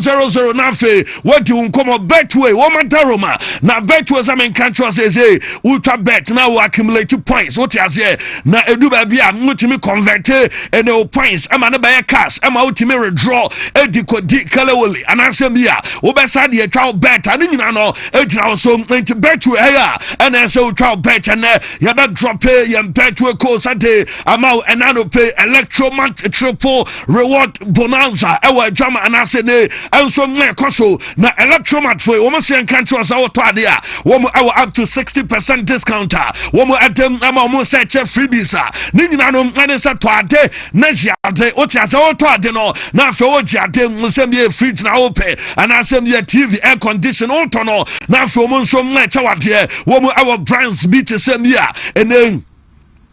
000 na fe what you come betway woman taroma na betway some country say ultra bet na we accumulate points what you say na edu ba bia mutimi convert and the points ama na buy cash ama ultimi withdraw edikodi kalewoli anasem bia wo be sa de twa bet ani nyina no ejina so into betway ya and so twa bet and ya be drop your betway call Saturday ama enano pay electromat triple reward bonanza ewa drama anase ne enso me koso na electromat for wo se country as our toade wo up to 60% discount wo mo atem ama mo se che freebies ni nyina no ane se toade na jiade o ti ase wo toade no na fe wo jiade mo se be fridge na wo pay anase be TV air condition on to no na fe mo nso me che wade wo mo our brands beat se me and then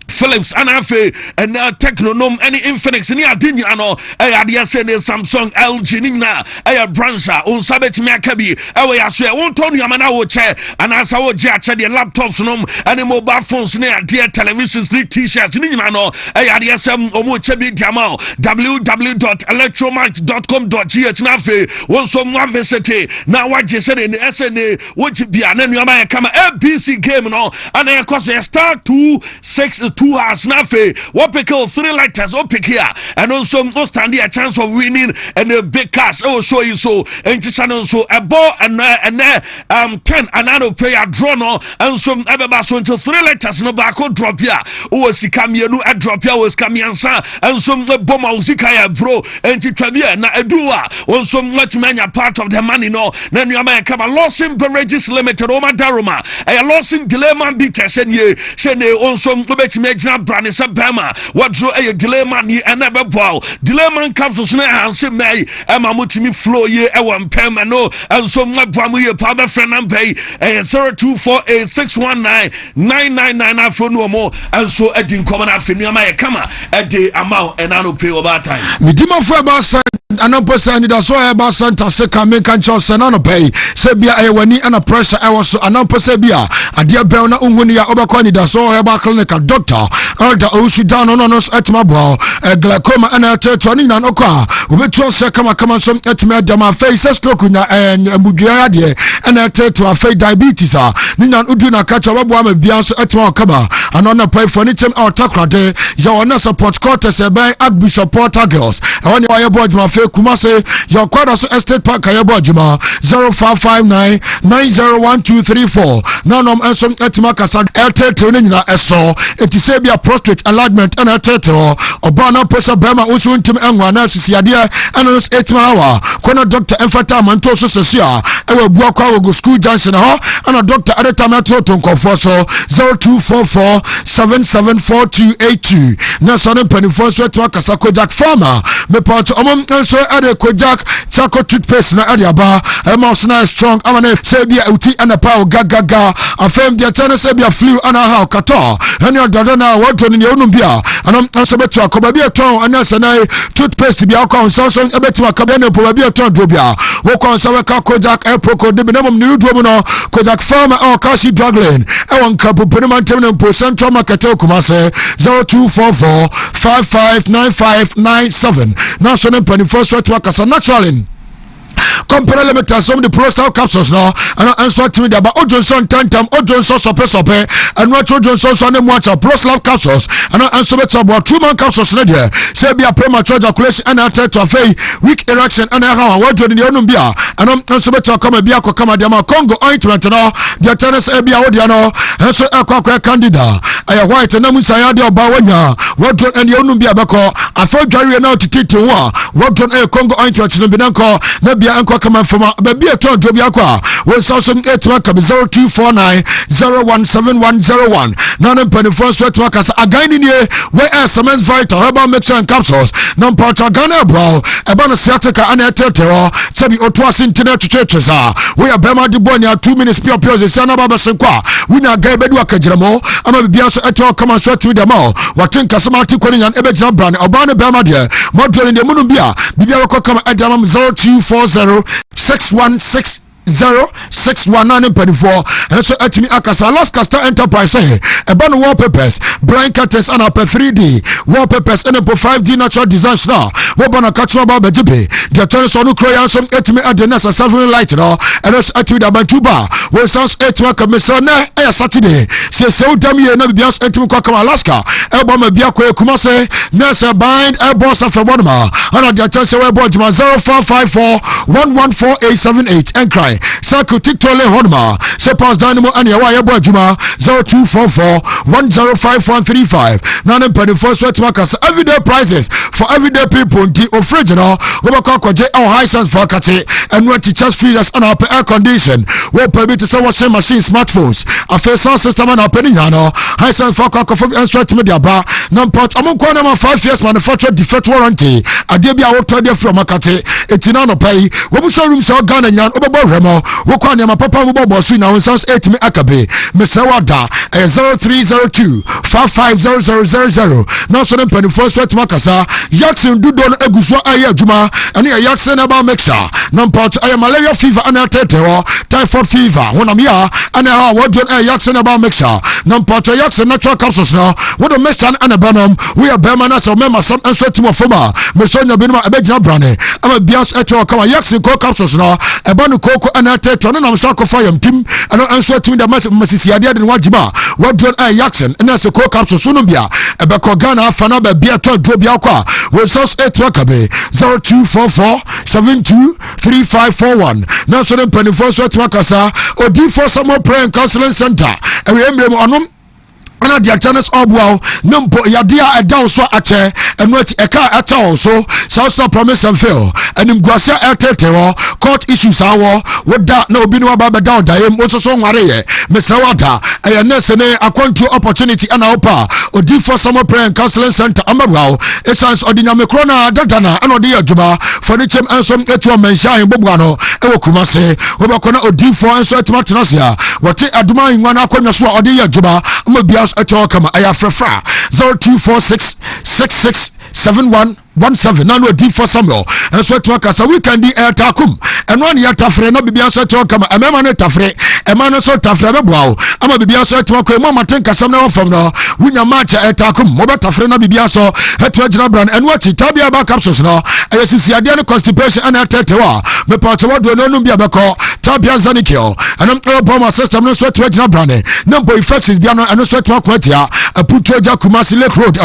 Philips and Afe and Technonom any Infinix ni adini ano aya say Samsung LG nina aya brancha on sabet me akabi ewe ya so won tonu yamana wo che and as wo je ache the laptops nom and mobile phones ni ade televisions ni t-shirts ni nyina no aya de sem omo che bi diama www.electromart.com.gh na fe won so mo visit na waje say ni SNA wo ji bia na nuama ya kama ABC game no and e cost star 262 hours na fe what pick 3 letters what pick here and also no stand a chance of winning and a big cash oh show you so and channel so a ball and 10 and another player draw no and some everybody so into 3 letters no back drop here oh sika mienu a drop here was kamiansa and some bomb usika ya bro and twabia na eduwa on some much many part of the money no na nyama kama Lawson Beverages Limited o madaroma a Lawson Dilemma beat shene on some Ejina brand is a bema what draw a delay man ye and never bow delay man capsules na hanse may ema mutimi flow ye e wan pem no and so my bramu ye power friend and pay 0248619999 afro no more and so edin common afenu ma ye kama e dey amount and I no pay over time me dimo for about anamposa da so e ba santa se ka me kan cho se na no pay se bia e wani ana pressure e wo so anamposa bia ade bel na unhuni ya obekọ ni da so e ba clinical doctor Alda Osudan no etma bo glaucoma ana teto ni na okwa obetu se kama so etma dama face stroke na mudua de ana teto afa diabetes ni na udu na kacha babo ama bia so etma okaba anona pay for ni tem autocrate ya ona support quarters e ben agbi supporter girls awani wa yebo aduma fe kuma se ya kwada so estate park ya yebo aduma 0559901234 nanom ensom etma kasa teto ni na eso etise bia prostate enlargement and teto obana pressure bema osu ntim enwa na sisiade anos 8 hour kono doctor emfata manto so sesia ewe bua kwa go school junction ho ana doctor adeta metro to nkofo so 0244774282 na sone penifo so etwa kasa kojak farmer me part omom so ade kojak chako toothpaste na ade aba ema so strong amane se bia uti ana power gaga afem dia tane se bia flu ana ha kato ene dodo na wodo ni onubia anam so betu akoba bia ton anasa na toothpaste bia akon so ebetu akaba na po bia ton do bia wo kon so we ka kojak eproko de binamum ni udo no kojak farmer or kashi drugline e won kapo penman terminal po central market Kumase 0244559597 national penny first work naturally compare limited some the prostate capsules now and answer to me about Johnson tantam Johnson sope and what Johnson so name watch prostate capsules and answer about 2 man capsules na there say be a premature ejaculation and after to a weak erection and how what do the onumbia and answer to come be akoma dem Congo ointment now the tennis e bia wo dia no so akwa candida aya white na musa ya de oba wanya what do and the onumbia beko afọ dware na otititi wo what do Congo ointment no bi nanko na bia anko kama fama baby eton do bia kwa we so 0249017101 nanem penifo so etwa kasa again ni we cement vital herbal mixture and capsules non part Ghana bro e ba no sciatica ana etetero tabi otoase internet twetwesa we abema de bonia 2 minutes pure ze sana baba senkwa wunya ga bedu akagiramo ama bibia so etwa kama so tu dem watenka smart kwani nyan ebegina brand oba no bema de modern de munum bia bibia ko kama edamam 02406160 06194 enso atimi akasa Alaska Star Enterprise ebano wallpapers blind curtains and up 3D wallpapers and po 5D natural designs now we bana catch ba bejibe the turns on croyan some atimi adenasa 7 light no and enso atimi da bantuba we sounds atimi kamesa na Saturday se udam ye na bias atimi kwa kama Alaska ebo ma bia kwa Kumase na se bind ebo sa febonma and the chance we bo juma 0454 114878 and cry Sako TikTok honma se pass dynamo and ya ye bo juma 0244 105135 na pay first sweat workers everyday prices for everyday people the original we call kwaje our high sense for kate and what teachers freezers and our air condition we permit to say washing machine smartphones a face sound system and opening no high sense for kakofo and sweat media bar no pot amon kwa na 5 years manufacturer defect warranty adebia auto dey from akate etina no pay we so room so Ghanaian obebo remo we kwa na papa mo bobo so na sounds 8 me akabe mesawada 0302 550000 now so dem first sweat makasa Jackson dudo no egusua aye adwuma ene Jackson about mixer no pot aye malaria fever and tetero typhoid fever wona me ya ene ha what don Jackson about mixer no pot Jackson natural capsules no we do mixer and abanom we are berman as member some and sweat mo foma me so nya binuma abegina brane ama bias eto kama Jackson co capsules no ebanu koko and tetero no na so akofa yam tim and an sweat mi da masisi ade de wajiba what don Jackson and as co capsules no bia ebeko Ghana afana ba bia to dro bia kwa we source 8 wakabe 0244 723541 now so dem penifo sweat wakasa odi for some prayer and counseling center e emrem onum ana dia channels obwa numpo yadia edan so ache enwati eka ata so south promise and fail anim guasa etetewo court issues awo woda na obi no aba down dayem oso nware ye mesawada eye nese ne akwantu opportunity ana opa odi for some prayer and counseling center amabwa essence odinyame krona dadana ana odi adwuma furniture ensom etu menshan bobwa no ewo Kumase obakona odi for enso etmatenasia wote aduma nwa na akwanwa so odi adwuma amabia kama ayafrafra 0246 667117 nano deep for Samuel and so to kasa we can di air takum and one ya tafre na bibia so to kama amema ne tafre emano so tafre be boawo ama bibia so to ko mama ten kasa na from no wunya match air takum mo be tafre na bibia so eto agina brand and what tabia ba capsules no ayesisi ade no constipation and atetewa me part what do no bia be ko tabia zanikio and am bomb system no so to agina brand no boy infections bia no and so to kwatia aputo ja Kumasi Lake Road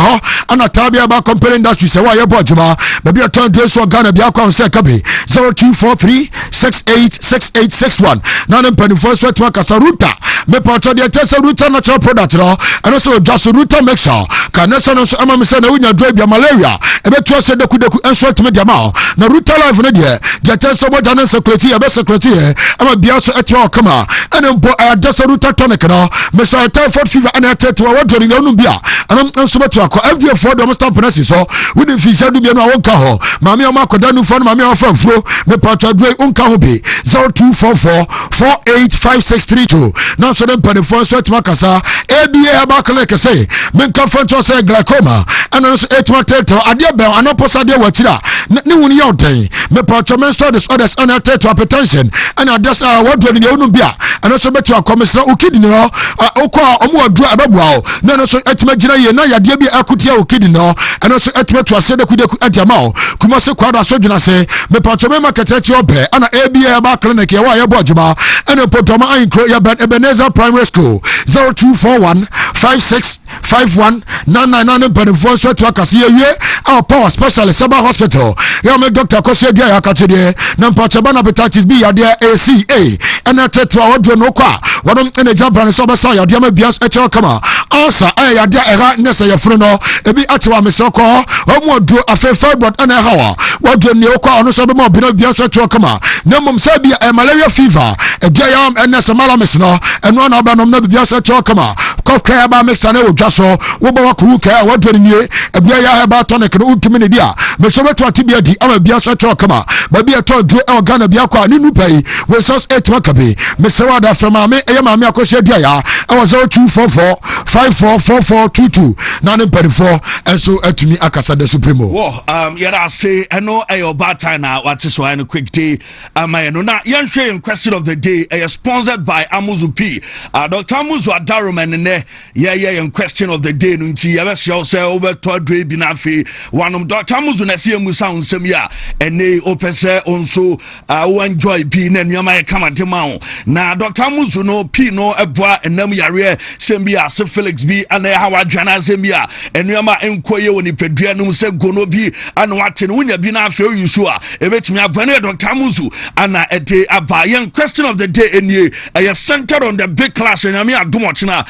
ana tabia ba company industry se wa ye bojuma baby aton do so Ghana bia kwa se kabe 0243 686861 na nem pen for sweat makasa ruta me part de tesa ruta natural product no and so just ruta mixer kana so no so ama me se na unya do bia malaria e beto se deku enso tme dia ma na ruta life no de tesa boda na security e be security ama bia so etwa kama and mbo adesa ruta tonic no me so typhoid fever and atetwa wodori na onum bia anam enso beto akọ FDA for the stamp na so we dey fisha du bia no wonka ho maami o makoda nu fo no maami o fa furo me patwa dwe unka ho be 0244 485632 na so dem pane for so etma kasa ABA abakle ke say men ka fanto say glaucoma and so etma teto ade be anoposa de watira ni wuni ya odan me patwa menstrual disorders and teto hypertension and adas wodwe ni onum bia and so beto akomesra ukidini no okọ omo adu ababua na so etma gina ye na yade bi akutia ukidini no and so etma to ase de kudeku adamao Kumase kwada so dwuna se me patwa me market echi obe ana ABA ba clinic ye wa ye bojuma ene potoma ayinkro ya ben Ebenezer Primary School 0241 565199 penfo so to akase ye our power specialist Saba Hospital ya me doctor Kose dia ya katede na patwa bana hepatitis B ya dia ACA ene teto odo no kwa wodom ene jabran so be sa ya dia ma bias echi kama answer ya dia era nese ye furu no ebi achewa mesoko omo do afe fibroid ana hawa wodwe ne okwa ono so be mo bina bia so echi kama na mum sa bia malaria fever e dia ya ene se malamis no eno na ba no na bia so echi kama cough care ba mix na wo dwa so wo ba ko care wo do nie abia ya herbal tonic no utimi ne dia me so beto atibia di ama bia so to kama ba bia to do e Ghana bia kwa ni nupai we so 8 makabe me se wa da from ame e ma me akohye dia ya e was 0244 544422 na ne perifo enso atumi akasa the Supremo. I say I know a bad time now. What is why a quick day? I know now. Young sharing question of the day. Sponsored by Amuzu P. Dr. Amuzu Adaroman and yeah. Question of the day. Nunti. I wish you say over to Dre Binafi. One of Dr. Amuzu Nasia Musa Semia and they open say also. Enjoy P. And Yama Kamatema. Now Dr. Amuzu no P no Ebwa and Nami Area Sembia Sir Felix B and Howard Jana Sembia and Yama Enkoye when he pedrianum se gono bi and watching when you be now feel you sure a bit me abane Dr. Amuzu and a day abayan question of the day in ye a centered on the big class and I mean adumochina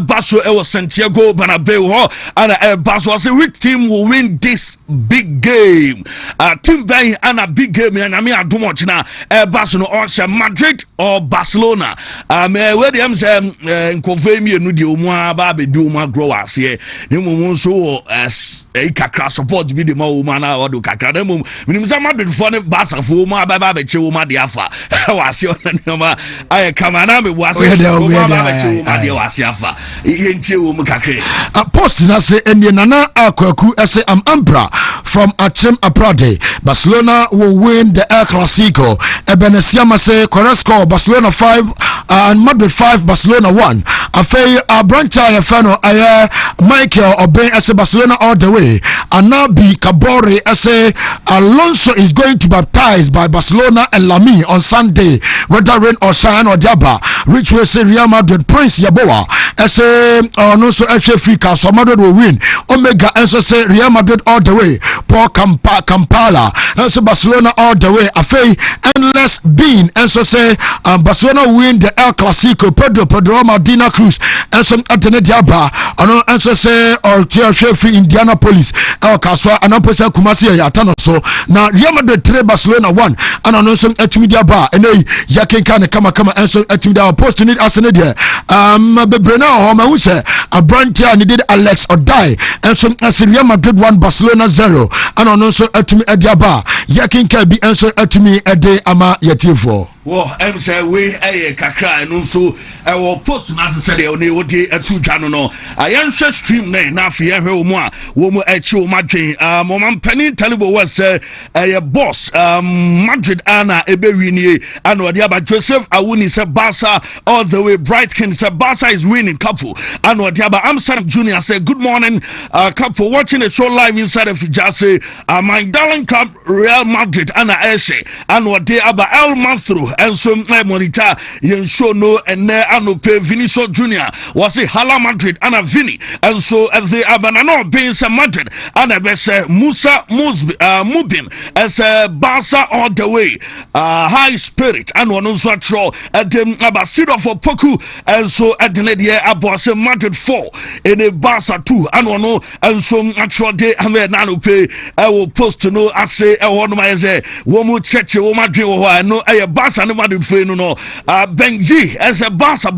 Basso was Santiago Bernabeu and a Basso was a which team will win this big game team bay and a big game and I mean adumochina Basso or Madrid or Barcelona where the am say nkove mi enu di omu aba be di omu grow as here ni mo so kakra support bi de ma omu na odo kakra na mum minim say Madrid for ne Barca for omu aba be che omu de afa wase ona ma ay kama na me wase omu aba be che omu de wase afa yentie omu kakre post na say enie nana akwaku say am Ambra from Achem Aprade Barcelona will win the El Clasico Ebenesiama say correct score Barcelona 5 and Madrid 5 Barcelona 1 afei brancha ya fano aya Michael Oben say Barcelona all the way and now be Cabore say Alonso is going to baptize by Barcelona and Lamy on Sunday whether rain or shine or diaba which will say Real Madrid Prince Yaboa say no so free cast so Madrid will win Omega and so say Real Madrid all the way Paul Kampala and so Barcelona all the way afei endless bean and so say Barcelona win the El Clasico Pedro Medina Cruz and some Anthony Diaba and so say or free Indianapolis El Caswa and Ampesa Kumasi Yatano so now Real Madrid 3 Barcelona 1 and on some Etumi Diaba and Yakin Kane kama and so Etumi Diaba post to need Asenedia Bebrena Homa who say a branch and did Alex or die and some Real Madrid 1 Barcelona 0 and on also Etumi Diaba Yakin Kabi and so Etumi Ede Ama Yatifo. Well, say we kakra and also I will post necessary on the two channel no. I answer stream na fear woman echo madrin mom penny talibo was a boss Madrid Anna Eberini and Wadiaba Joseph Awuni said Barca all the way Brighton said Barca is winning Capo and Wadiaba Amsterdam Junior said good morning Capo watching the show live inside of Jase my darling club Real Madrid Anna Eshe and Wadiaba El Manthru and so Monita yen show no and ano pe Vinicius Junior was a Hala Madrid and a Vini and so the Abanano being some Madrid and a best Musa Mubin as a Barca all the way high spirit and one also throw at them Abasido for Poku and so at the Nadia Abos Madrid 4 in a Barca 2 and one and so natural day and nano pay I will post to know I say I want my say womu church woman dream I know a Barca no Madrid for no Benji as a Barca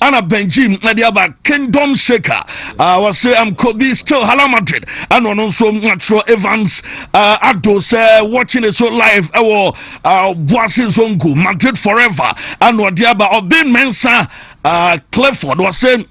and a Benji Nadia Kingdom Shaker was say I'm Kobe still Hala Madrid and one also natural Evans Ado say watching it so live our Boasin Zongu Madrid forever and what Diaba or Ben Mensa Clifford was saying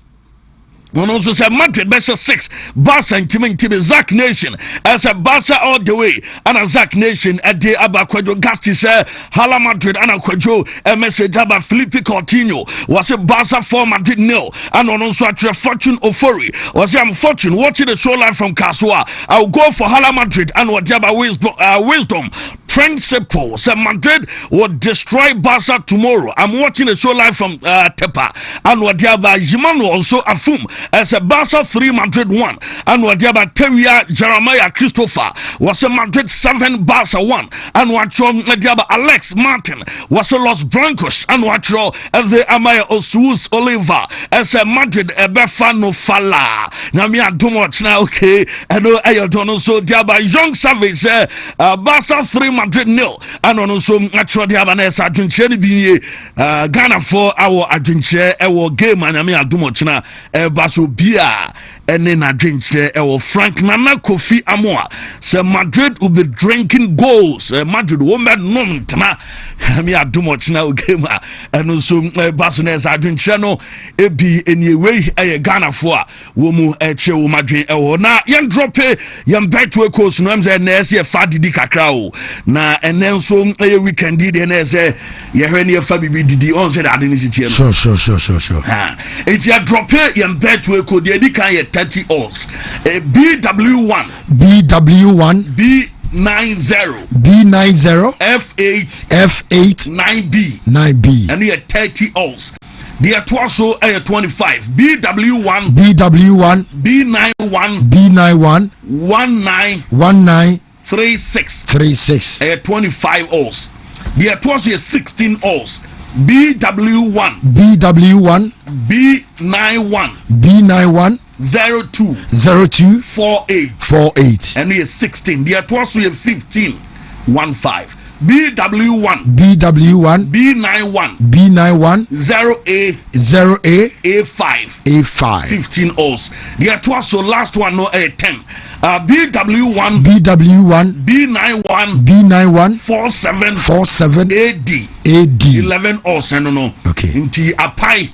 one also said Madrid best 6 Barca and Timmy Zach Nation as a Barca all the way and a Zach Nation at the Abakwajo Gasti said Hala Madrid and a Kwajo a message about Felipe Coutinho was a Barca 4 Madrid 0 and on also a Fortune Ofori was a Fortune watching the show live from Kasua I'll go for Hala Madrid and what Jaba wisdom principle said Madrid will destroy Barca tomorrow I'm watching the show live from Tepa and what Jaba Jimano also Afum as a Barca 3 Madrid 1 and whatever Teria Jeremiah Christopher was a Madrid 7 Barca 1 and what Alex Martin was a Los Blancos and what as the Amaya Osus Oliver as a Madrid Ebefano Fala Namia Dumot now okay and I don't know so Diaba Young Savage Barca 3 Madrid 0 and also natural Diabanesa Aduncheni Binye Ghana for our Adunche our game and Namia Dumochna Baso Bia and then Adunche our Frank Nana Kofi Amoa so Madrid will be drinking goals Madrid woman non tana Namia Dumochna game and also Basones Adunche no ebi anyway Ghana for womu eche Madrid na yan drop yan bet to course no am say na ese fa didi kakra o na enen so weekend di na ese ye hwe ne fa bibi didi on say that ni sitie no sure ha it ya drop yan bet to ko di edi kan ye 30 odds BW1 B90 F8 9B and you 30 odds. The also 25 BW1 B91 19 36 25 odds. The also 16 odds. BW1 B91 02 48 and we are 16. The also 15 15 BW1 B91 0A 15 O's. The also last one no 10 BW1 B91 47 AD 11 O's no okay nti apai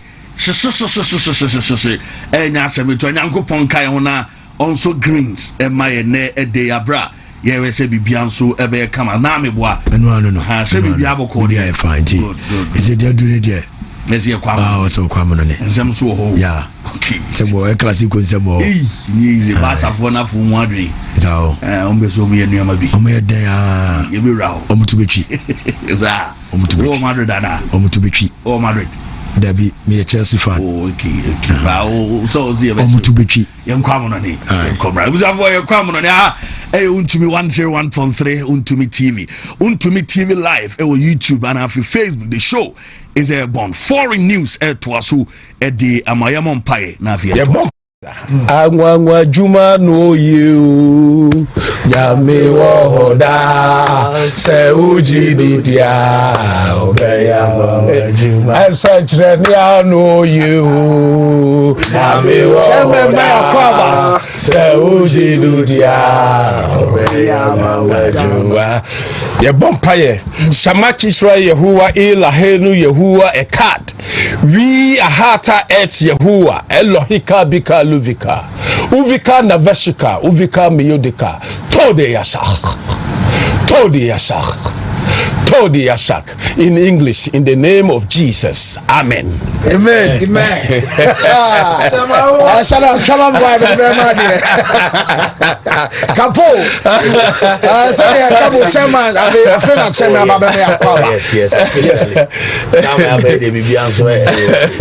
enya semito nyanko ponkai hona also greens e my ne e de abra ye say bibia nso ebe kama na meboa no ha say bibia boko dey fine is it dey do dey Ezi kwa so kwa mono ne nsem so ho yeah okay semo e classico nsemo ni easy basa fo na fu mu adwen zao ombe so mu ye nuama bi omo ye den ah ye bi rawo omutu betwi za omutu o Madrid dada omutu betwi o Madrid Dabi me a Chelsea fan. Oh, okay. Wow, so see about Omutu betwi. Young Kwamon on it. Cobra. We have your Kwamon on it. Hey, Wontumi 101.3 Wontumi TV. Wontumi TV live on YouTube and on Facebook. The show is born foreign news to us who at the Amayamon Pai Navia. Angwa juma no you Yami wohoda Se uji dudia Obeya juma Esa chirenia no you Yami wohoda Se uji dudia Obeya juma Ye bompaye Shamachi Isra Yehuwa ila henu Yehuwa ekat We ahata et Yehuwa Elohika bika Luvika, Uvika Naveshika, Uvika Miyodika, Tode Yasak. In English, in the name of Jesus. Amen. Amen. Salam, come on, Capo. Capo chairman, I feel chairman. Yes.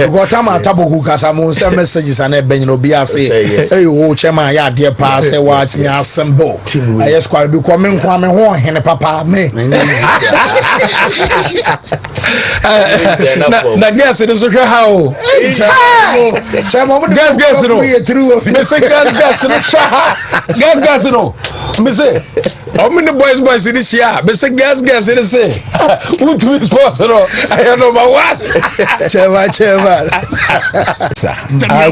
Gotama taboku kasamu some messages and ben obia say hey wo chairman ya dear pa say watch me assemble. Yes, quite be coming kwame ho hene papa me. Na guess it is okay how guess no me say guess no me say how many boys this year me say guess it say who to be sponsor I don't know about what chairman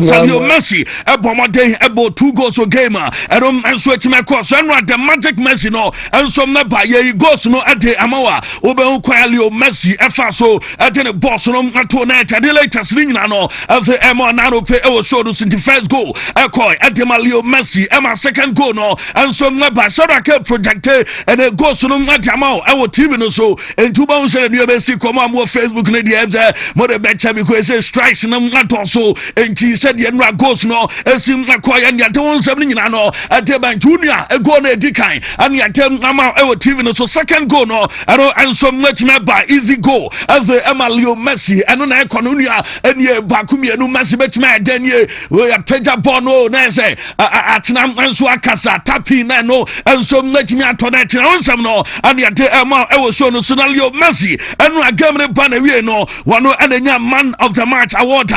Samuel Messi Ebomade ebo 2 goals o game and so to my course and the magic Messi no and some na ba ye goals no ade amawa obe Leo Messi efa so the boss no to na the latest ring na no the emo na no pay e show the first goal e Leo Messi my second goal no and some na ba so that project and it goes to no matamao I will TV no so and 2 months and you be see come on Facebook na the mother betcha because it strikes no matter so and she said the goes no esim akwaya and yaton something no Ateban Junior a go na dikan and yatem ama I will TV no so second goal no and so much by easy goal as the Leo Messi and on Economia and ye Bakumi no Messi bet me then ye we a peja bono na say atenam anso akasa tapi na no and so much me atona tina onsam no and yate ama e wo so no Leo Messi and no agamre ban we no wano anenya man of the match award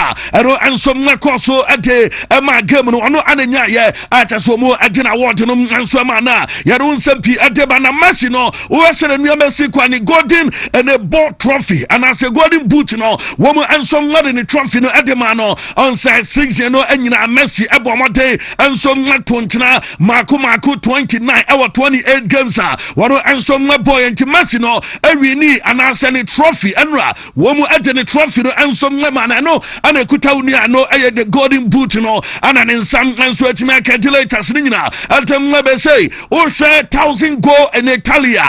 and so mako so ate ama game no no anenya ye ataso mo agina award no anso ama na ye don sampi ate ba na Messi no wo se no Messi kwani golden and a ball trophy and as a golden boot no woman and some lady the trophy no edema no on side 6 no anyina Messi ebomode and some 29 Marco 29 our 28 games one and some boy and Messi no every knee and as any trophy and woman at the trophy no and some man no and a kutaunia no the golden boot no and an some and so to make calculators nina at them say oh share 1,000 goal in Italia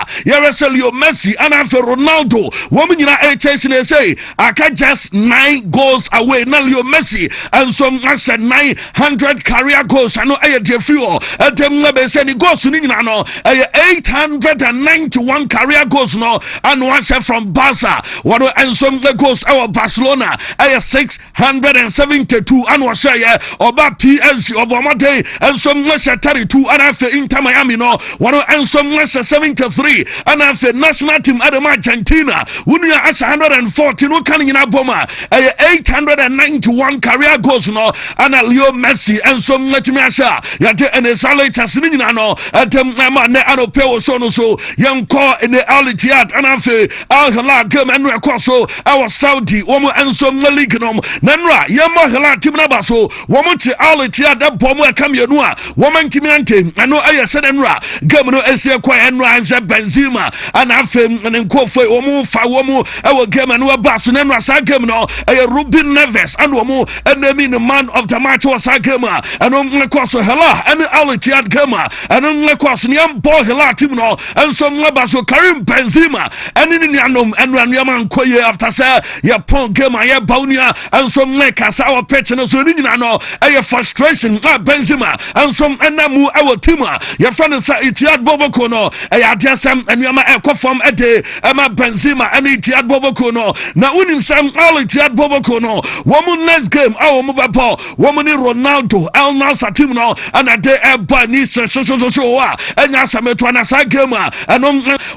Sergio Messi and after Ronaldo woman you know chasing say I can just 9 goals away now Leo Messi and some I said 900 career goals I know I Jeffrey at them say the goals no 891 career goals no and one from Barca one and some goals our Barcelona 672 and was say about PSG of Amate and some 32 and after Inter Miami no one and some 73 and after national team Adam Argentina unia as 140 no kan nyina boma 891 career goals no and Leo Messi and some letimi asha yate and salators ni nyina no atem ma ne anope so no so yanko in the Al Ittihad and afi Al Hilal game and record so our Saudi woman and some league no nanra yama Hilal team na ba so woman ti Al Ittihad da bomo e kam yenu a woman timi ante ano aye sedenra game no esie kwa enra anse Benzema and afi nkofo womu fa womu ewo game no ba so na asa game no Ruben Neves and womu and the man of the match was a game and on course Hilal and Al Ittihad game and on course niam ball Hilal team no and some so Karim Benzema and in yanom and Ranyaman Koye after say ya pon game ya Baunia and some like as our pitch no so ni no a frustration Benzema and some enamu our team ya friend say Ittihad Boboko no ya desam and yama e form ede ama Benzema and Ittihad Boboko no na unim sam Al Ittihad Boboko no woman next game our mobile ball woman Ronaldo El Nassr team no and a day ni so and yasameto na sa game and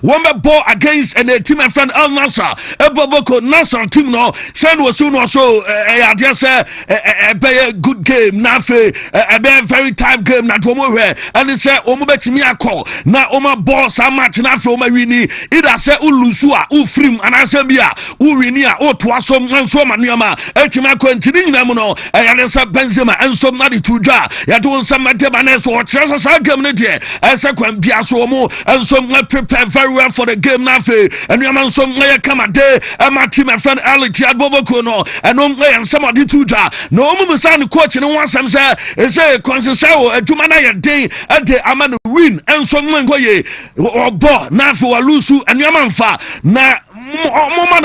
one ball against and a team friend El Nassr Boboko Nassr team no send was soon also I just a good game na fe a very tough game na to mo and he say o mo betimi akọ na o ma ball sa match na fe o ma wini either say ulusu a ufrim anasem bia u wini a o to asom nso ma nuama etimi akọ ntini nyina mu no ya ne say Benzema enso na de tuja ya do nsam adeba na so o kire sa game ne de ese kwan bia so mo enso prepare very well for the game na fe enuama nso ya kama de ma team friend Al Ittihad Boboko no eno ya nsam ade tuja no mo bisa ne coach ne wansam say ese konsesa o aduma na ye den ade ama no win enso ngoye obo na fe walusu enuama mfa na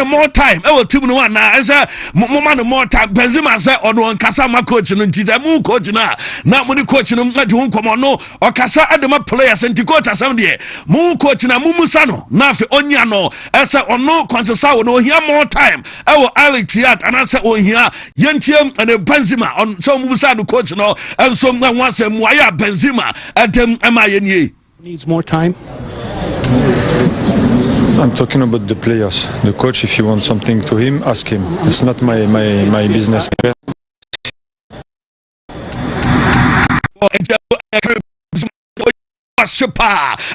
more time e will team no one na say more time Benzema say ono nkasa ma coach no ntita mu coach na mo ni coach no ngadi hu komo no okasa adema players nti coach asam de mu coach na mu musa no na fe onya no e say ono konsesa wo no hia more time e will Al Ittihad and say ohia yentiem and Benzema on so mu musa no coach no and so na wan say mu aya Benzema adem ema yenie needs more time. I'm talking about the players. The coach, if you want something to him, ask him. It's not my business.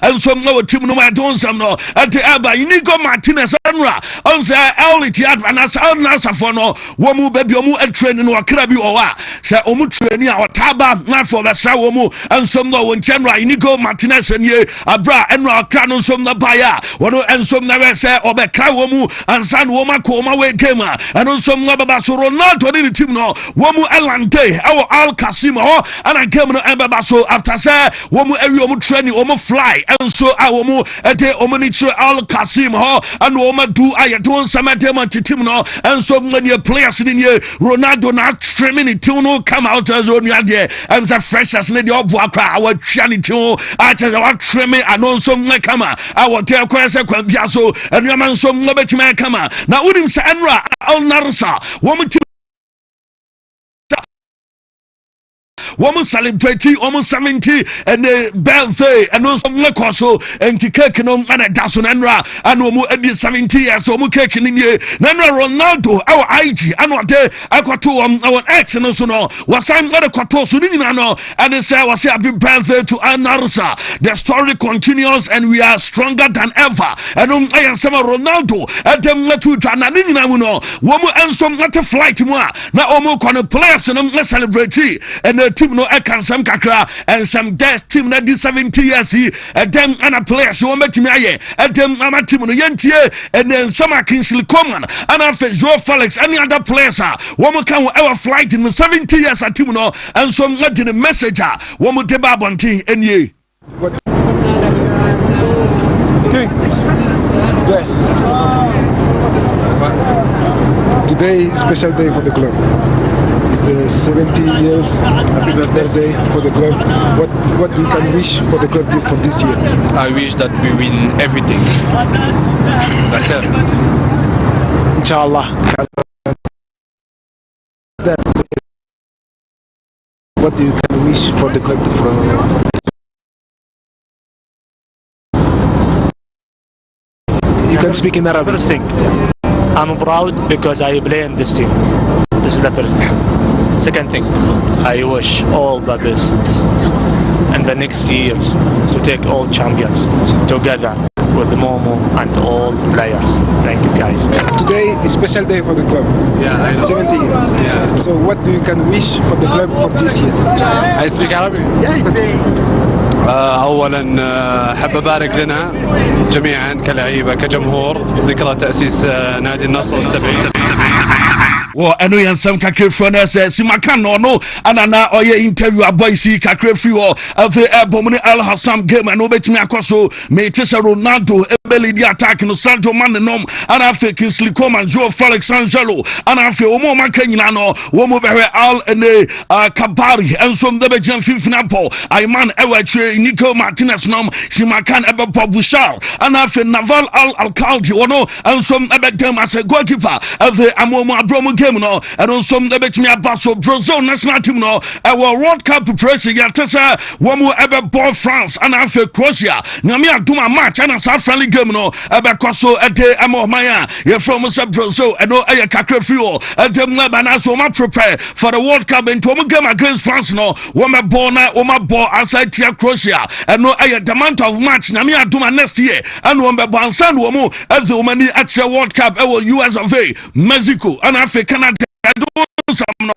And some no team no I don't some no at the Aba Inigo Martinez enra on say elite advance announcer for no womu baby omu training no akra bi owa say omu training a otaba na for be sra womu ensom no won chenra inigo Martinez nie abra enra akra no som na baya wono ensom na we say obekra womu ansan woma ko ma we game and ensom na baba so Ronaldo ni team no womu elante awo Al Kasim ho ana game no embaba so after say womu ewi omu training omu fly enso a womu ete omu ni tre Al Kasim ho and womu do ayedon samadema team no enso many players in here Ronaldo na streaming team no come out as on your there and say fresh as the obu akra our chani team as our streaming and also kama our tell kwese kwa bia so and your man so betima kama na unim sa enra al narsa womu woman celebrate almost 70 and the birthday and also so and the cake no and a dason enra and womu 70 years so mu cake in ye nanra Ronaldo our IG and what day akwato our ex no so no was I'm gonna kwato so ni no and they say was happy birthday to Anarsa. The story continues and we are stronger than ever and I am some Ronaldo at them let to na ni na mu no womu enso not flight mu na omu kono players no celebrate and the team no can some kakra and some death team na di 70 years them and a players who met me aye and them ama team no yentie and then some Kingsley Coman and after Joe Felix any other players one can ever flight in 70 years at team no and some let the message one more deba bonti enye today special day for the club. It's the 70 years happy birthday for the club. What we can wish for the club for this year? I wish that we win everything. That's it. Inshallah. What do you can wish for the club for you can speak in Arabic. First thing, I'm proud because I play in this team. This is the first thing. Second thing, I wish all the best in the next years to take all champions together with Momo and all players. Thank you guys. Today is a special day for the club. Yeah, I know. 70 years. Yeah. So what do you can wish for the club for this year? I speak Arabic. اولا حاب ابارك لنا جميعا كلاعيبه كجمهور ذكرى تاسيس نادي النصر السبعين. eno yan sam kakre fro na say simaka no no anana oye interview aboy si kakre free o after Bomuni Al Hassam game and obetimi akoso me tese Ronaldo ebeli di attack no Santo Manenom ana afi Kingsley Coman Joe Felix Angelo ana afi omo maka nyina no wo mo behwe Al ene Kabari enso mdebe jam finfina po Ayman Ewachre Nico Martinez nom simaka ebe Bushal ana afi Naval Al Alcalde wono enso ebe dem as a goalkeeper after amomo abromo no and also the betimi abaso Brazil national team no our World Cup preparation ya tesa womu ebe ball France and afi Croatia nyame aduma match and a friendly game no ebe kwaso ede amomaya ye from Brazil and no eye kakra free o ede mba na so ma prepare for the World Cup and to game against France no woma ball na woma ball aside tia Croatia and no eye the amount of match nyame aduma next year and wombe bansan womu as the woman at the World Cup US of A Mexico and Africa Canada some no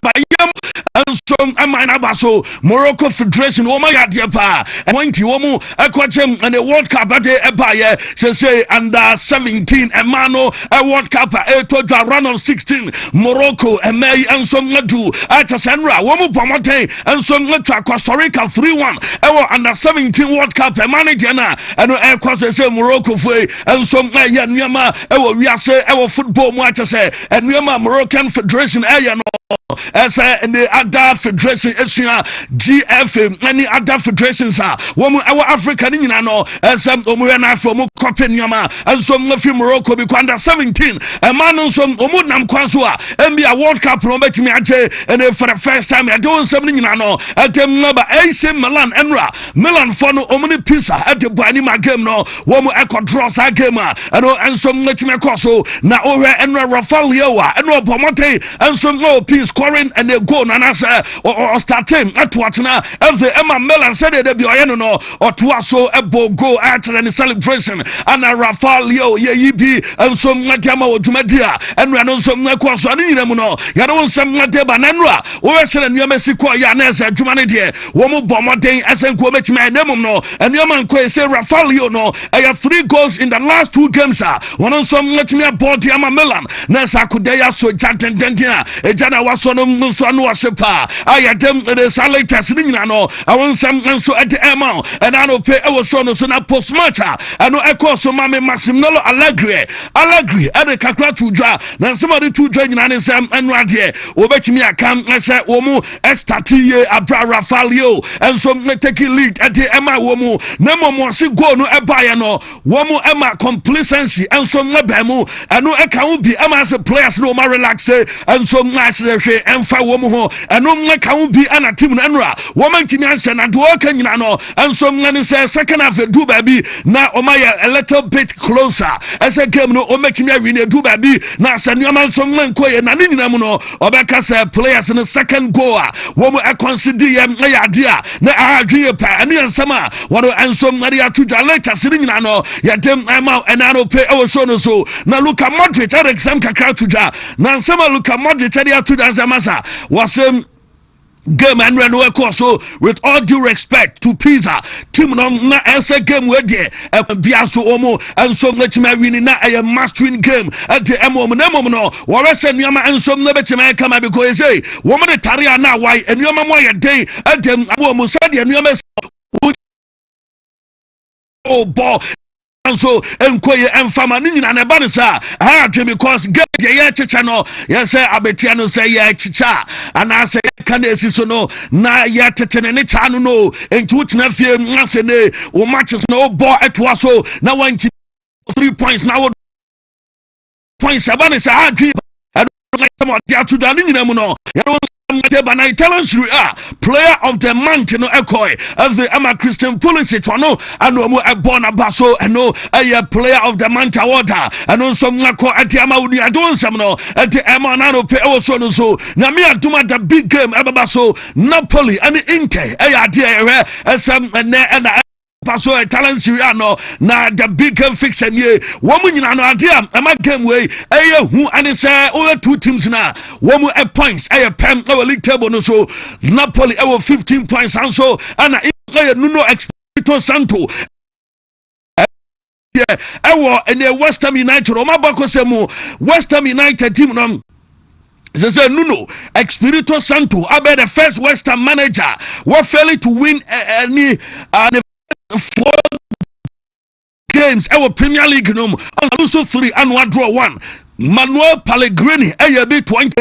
bayam and some amanabaso Morocco Federation oh my god pa and 20 womu akwachem and the World Cup at the say under 17 emano a World Cup to the run of 16 Morocco and May and some do at Senra womu promote and some to Costa Rica 3-1 under 17 World Cup manager na and say Morocco and some nyama we are say our football match say and Moroccan Federation no as in the other federation GFA any other federations woman our African Union no as omuna from copy nyama and some of Morocco be under 17 and man some omudnam kwanso and a World Cup no betimi aje and for the first time I don't something no at them number AC Milan enra Milan for no omuni pizza at the bani ma game no woman e control sa game and some letimi kwaso na ore enra Rafael Yawa and no promote and some no peace scoring and they go and answer or starting at what now as the Emma Melon said they be no or to so a go after any celebration and a Rafael ye and some Matama or Tumadia and run on some Nakwas and Inamuno Yadon some Nateba Nanra or Sen Yamesico Yanes and Tumanidi Womo Bomade as a Quebec man no and Yaman say Rafael no I have 3 goals in the last 2 games one on some let me aboard Yama Melon Nasa Kudea so Janten Dentia Ejana was on Musano Sepa I had them the Salatas Nino I want some so at the amount and I don't pay our son so now post match I know echo so Mame Maximolo Allegri at the Kakra to draw now somebody to join and Sam and right here over to me I come I say Womo Estati Abra Rafaelio and some take lead at the Emma Womo Nemo Mosi go no Ebayano Womo Emma complacency and some Nebemu and no account be Emma as a players no more relax and some nice and fa Womo and no account be an team Enra woman to me and working and some men say second half do baby now Omaya a little bit closer as a game no make me win do baby now Sanyaman some men koye na nininamuno obeka say players in the second goal womo e consider idea na adwe pa ani ansama wono ensom na dia to later sininina no ya dem ama enano pay our so no so na Luka Modric at exam kakra to ja na ansama Luka Modric dia to dance masa wasem game and run away so with all due respect to Pisa team no na answer game we there biaso omo and so let me win na a must win game at the emo no we say nyama and so na betima come because say woman the taria na why and nyama mo ye day at them omo said the nyama oh ball and so enkoye enfama ni nyina na ba ne sa ha atwe because get ye chicha no yes say abetia no say ye chicha ana say kan esi so no na ye tete ne cha no no enti utina fie ase ne o matches no ball etwa so na 3 points now points abane sa atwe some of the to the nyina no Banai talents player of the month no ekoi as the Emma Christian police no and no a born abaso and no a player of the month award and no some nako at Emma uni adon some no at the Emma nano pay also no so na me aduma the big game ebaso Napoli and Inter dear as some and Paso talents no na the big game fix and ye woman you know idea am game way who and say all 2 teams na woman a points pen our league table no so Napoli 15 points and so and Nuno Espirito Santo and the West Ham United o mabako semu West Ham United team no they say Nuno Espirito Santo about the first West Ham manager were failing to win any 4 games our Premier League no and also 3 and 1 draw 1 Manuel Pellegrini be 20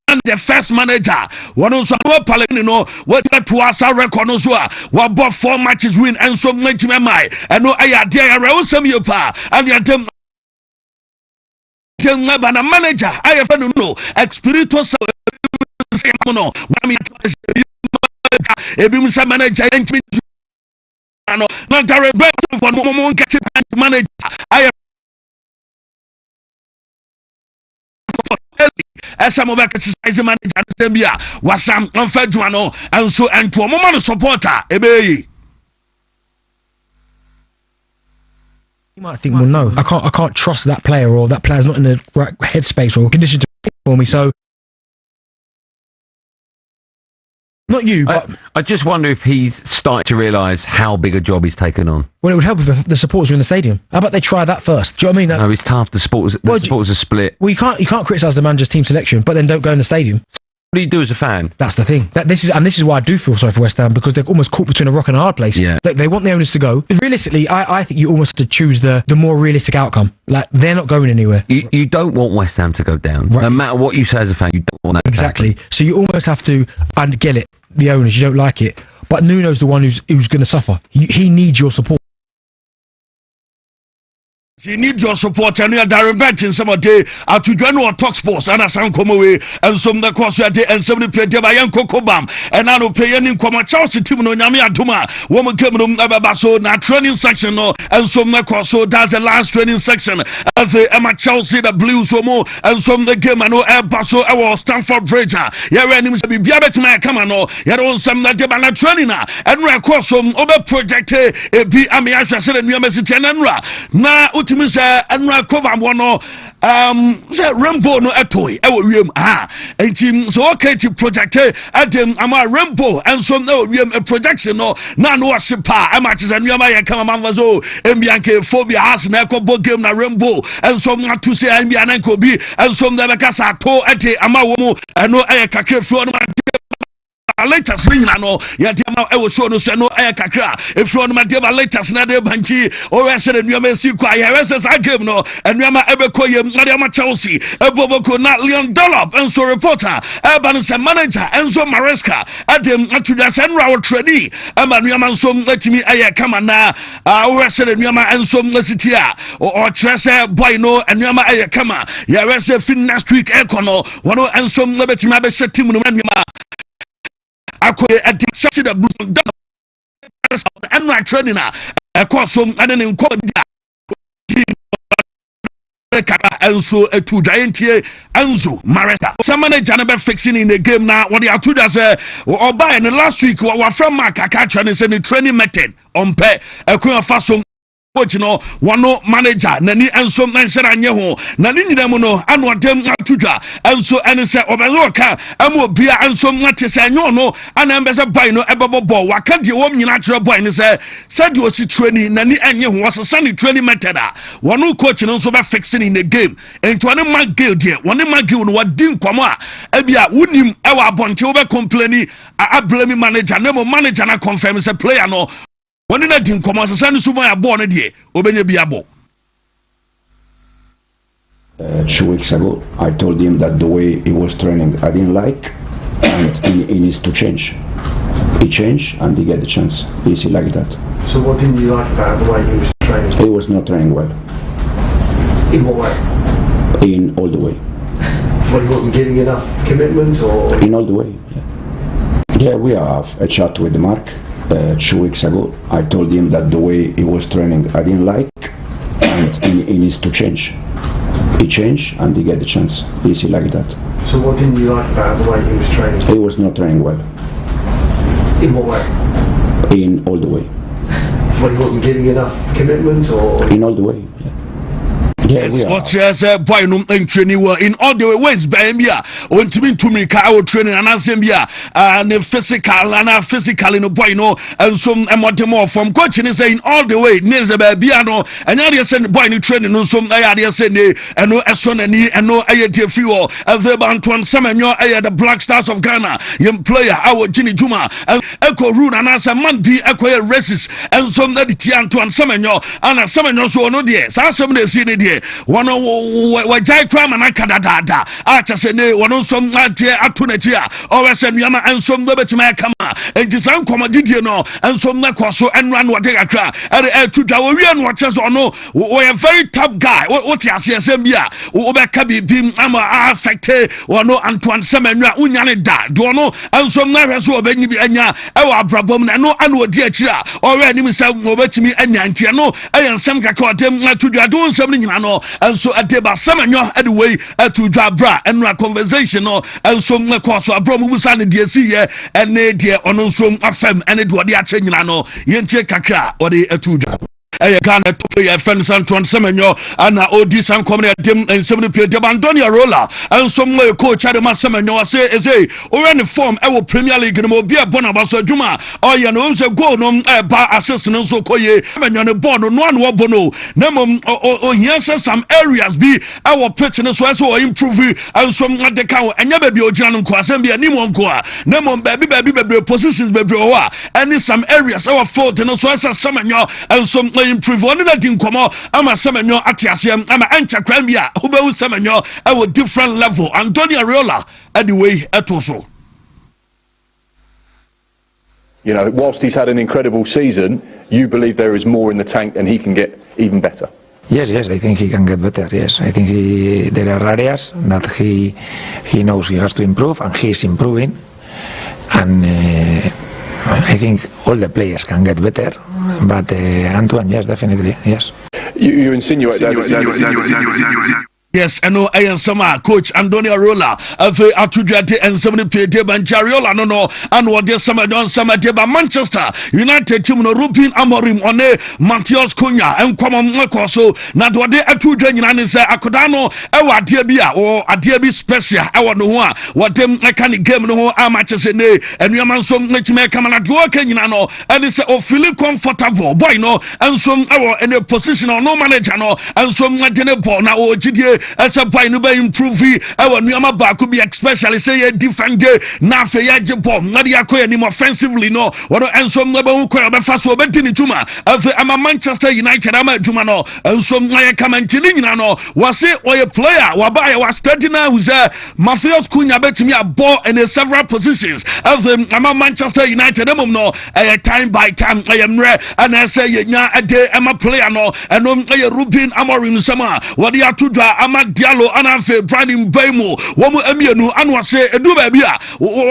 and the first manager one also Pellegrini no what to us a record no so what bought 4 matches win and so much mai and no there some you pa and the Bana manager I have no Espirito no Ebimsa manager no not the best for moment get manager I as some of exercise manager Zambia was some unfair no and so and for moment supporter ebe you might think well no I can't trust that player or that player's not in the right headspace or condition to for me so not you, but I just wonder if he's starting to realise how big a job he's taken on. Well, it would help if the supporters are in the stadium. How about they try that first? Do you know what I mean? No, it's tough. The supporters are split. Well, you can't criticise the manager's team selection, but then don't go in the stadium. What do you do as a fan? That's the thing. This is why I do feel sorry for West Ham because they're almost caught between a rock and a hard place. Yeah. They want the owners to go. Realistically, I think you almost have to choose the more realistic outcome. Like they're not going anywhere. You don't want West Ham to go down. Right. No matter what you say as a fan, you don't want that. Exactly. So you almost have to and get it. The owners, you don't like it, but Nuno's the one who's going to suffer. He needs your support. You need your support and you are direct in some day to join our talk sports and as some come away and some the course and 70 by Yanko Kobam and I don't pay any comma Chelsea team no Yami Aduma woman came so now training section no and some the course so that's the last training section as the Emma Chelsea the Blues so more and some the game and no air paso our Stanford Bridge yeah when to be biabet my come no you don't some that debana training and record some over project a be ami said and you message and na ultimate and cover one say rainbow no etoy e wo wiem enti so okay to project adem ama rainbow and so no wiem a projection no na no asipa ama tse no ma ye kama manvazo embianke phobia has na ko game na rainbow and so na to say ambia na ko bi and so na be kasa to ete ama wo mu no e kakre fro no latest ring no ya dem e wo show no se no e kakra if you on my dem latest na de banchi o we se de nuama si kwa ya versus game no nuama e be koyem na dem Chelsea e boboko na Leon Dollop and so reporter e ban se manager Enzo Maresca adem atuda se nra trainee e ma nuama so letimi e kama na o we se de nuama Enzo City o trese boy no nuama e kama ya we se fin next week e kono wono Enzo betimi abe se team no nuama akoye adimshasi da Blues and my training a course and then in and so to giant Enzo Maresca. Some manager never fixing in the game now. What they are to say or by in the last week we from Mark Akacha and the training method on pay a queen of fason no one no manager nani enso nanshara nye ho nani nyina mu no anu adem atudwa enso ene se obezoka amo bia enso ngate se anyo no ana mbese boy no ebebobo waka de wom nyina kire boy ni se de osi training nani enye ho wasesa ni training method one coach no so be fixing in the game ento one magil de one magil no wadi nkwamo a bia wunim e wa bonte wo be complain a blame manager na mo manager na confirm say player no when you didn't come as a son, I born it here, Obey be abo. 2 weeks ago, I told him that the way he was training I didn't like, and he needs to change. He changed and he get the chance. Easy like that. So what didn't you like about the way he was training? He was not training well. In what way? In all the way. Well, he wasn't giving enough commitment, or? In all the way, yeah, we have a chat with Mark. 2 weeks ago, I told him that the way he was training I didn't like, and he needs to change. He changed and he get the chance. Easy like that. So what didn't you like about the way he was training? He was not training well. In what way? In all the way. Well, he wasn't giving enough commitment, or? In all the way, yeah. Yes, what yes, boy, no training well in all the ways, baby. Wontumi to me, car training and assembia and physical and physical in a boy, no, and some more from coaching is saying all the way near the baby, and now they send boy new training, no, some I send and no son and no IAT fuel as the Bantuan Samuel, the Black Stars of Ghana, young player, our Ginny Juma, and Echo Rune and as a man be Echo races, and some that Tiantuan Samuel, and a Samuel so no dear, some they see it. One wajai crime and akadada acha se ne wono som atie atonatia o wese nuama ensom do betima kama entisan komodidie no ensom na kwaso enra no de kakra e tuda wo wie no che so no we a very tough guy what ase asem bia wo be ka bibim ama affect wono Antoine Semenua unyane da do no ensom na hwe so obenyi bi anya e wa abrabom na no ana odi akira o we anim se wo betimi anya ntia no e ensem kakra dem atudwa do nsem ni nyina no and so adeba Semenyo anyway to dwabra and conversation no and so na course abro mu busa ne de si ye and ne de ono nso afem and de ode ache nyina no yentie kakra ode atudwa Ghana to your friends and Semenyo and Odi San Comedy Dim and 70 P. Abandonia Rolla and some coach Adama Semenyo say or any form our Premier League no be a bonabaso Juma or you know go no bar assistant so koye Semenyo born no one wobono nemum or yes some areas be our pitch so as improve and some at the cow and never be ojanum kwasem be anyone go nemum baby positions baby and in some areas our fault and so as Semenyo and some improve one that in come ama Semenyo atiasem ama ancha krambia ubewu Semenyo a different level Antonio Ariola anyway etoso. You know, whilst he's had an incredible season, you believe there is more in the tank and he can get even better. Yes, I think he can get better. Yes, I think there are areas that he knows he has to improve, and he is improving. And I think all the players can get better, but Antoine, yes, definitely, yes. You insinuate that. Yes, I know. I am some coach Antonio Rola. Ave atudate and somebody paid Banjariola. No. And what there's some done some deba Manchester United team no Rupin Amorim one Matthias Cunha and Kwame Mwakoso. Not what they atudate and say Akodano. Ewa Diabia or a Diabi special. I want to know what them I can game no matches in day and you man some let me come and go Kenyan and it's a feeling comfortable boy no and some our in a position or no manager no and some like in a ball now GDA. As a boy, no improve. I want Yama Baku be especially say a different day. Nafe Yajapom, Nadia Koyanim offensively, no, or and some Nabu Koyabafaso Betini Tuma. As I'm a Manchester United, I'm a Jumano, and some Naya Kamantilino was it or a player, Wabaya was 39 who's Matthias Cunha bet me a ball in several positions. As I'm a Manchester United, I'm no, time by time, I am rare, and I say, yeah, a day, I'm a player, no, and a Rupin Amorim Sama, what you are to do. Amad Diallo anafe Brandon Bemo womu emienu anwa se edu baby a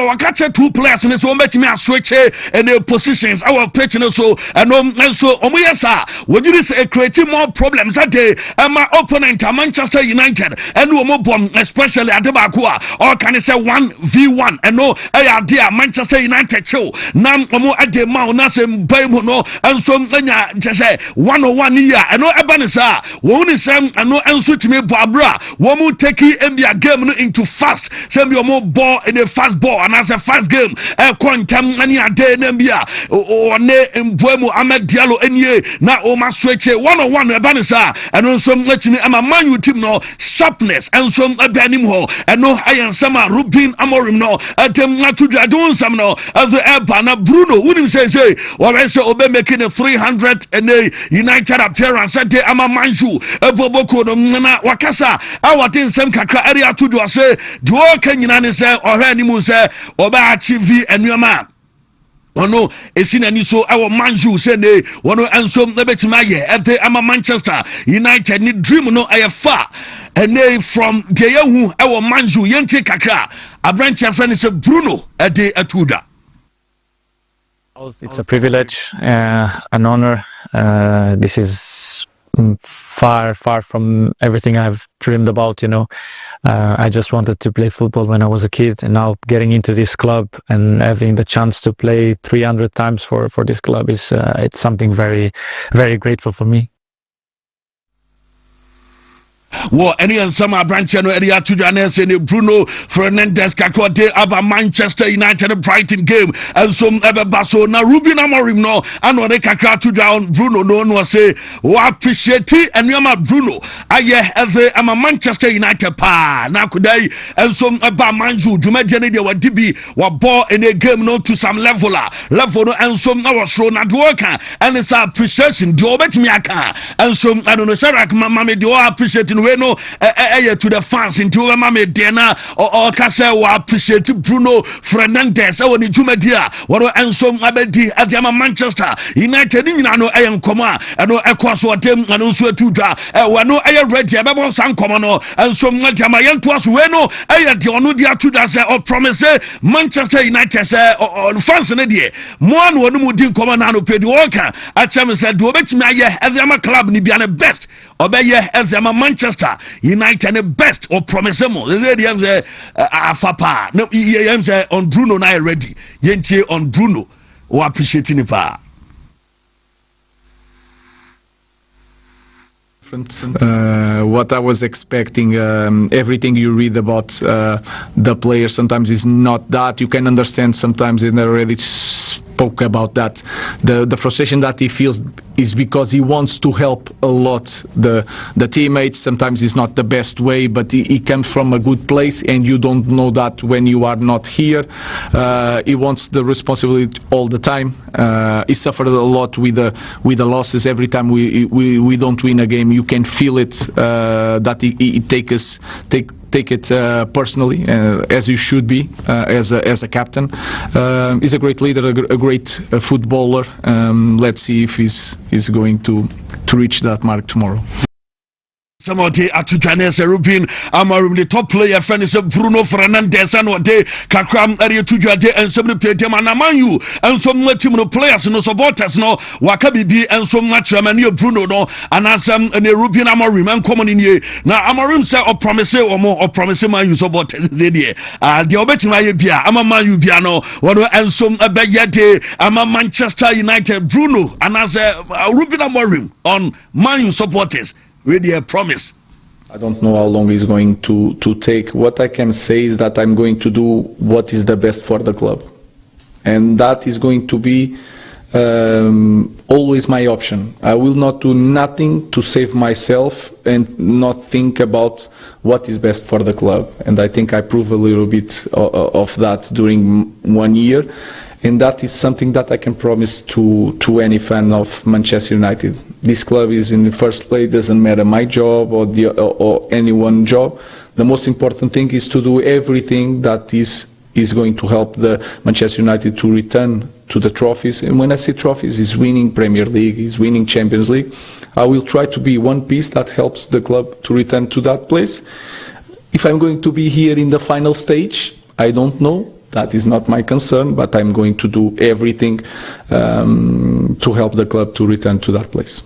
wakache two players ne so betimi aswitch and the positions our pitch ne so and so omo yesa wodiri say create more problems that day my opponent Manchester United and womu bom especially Adebaku or can say 1v1 and no dia Manchester United show nam omo ade ma na se Bemo no and so nya jese 101 year and no ebanisa woni sem and no enso timi Abra, womu take India game into fast. Send your more ball in a fast ball, and as a fast game, quantum any a day Nambia or ne in Buemo Ahmed Diallo Enye, na Oma Switch 101 Banisa, and on some let me am a man team no sharpness and some Benimo, and no iron summer Rupin Amorim no, at them not to do some no as the Ebana Bruno wouldn't say, or I say Obe making a 300 and a United appearance at the Ama Manju, Eboboko no Kasa, our team some kakra area to do say, do Kenyan say or animal say, Oba TV and your man. Oh no, it's in any so our Manju say, one and some Nebetimaye at the Ama Manchester United need dream no I far and they from Jayahu, our Manju Yente Kakra, a branch of friend is a Bruno at the Atuda. It's a privilege, an honor. This is far from everything I've dreamed about, you know. I just wanted to play football when I was a kid, and now getting into this club and having the chance to play 300 times for this club is it's something very, very grateful for me. Wo any and some branch no area to Janes and Bruno Fernandes Kakode about Manchester United Brighton game and some ever basso na Ruben Amorim no and what they kakra to down Bruno no say we appreciate and you Bruno aye ever am a Manchester United pa na kudai and some about Manju Jumediane de wadibi wa ball in a game no to some level no and some na was thrown at work and it's appreciation the obetimi aka and some I don't know say like mama me do appreciate we no to the fans into mama dena or kasa we appreciate Bruno Fernandes o ni jumadia woro enso abedi adiama Manchester United ni no ayem koma no ekwaso dem no so atuda we no aye ready abebo san koma no enso adiama yento aso we no aye de ono dia atuda say or promise Manchester United say fans ne de mo an wonu mu din koma na no pedi woka achem say do obetimi aye adiama club ni bia ne best obeye adiama Manchester United the best or promise mo they say afapa no yem say on Bruno na ready yentie on Bruno o appreciate ni pa what I was expecting. Everything you read about the player sometimes is not that. You can understand sometimes in already spoke about that. The frustration that he feels is because he wants to help a lot the teammates. Sometimes it's not the best way, but he comes from a good place, and you don't know that when you are not here. He wants the responsibility all the time. He suffered a lot with the losses. Every time we don't win a game, you can feel it that he take it personally, as you should be as a captain. He's a great leader, a great footballer. Let's see if he's going to reach that mark tomorrow. some of the Atujanes European Amarum, the top player, friend is Bruno Fernandes, and what they Kakram area Tujade, and some of the Manamanyu, and some team players, no supporters, no Wakabi, and some much Bruno, no, and as some European Amarum, and common in ye. Now Amarum say or promise or more or promise my use about the Obeti Bia, Amamanyu Biano, or and some Abeyate, Ama Manchester United, Bruno, and as a European Amarum on Manu supporters. Really a promise. I don't know how long it's going to take. What I can say is that I'm going to do what is the best for the club. And that is going to be always my option. I will not do nothing to save myself and not think about what is best for the club. And I think I proved a little bit of that during 1 year. And that is something that I can promise to any fan of Manchester United. This club is in the first place, doesn't matter my job or anyone's job. The most important thing is to do everything that is going to help the Manchester United to return to the trophies. And when I say trophies, it's winning Premier League, it's winning Champions League. I will try to be one piece that helps the club to return to that place. If I'm going to be here in the final stage, I don't know. That is not my concern, but I'm going to do everything to help the club to return to that place.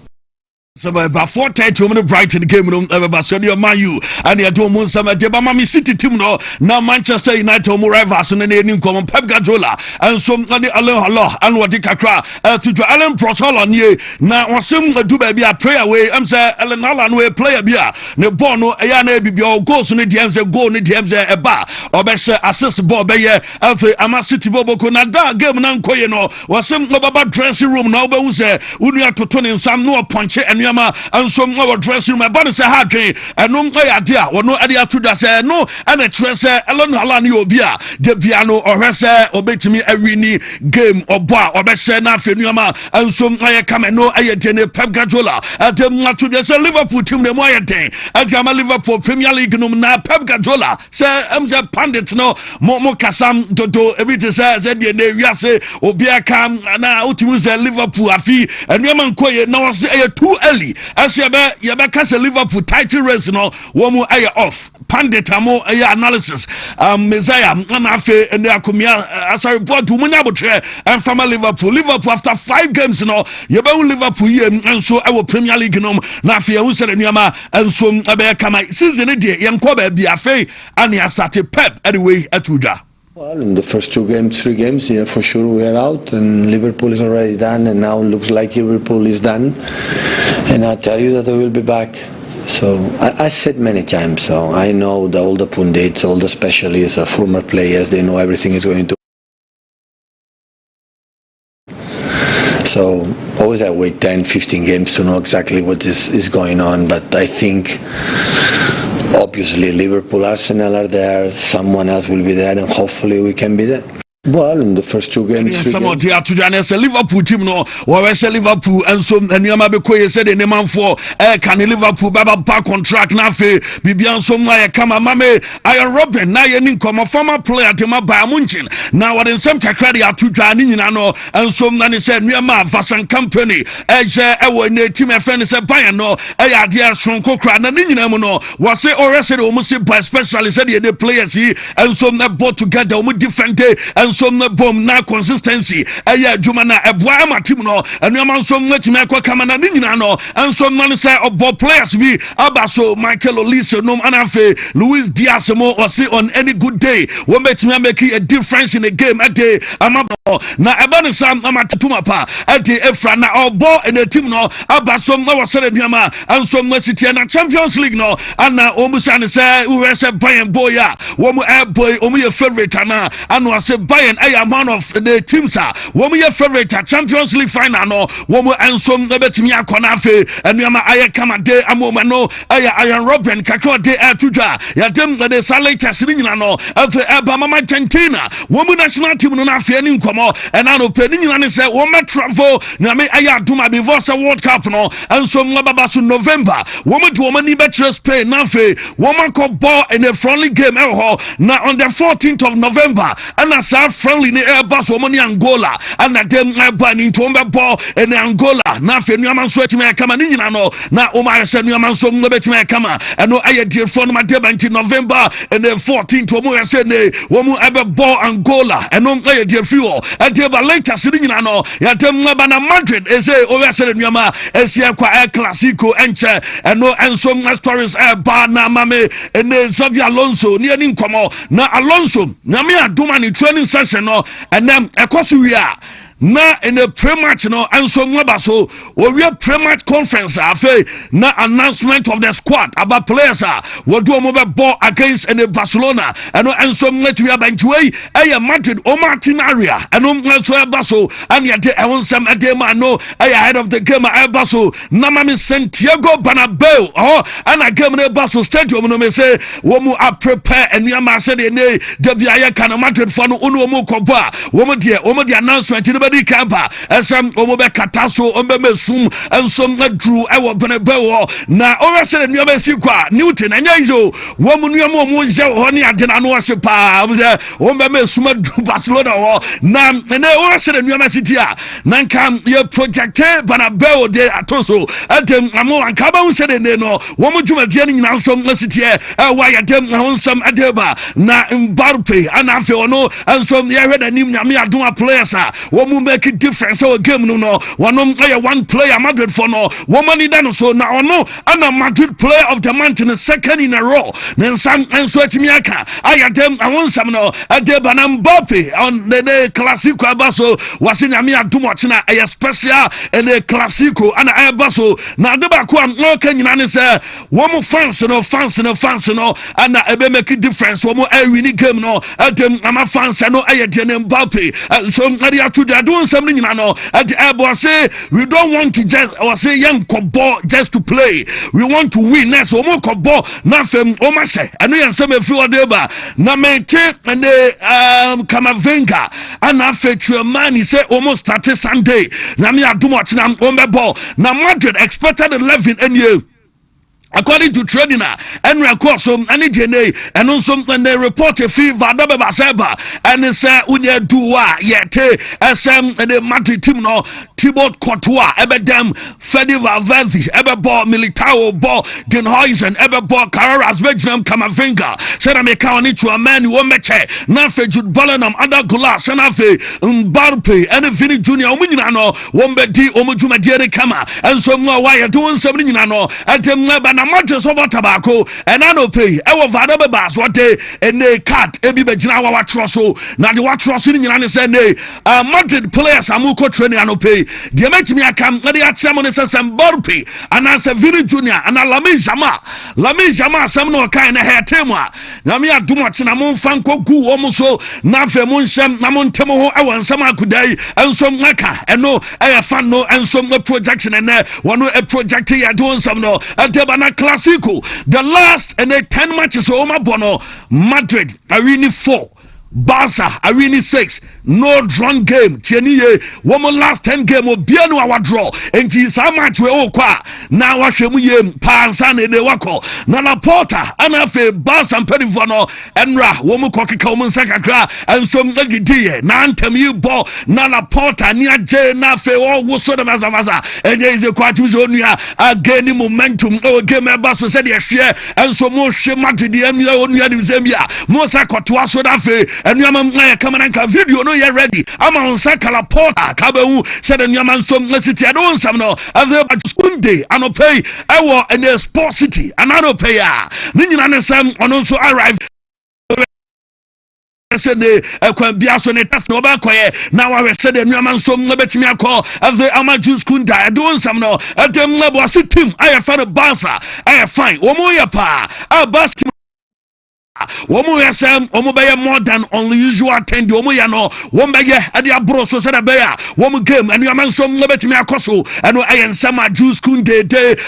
So about 4:30 women Brighton game room Barcelona Man and you do mun sama de ba Mami City team no na Manchester United mo rivals no na enim Pep Guardiola and some ani Allah and what kakra to Alan Prosol nie na wasem adu ba bia prayer way am say Alan Alan we player bia ne ball no eya na bibia goals no dem say goal no dem say eba obese assist ball be ye afi ama City boboko na da game na nkoye no wasem no baba dressing room na obewu say unu atoto ne nsam no punch and some our dressing room about say hard and no idea or no idea to that say no and a dress alone alani obia the piano or say obetimi awini game or bar or be say na fenuama and some I come and no ayetene Pep Guardiola at them to the Liverpool team the moyete at Gama Liverpool Premier League no na Pep Guardiola say the pandit no mo kasam dodo ebit say the we say obia kam na ultimu say Liverpool afi and we man koye na say too early as you be Liverpool title race no womu aye off pandit amo aye analysis Messiah and afi and akomia as I report to munya botre and from Liverpool after 5 games no you be Liverpool and so our Premier League no na afi who said nyama and so abe kama season dey yenko ba bia afi and he started Pep anyway atuja. Well, in the first 3 games, yeah, for sure we are out, and Liverpool is already done, and now it looks like Liverpool is done. And I tell you that I will be back. So I said many times, so I know all the pundits, all the specialists, former players, they know everything is going to. So always I wait 10, 15 games to know exactly what is going on, but I think obviously Liverpool, Arsenal are there, someone else will be there, and hopefully we can be there. Well, in the first 2 games, some of the Atujanes Liverpool team no, or say Liverpool and some and Yamabekoye said the name for can Liverpool back on track na fe Bibian some like kama mame Iron Robin na yenin come former player to my Bayern Munich now what in some kakradi Atuja ni no and some na said Nyama Vasan company ewo ne team friend say Bayern no ya dia sonko kra na ni nyina mu no was say or say o mu say by specially said the players here and some na bought together o mu different day and some na bomb na consistency aya adwuma na eboa ma team no anuama some matimi akwa kama na nyina no and some man say obo players bi abaso Michael Olise no anafe Luis Diaz mo or say on any good day we matimi make a difference in the game at the amabo na ebani sam amatuma pa at the efra na obo in the team no abaso na was say anuama and some city na Champions League no and na omusa say we were say Bayern boy ya wo mu boy omu your favorite na and was say Bayern a man of the teams are one your favorite Champions League final no one and some betimi akona fe enuama aye kama de amoma no Iron Robin kakro de atuja ya dem the salaters nyina no afa eba mama Argentina one national team no na fe ni nkomo komo ena no pe ni nyina ne se wo travel na me aya aduma before say World Cup no enso ngaba so November wo mo di wo mani betre Spain na fe wo ko ball in a friendly game na on the 14th of November and as a friendly ni Airbus wo mani Angola and na dem ba ni to be ball in Angola na fe nuama so etime kama ni nyina no na o ma se nuama so betime kama eno aye dear for no ma de November and the 14th wo mo se ne wo mo ebe ball Angola eno aye dear free o ba later se ni nyina no ya dem ba na Madrid ese o we se nuama esia kwa Clasico enche eno enso stories ba na mame ene Xavi Alonso ni ani nkomo na Alonso na me adoma ni training session no enem ekoso wi a na in a pre-match no enso ngaba so we pre-match conference afa na announcement of the squad about players we do mo be ball against in Barcelona and enso ngati we abantwe e Madrid o Martin area and enso eba so and ya de ewon sam ade ma no ahead of the game eba so na mami Santiago Bernabeu and a game eba so stadium no me say wo mu prepare and you ma say de ne de bia kan Madrid for no onu mo koba wo mo de announcement di kamba esem omobe kataso ombe mesum ensom adru ewo Bernabeu na owese ne nuama sikwa Newton anya izo wo mu nuama mo je ho ne ade na no ose pa ombe mesum adru Barcelona ho na ne owese ne nuama sitia na nkam ye project Bernabeu de atoso adem amo ankaba wo se ne no wo mu dwumadie ne nyina nsom sitia wa ya dem honsam adeba na Mbappe ana afi ono ensom ye hweda nim nyame adoma players wo mu make a difference our game no one player Madrid for no woman in so now no and a Madrid player of the month in the second in a row then some and sweat miaka I them I want some no a deba Mbappe on the Clasico abaso was in a mia too much na a special and a Clasico and a baso now the back one no can you say one more fans no and a make a difference one more winning game no at them I'm a fans no I Mbappe so I to doing something you know at the airport say we don't want to just or say young ball just to play we want to win next so more ball na fem o ma say and you some free odeba na mente and Kamavinga and after man he say almost started Sunday na me adumo na o ball na Madrid expected 11 and you according to training and record some any DNA and also when they report a fee Vadaba Baseba and they say unya duwa yete SM and the Madrid team no Thibaut Courtois ebedem Fede Valverde ebebo Militao ball Den Huijsen ebebo Carreras Benjamin Kamavinga said I make on it to a man who meche na fe Jude Bellingham other glass and afe Mbappe and Vini Junior omunyina no wombedi omujuma diere kama and so why you doing something you know at them na Madrid so tobacco and I no pay e wo Vadaba bas what day and a card ebi be gina wa troso na the wa troso ni nyina ne say ne Madrid players amuko training no pay the matchme akam na the atsam ne say Mbappe and as Vini Junior and Lamine Yamal sam no kan na he temu na me adumo na mon fan kogu wo mo so na fe mon hyem na mon temu ho e won sam akudai ensom naka eno e fan no ensom projection and one a project ya do some no Atebana Clasico the last and the 10 matches o ma bono Madrid arena 4 Barca arena 6 no drawn game tieni ye woman last 10 game obia no our draw enti sa match we o kwa na wa hwemu ye pansa na de wako na Laporta ana fe Barca mpedifo no enra womu kokeka womu nsakakra ensom agidie na antem you ball na Laporta ni aje na fe wo woso de maza enye ize kwatu zo nua again momentum o game eba so se de hwe ensom mo hwe Madrid ya onua de zambia mo sa kotwa so da fe enuama na kamera nka video no you ready ama on sakala porta kabewu said enuama nsom city adon sam no ave ba Sunday anopay ewo en Sport City anopay a ni nyina ne sam ono nso arrive sene ekwan bia so ne test no ba koye na wa said enuama nsom no betimi akọ ave ama juice kunda adon sam no adem na bo team aye fa no Barca aye fine wo mo ye pa abas womu yesem womu beye more than unusual attend womu ya no womu beye ade abro so se da beye womu game enu amanso mbetimi akoso enu ayensem a juice kun de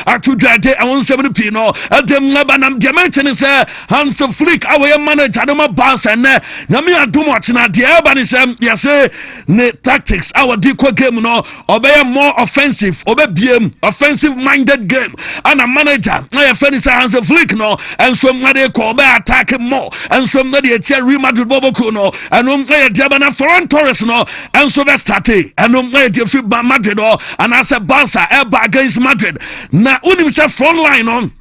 atudade awonsem no pi no adem ngaba nam de mention se Hans Flick awe manager no ma Barca ne nyame adom ochina de eba ni sem yese ne tactics our di kwa game no obey more offensive obey offensive minded game and a manager na ye fani Hans Flick no and so made ko obey attack more and so made ye tia Real Madrid boboko no and na ye de na Ferran Torres no and so be start and na ye de free Madrid no and as a Barca against Madrid na unim se front line on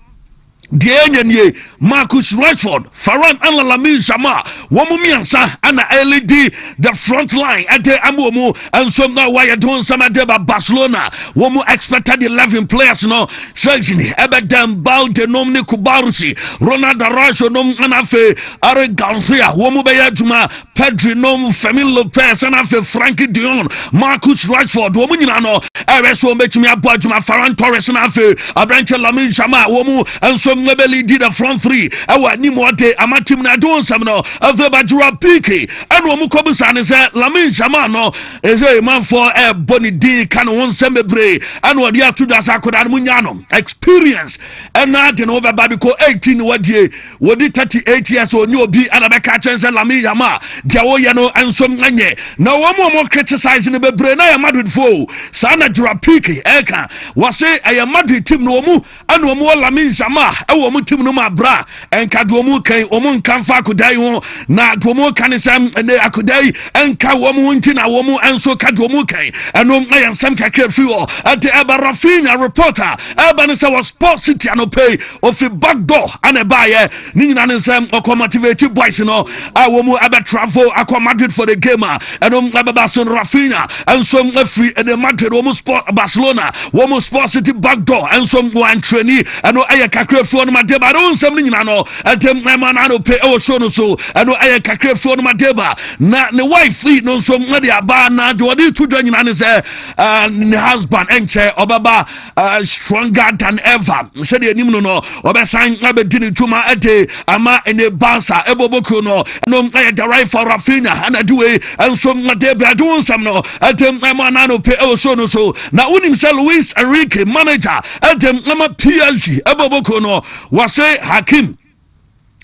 Dienye Marcus Rashford, Ferran and Lamine Yamal, Womumiansa and LED the front line at the Amumu and so now why you doing some at Barcelona. Womu expected 11 players no Sergini, Ebedem Balde Nomni Kubarusi, Ronaldo Rajo Nom Anafe, Are Garcia, Womu Bayajuma, Pedri Nom Femil Lopez and Afe Frankie Dion, Marcus Rashford, Womunano, Ereso Betchmia Bajuma, Ferran Torres and Afe, Abranche Lamine Yamal, Womu and so Nebeli did a front three. Our Nimote, Amatim Nadon Samno, Avebajura Piki, and Womukobusan is a Lamin Shamano, is a man for a Bonnie D. Canon Sembebre, and what you have to do Sakodan Munyano experience, and not in over Babico 18 what ye, what it 38 years or new be and Abeka Chance and Lamin Yama, Jawoyano and some Nanye. Now one more criticizing the Brena Madrid foe, Sana Jurapiki, Eka, was say I am Madrid team no mu, and no more Lamin Shama. Omu tim no mabra enka domu kan omu nkanfa akudai ho na domu kanisam ne akudai enka womu nti na womu enso ka domu kan eno ayensam kakra free o at eba Rafinha reporter eba ne say was Sports City anope of the back door and e baye ni nyina ne nsam motivate boys no a womu aba travel akwa Madrid for the game eno eba son Rafinha enso free in the Madrid womu sport Barcelona womu Sports City back door enso one trainee eno aye kakra free no madeba don sam ni nyina no atem na no pe e wo show no so eno aye kakra free no madeba na ne wife no so ngade aba na de odi to do nyina ne say ne husband enche obaba stronger than ever say de enim no obesan abedi ne tuma ade ama ene Barca eboboko no no aye the right for Rafinha and do we and so madeba don sam no atem na no pe e wo show no so na unim say Luis Enrique manager atem na PSG eboboko no wase Hakim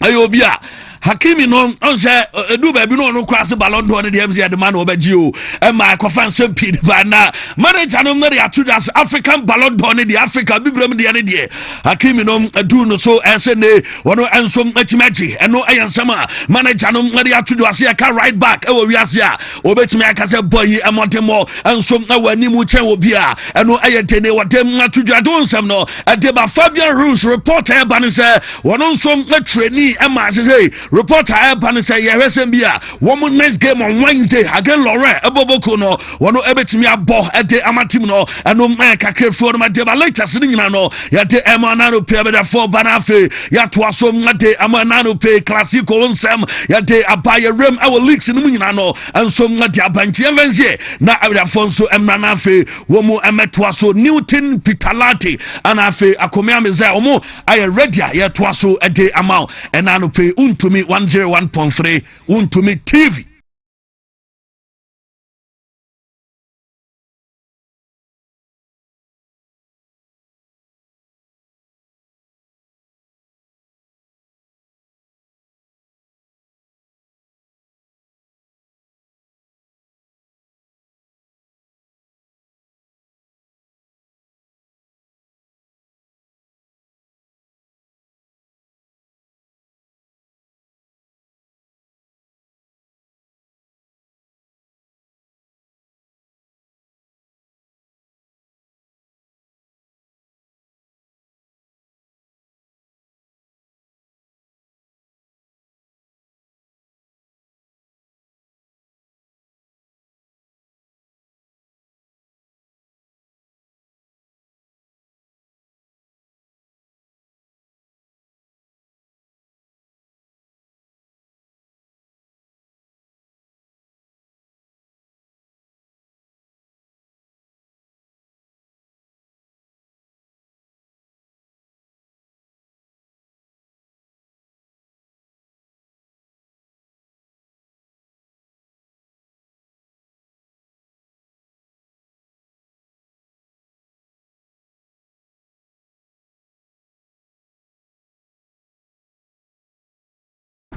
ayobia Hakimi no onse edu ba bi no no kwase Ballon d'Or ne de MC de man obaji o e ma akofan sem pid ba na manager no na ya to das African Ballon d'Or ne de Africa bibrem de ne de Hakimi no edu no so ese ne wono ensom atimaji eno ayansama manager no na ya to das ya ka right back e wo wiase a obetimi aka se boy emotemo ensom na wani mu chen obi a eno ayetene wadem na to do nsam no de ba Fabian Ruiz reporter e ba ne se wono nsom na trainee e ma se reporter Ebani say Yeresembia one next game on Wednesday again Laurent Eboboko no wono ebetimi abo ede amatim no eno kakre fo no madeba latest ni nyina no yade emanano pe beda for banafe yato aso ngade amanano pe Clasico onsem yade abaye rem our leagues ni nyina no enso ngade abanti envenzie na abeda fonso emranafe wo mu emeto aso Newton Pitalati anafe akomea meze omo aye ready yato aso ede amount enano pe Wontumi 101.3 Wontumi TV.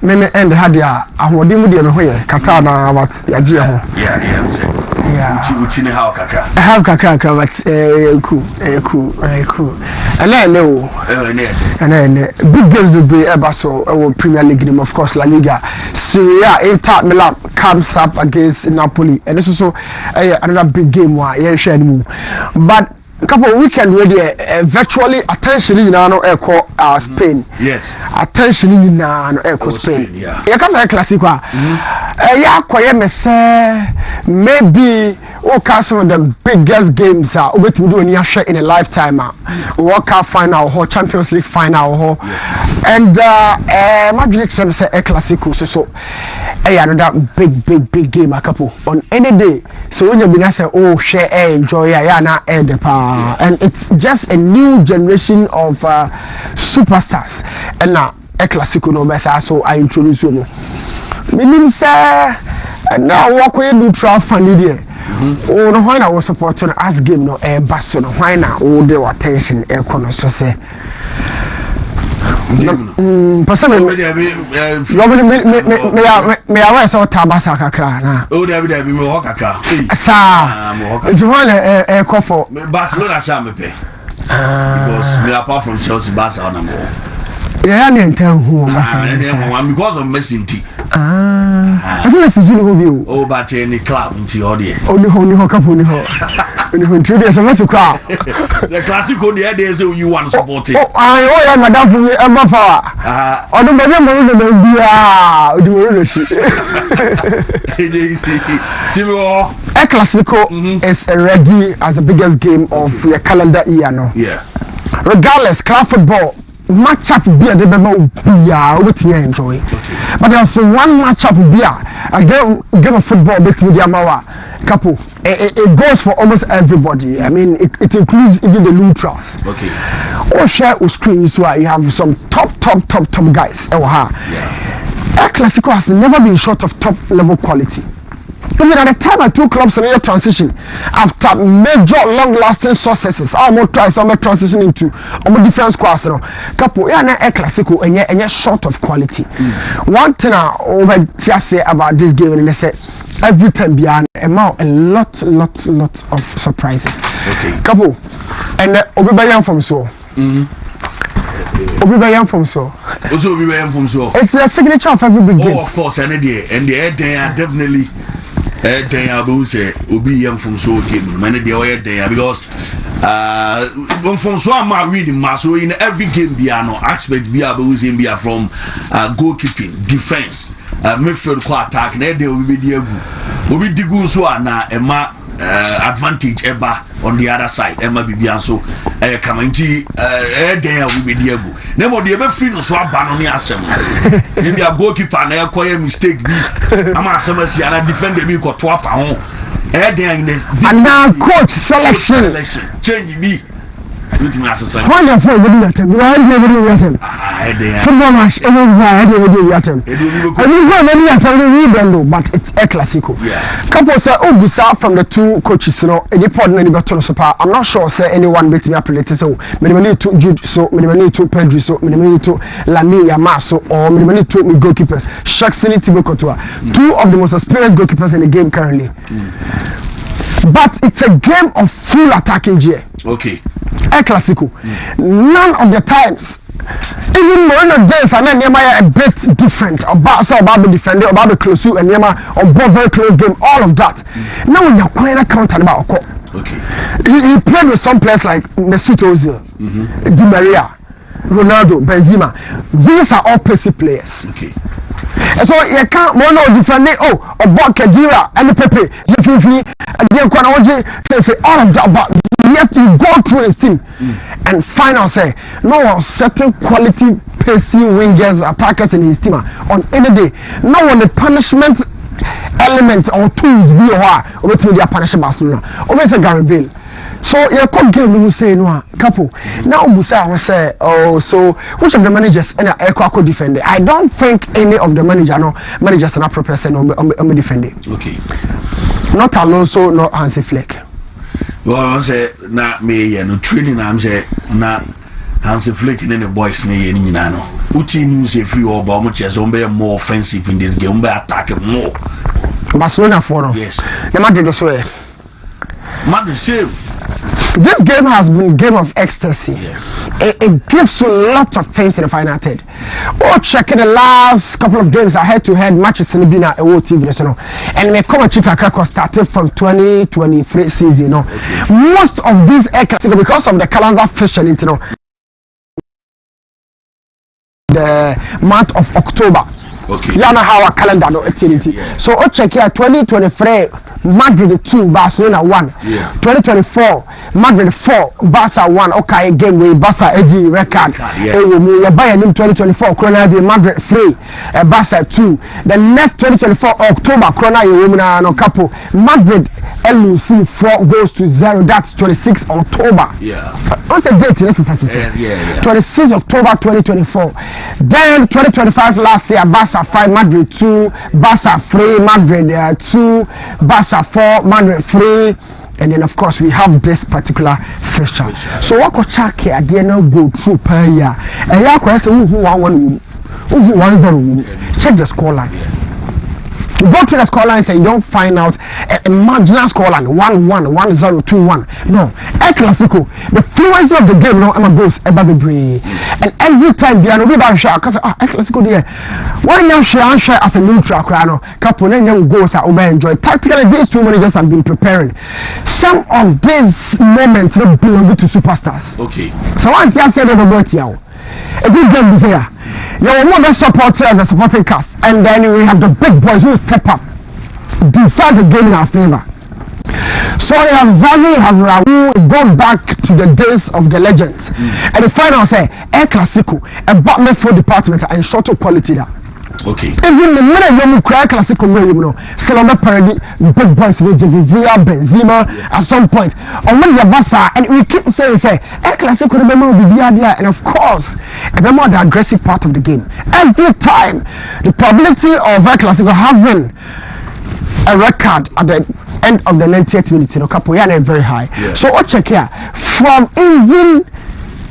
me end had ya ahode mu de me hoye kata na what yaje ho yeah uti ne how kakra but cool and big games will be ever so Premier League game, of course La Liga Serie A. Inter Milan comes up against Napoli and this is also another big game but couple weekend ready virtually attention in no Spain. Yes. Attention in no Spain. Yeah. You can say Clasico. Yeah, quiet me say maybe some of the biggest games we to do in a lifetime. World Cup final or Champions League final or and Madrid say Clasico so another big game a couple on any day. So when you be say oh share enjoy na the power. And it's just a new generation of superstars. And now, a classical no mess, so I introduce you. Meaning, sir, now walk away neutral family. Oh, no, why I was supporting us game no air Barcelona. Why now all the attention air corner so say. Person me I so tabasa kakra na oh David me ho kakra sa you want a call Barcelona sha me pay because me apart from Chelsea Barcelona more yeah and tell who because of Messi I feel like you oh but any club into all there only ho couple ni ho when 3 days to cry the Clasico the days you want to support it I madam for me ever power I don't remember a Clasico is ready as the biggest game of the calendar year no regardless club football match up beer they with me enjoy but there's one match up beer a game of football between the amawa couple it goes for almost everybody. I mean it includes even the neutrals or share with screens where you have some top guys a Clasico has never been short of top level quality. Even at the time two clubs in a transition after major long-lasting successes, almost try some transition into different squads. Capo, yeah, a Clasico and yet short of quality. One thing I over just say about this game, and they say every time beyond a lot of surprises. Capo, and Obibayan from so. Obibayan from so. Also Obibayan from so. It's the signature of every big game. Oh, of course, and they are definitely. Then I will say, Obi from so game, many day because from so I'm reading so in every game piano aspect be able to be from goalkeeping, defense, midfield attack, and they will be digu so na ema advantage eba on the other side ema bibian so kamanti then will be diegu nemo de be free no so aba no ne asem maybe a goalkeeper na yakoye mistake bi ama asem asi na defender bi ko to apa ho then in this and now coach selection change me with me as a why not for the team why do you do that football match everywhere do you do that but it's a Clasico Capo say Obisa from the two coaches any pod any better super I'm not sure say anyone bet me up later so minimally to Jude so minimally to Pedro so minimally to Lami Yamaso or minimally to goalkeepers Shaxini Thibaut Courtois two of the most experienced goalkeepers in the game currently but it's a game of full attacking gear a Clasico none of the times even Moreno days and then Nehemiah a bit different about the defender about the close and Nehemiah on both very close game all of that now when you're quite account about he played with some players like Mesut Ozil Di Maria Ronaldo Benzema these are all pacey players so you can't mono defend about Kedira and Pepe Jefifi and then say all of that but you have to go through his team and find out say no certain quality pacey wingers attackers in his team on any day no one the punishment element or tools be over to their punishment Barcelona over say Gary Bale so you could game you say no Capo now Busa was say so which of the managers and a defender I don't think any of the managers are not prepared say no defending not Alonso nor Hansi Flick well I say na me no training I'm say na Hansi Flick and the boys ne no Uti news every over much as more offensive in this game, attack more. Barcelona for yes. The Madrid as well. Madrid same. This game has been a game of ecstasy. It gives you a lot of things in the final third. Checking the last couple of games, head-to-head matches in the Bina TV, and we come and check a started from 2023 season. Most of these Clasico, because of the calendar fixture, the month of October. Yeah, now how our calendar no activity. So check here 2023 Madrid 2 Barcelona 1. 2024 Madrid 4 Barca 1. Okay, game with Barca edgy record. We Bayern in 2024 Corona Madrid 3 Barca 2. The next 2024 October Corona no Capo Madrid LUC 4 goes to 0. That's 26 October. What's the date? This is 26 October 2024. Then 2025 last year Barca 5 Madrid 2 Barca 3 Madrid 2 Barca 4 Madrid 3, and then of course we have this particular fixture. So what could check here? They no go through per year. And you question who one check the scoreline. Go to the scoreline and say you don't find out a marginal scoreline 1-1, 1-0, 2-1. No, Clasico, the fluency of the game, no, I'm a ghost, a baby breed. And every time, they are no share because Clasico there. Why now share as a neutral crano? Capo, then young goals are over enjoy. Tactically, these two managers have been preparing. Some of these moments don't belong to superstars. So one thing I said about you, a good game is here. Your mother supporters as a supporting cast, and then we have the big boys who step up, decide the game in our favor. So you have Xavi, you have Raul, go back to the days of the legends. And the final say, Clasico, a Batman for department and short quality that. Even the minute you cry Clasico, you know, Salome Parody, big boys with Villa, Benzema at some point. Or when you're Bassa, and we keep saying, Clasico, remember, will be there. And of course, remember the aggressive part of the game. Every time, the probability of Clasico having a record at the end of the 90th minute, you know, Capoyana is very high. So, what check here? From even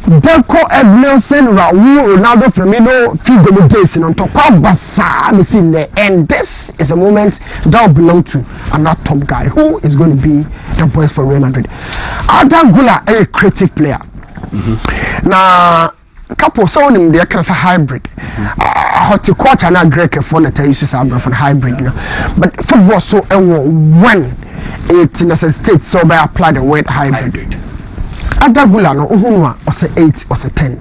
Deco, Edmondson, Raul, Ronaldo, Firmino, Figo, Jason, on top of Bassa, missing there. And this is a moment that will belong to another top guy who is going to be the voice for Real Madrid. Adam Gula is a creative player. Now, Capo, so on the kind of hybrid. Horticulture na Greek for the uses of hybrid. But football so when it necessitates so by apply the word hybrid. Adagula no uhunwa was 8 or 10.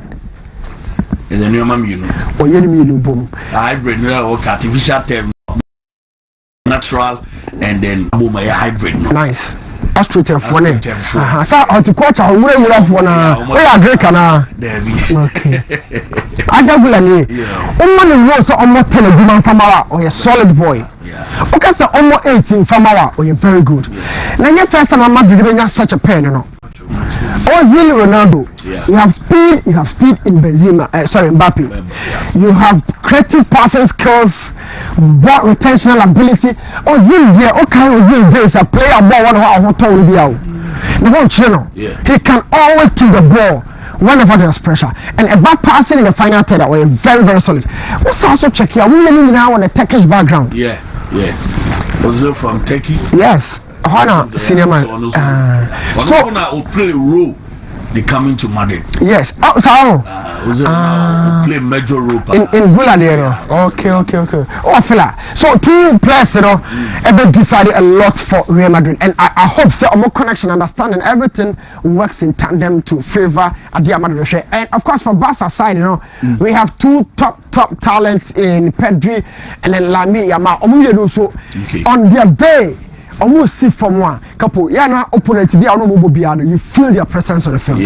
Is a new man, you know. Or you know, boom. Hybrid, artificial term, natural, and then boom, a hybrid. Nice. Australia for ne. So horticulture, where you have one, where are Greek na? Okay. Adagula ni. Woman knows almost 10 woman from our or a solid boy. Okay, so almost 18 from our or you're very good. Now your first time I'm not giving us such a pen, you know. Ozil, Ronaldo, you have speed in Benzema, Mbappe. You have creative passing skills, ball retention ability. Ozil there, Ozil there is a player ball one who told you out. The whole channel, he can always keep the ball whenever there's pressure. And a bad passing in the final third way, very, very solid. What's also check here? We living now on a Turkish background. Ozil from Turkey. Yes. Hana senior man. So will play a role. They come into Madrid. Yes. Play major role in Gula there. Okay. Oh, fella. So two players, you know, ever decided a lot for Real Madrid, and I hope so. More connection, understanding everything works in tandem to favor Real Madrid. And of course, for Barca side, you know, we have two top talents in Pedri and then Lamine Yamal. So on their day. Almost see from one couple, opponent be you feel their presence on the field.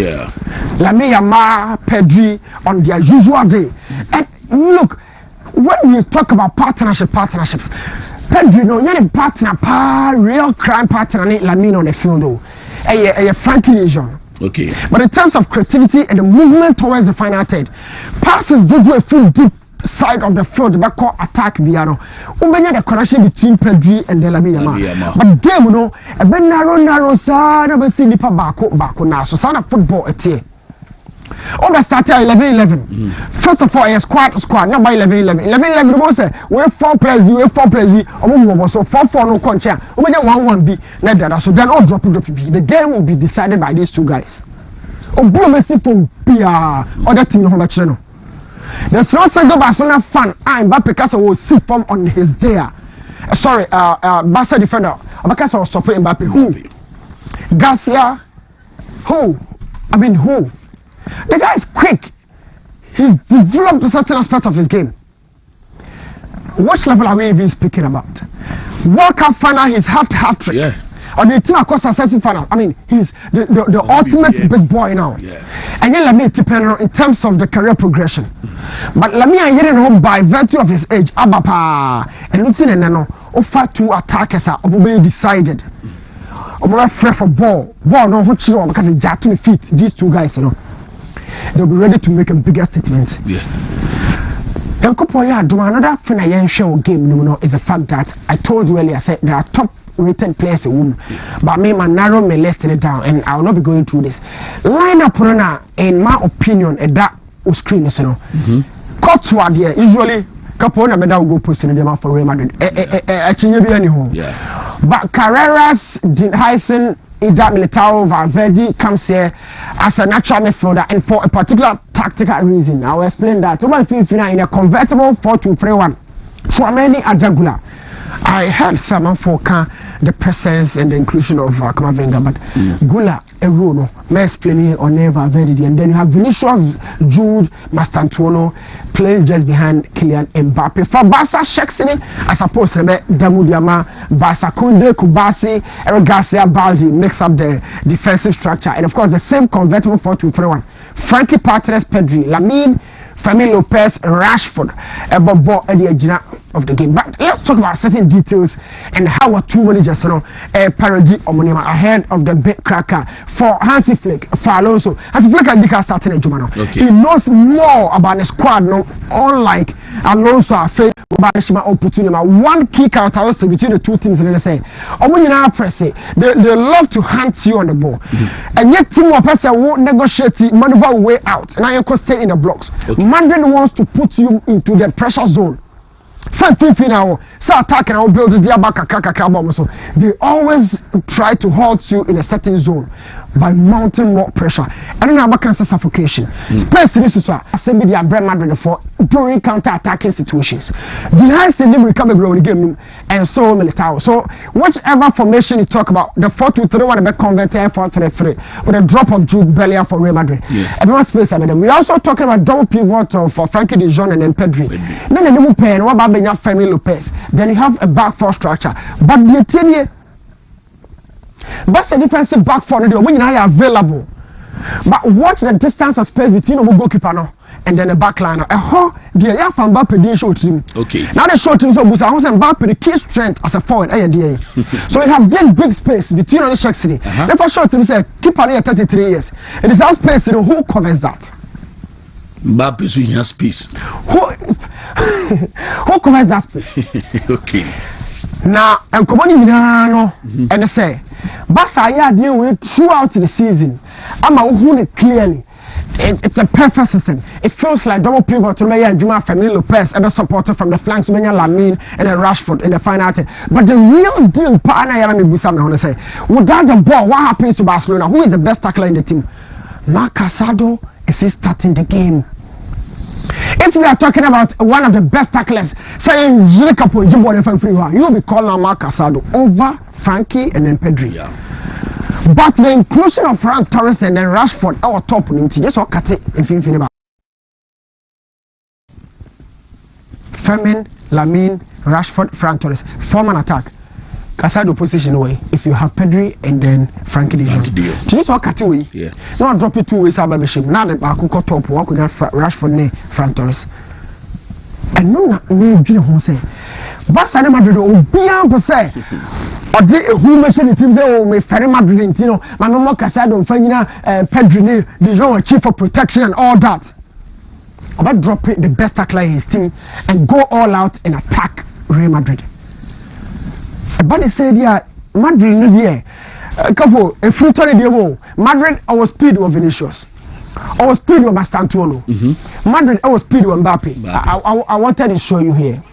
Lamine Yamal, Pedri on their usual day. And look, when we talk about partnerships, Pedri, no, you're a partner, real crime partner, Lamine on the field, though. A Frankie Legion. But in terms of creativity and the movement towards the final third, passes do a full deep side of the field, back attack Biano. The connection between Pedri and Lamine Yamal. But game, you know, a bit narrow, side of a city back now. So, sana football at here. All the started 11-11. First of all, a squad, not by 11-11. 11-11, we say we 4 players, we 4 players, we so 4-4 no contract. We get 1-1 B, so then all drop B. The game will be decided by these two guys. Oh, blue Messi for other team no much no. The Strasbourg Barcelona fan, Mbappe Casa will see form on his day. Sorry, Barca defender. Because I was stopping Mbappe. Who? Garcia. Who? I mean, who? The guy is quick. He's developed certain aspects of his game. What level are we even speaking about? World Cup final, he's hat-trick. Yeah. Or the team across assessing final. I mean, he's the ultimate big boy now. Yeah. And then let me depend in terms of the career progression. But let me get home by virtue of his age. Abapa and looking and no offer two attackers are decided. I'm afraid for ball no what you know because it jacked me feet. These two guys, you know, they'll be ready to make a bigger statements. Yeah. And couple yeah, do another thing I show game no is the fact that I told you earlier. I said there are top rated players in women, but me man narrow me listing it down, and I will not be going through this. Line up runner, in my opinion, at that screen, you know. Cut toward here usually. Capo na medal go post in the for Real Madrid. Actually, be anyhow. Yeah. But Carreras, Heisen, Ida Militao, Valverde comes here as a natural midfielder and for a particular tactical reason. I will explain that. So my final in a convertible 4-2-3-1. Chouameni Adjagula. I heard someone for the presence and the inclusion of Kamavinga, but Gula Eruno may explain on Neva Verdi, and then you have Vinicius, Jude, Mastantuono playing just behind Kylian Mbappe. For Barca, Shexini, I suppose Damudiama, Barca Kunde, Kubasi, Eric Garcia, Baldi makes up the defensive structure, and of course the same convertible 4-2-3-1. Frankie Patres, Pedri, Lamine, Femi Lopez, Rashford, Bobo, and the agenda of the game. But let's talk about certain details and how our two managers, you know, parody Omonima ahead of the big cracker for Hansi Flick, for Alonso. Hansi Flick and Dika starting a Jumano. He knows more about the squad, no, unlike Alonso, Obashima, or Putunima. One key characteristic between the two teams, and they say, Omonina press it. They love to hunt you on the ball. And yet, team of person won't negotiate, maneuver way out, and I can stay in the blocks. Madrid wants to put you into the pressure zone. Now, so attack and I'll build the back. So they always try to halt you in a certain zone by mounting more pressure. And then I'm back suffocation. Space this is what I said the Real Madrid for during counter-attacking situations. The highest in them recover the game and so Militao. So whichever formation you talk about, the 4-2-3-1 be converted 4-3-3 with a drop of Jude Bellingham for Real Madrid. Everyone space about them. We also talking about double pivot for Frankie de Jong and then Pedri. Then the new pair, what about Femi Lopez? Then you have a back four structure. But the thing that's a defensive back four when you are available. But watch the distance of space between the goalkeeper now and then the back line. The have from Mbappe they show team. Okay. Now they show team so Busa Mbappe the key strength as a forward. So you have this big space between the Czech City. Therefore show team say keeper here 33 years. It is that space who covers that? Mbappe so he has space. Who covers that space? Okay. Now I'm coming and they say Barca deal with throughout the season. I'm a clearly. It's a perfect system. It feels like double pivot to Meya and Juma Femi Lopez and supported from the flanks Menya Lamine and then Rashford in the final. But the real deal, partner Yarami Busam, I want to say, without the ball, what happens to Barcelona? Who is the best tackler in the team? Marc Casado is he starting the game. If we are talking about one of the best tacklers, saying Capo, you'll be calling Marc Casado over Frankie and then Pedri. Yeah. But the inclusion of Frank Torres and then Rashford our top just all cut it if you think about Fermin, Lamine, Rashford, Frank Torres. Form an attack. Casado position away if you have Pedri and then Frankie de Jong. Just all cut away. Yeah. Not drop it 2 ways out of the ship. Now the Bakuko top walk with Rashford ne Frank Torres. And no you say. Barca Madrid obian per se. Ode who mention the team say oh me Ferry Madrid you know my no Casado fanyina Pedri ne De Jong chief for protection and all that. About dropping the best tackler in his team and go all out and attack Real Madrid. But they said yeah Madrid no there Capo a fruit on the Madrid our speed of Vinicius. Our speed with Mastantuono. Madrid, our speed with Mbappe. I wanted to show you here.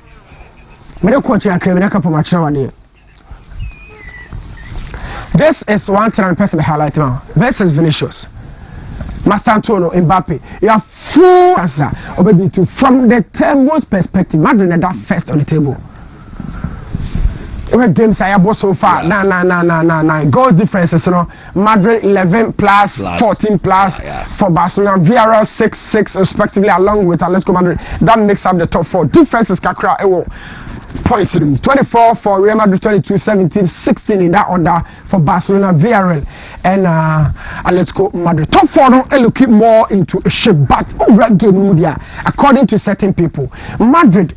Me coach ya kremi na Capo match one day. This is one time person highlight now versus Vinicius. Mastantuono, Mbappe. You have full answer from the table's perspective. Madrid that first on the table. What games I have so far? Nah. Goal differences, you know. Madrid 11 plus 14 plus for Barcelona. Villarreal 6 respectively, along with Atletico Madrid. That makes up the top 4. Differences kakra points 24 for Real Madrid, 22, 17, 16 in that order for Barcelona, Villarreal, and Atletico Madrid. Top 4 don't look more into a shape, but over game media, according to certain people, Madrid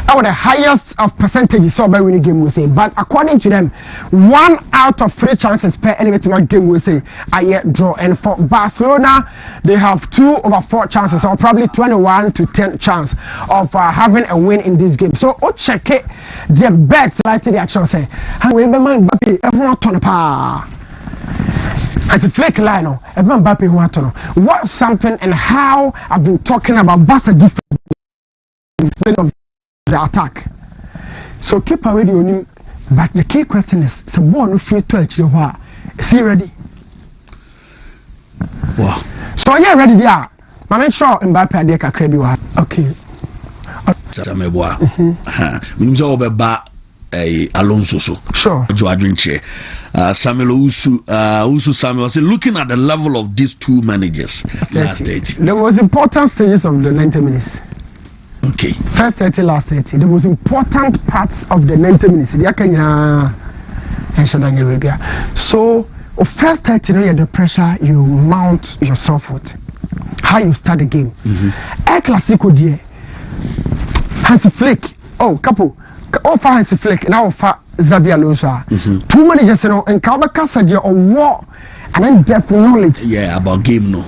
are the highest of percentages so by winning game we say, but according to them, 1 out of 3 chances per individual game we say are yet draw, and for Barcelona they have 2 over 4 chances, or probably 21 to 10 chance of having a win in this game. So check it, the bets right to the action say everyone turn pa as a flake line, everyone Mbappe want to know what something and how I've been talking about Barca different the attack. So keep away the only, but the key question is so one free to actually what is he ready? Wow. So are you ready there? I make sure Mbappe adeka krebi wa. Okay. Sameboa. Minimza obeba Alonso so. Sure. Samuel Usu Samuel say looking at the level of these two managers last 30. The most important stages of the 90 minutes. Okay. First 30, last 30. The most important parts of the 90 minutes. So, first 30, the pressure you mount yourself with. How you start the game. Clasico, dear. Hansi Flick. Oh, Capo. Oh, for Hansi Flick. Now for Xabi Alonso. 2 managers, you know, and Kabaka said you're on war and then depth knowledge. Yeah, about game, no.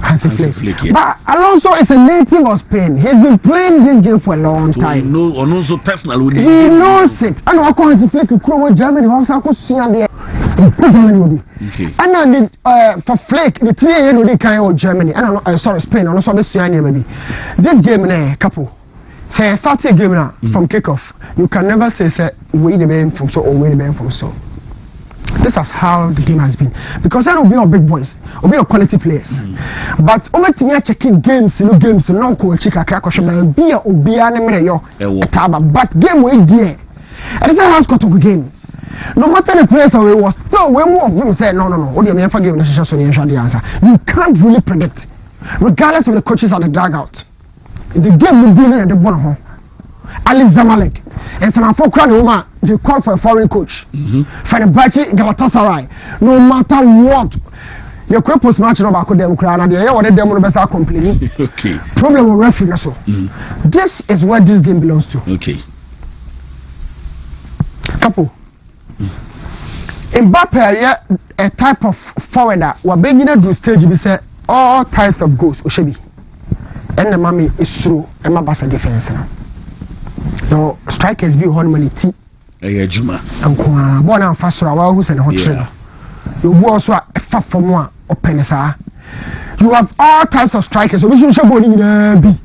Hansi Flick. Yeah. But Alonso is a native of Spain. He's been playing this game for a long time. No, Alonso personally. He knows it. I know I call Hansi Flick in Germany. Also, okay. And then for Flick, the 3 years they kind of Germany. I don't know. Sorry, Spain. I know some maybe. This game, Capo. Say start a game now from kickoff. You can never say we the man from so or we the man from so. This is how the game has been, because I don't be our big boys, or be our quality players. But over to me checking games, no coach, be a but game we dear. And it's a house got to game. No matter the players we was still way more of them say no. What do you mean for game? The answer. You can't really predict, regardless of the coaches at the dugout. The game will be at the bottom. Ali Zamalek and some folk crowd they call for a foreign coach. For the Bachi Galatasaray. No matter what, your post match about them crown and the other them best are complaining. Okay. Problem with referee so. This is where this game belongs to. Okay. Capo. Mbappe a type of forwarder. We're beginning to stage be say all types of goals. Oshebi. And the mommy is through and my basa defense now. No strikers be on money tea. Juma. And born and fast who's in a hotel. You also a fat for more open. You have all types of strikers, so we should show be.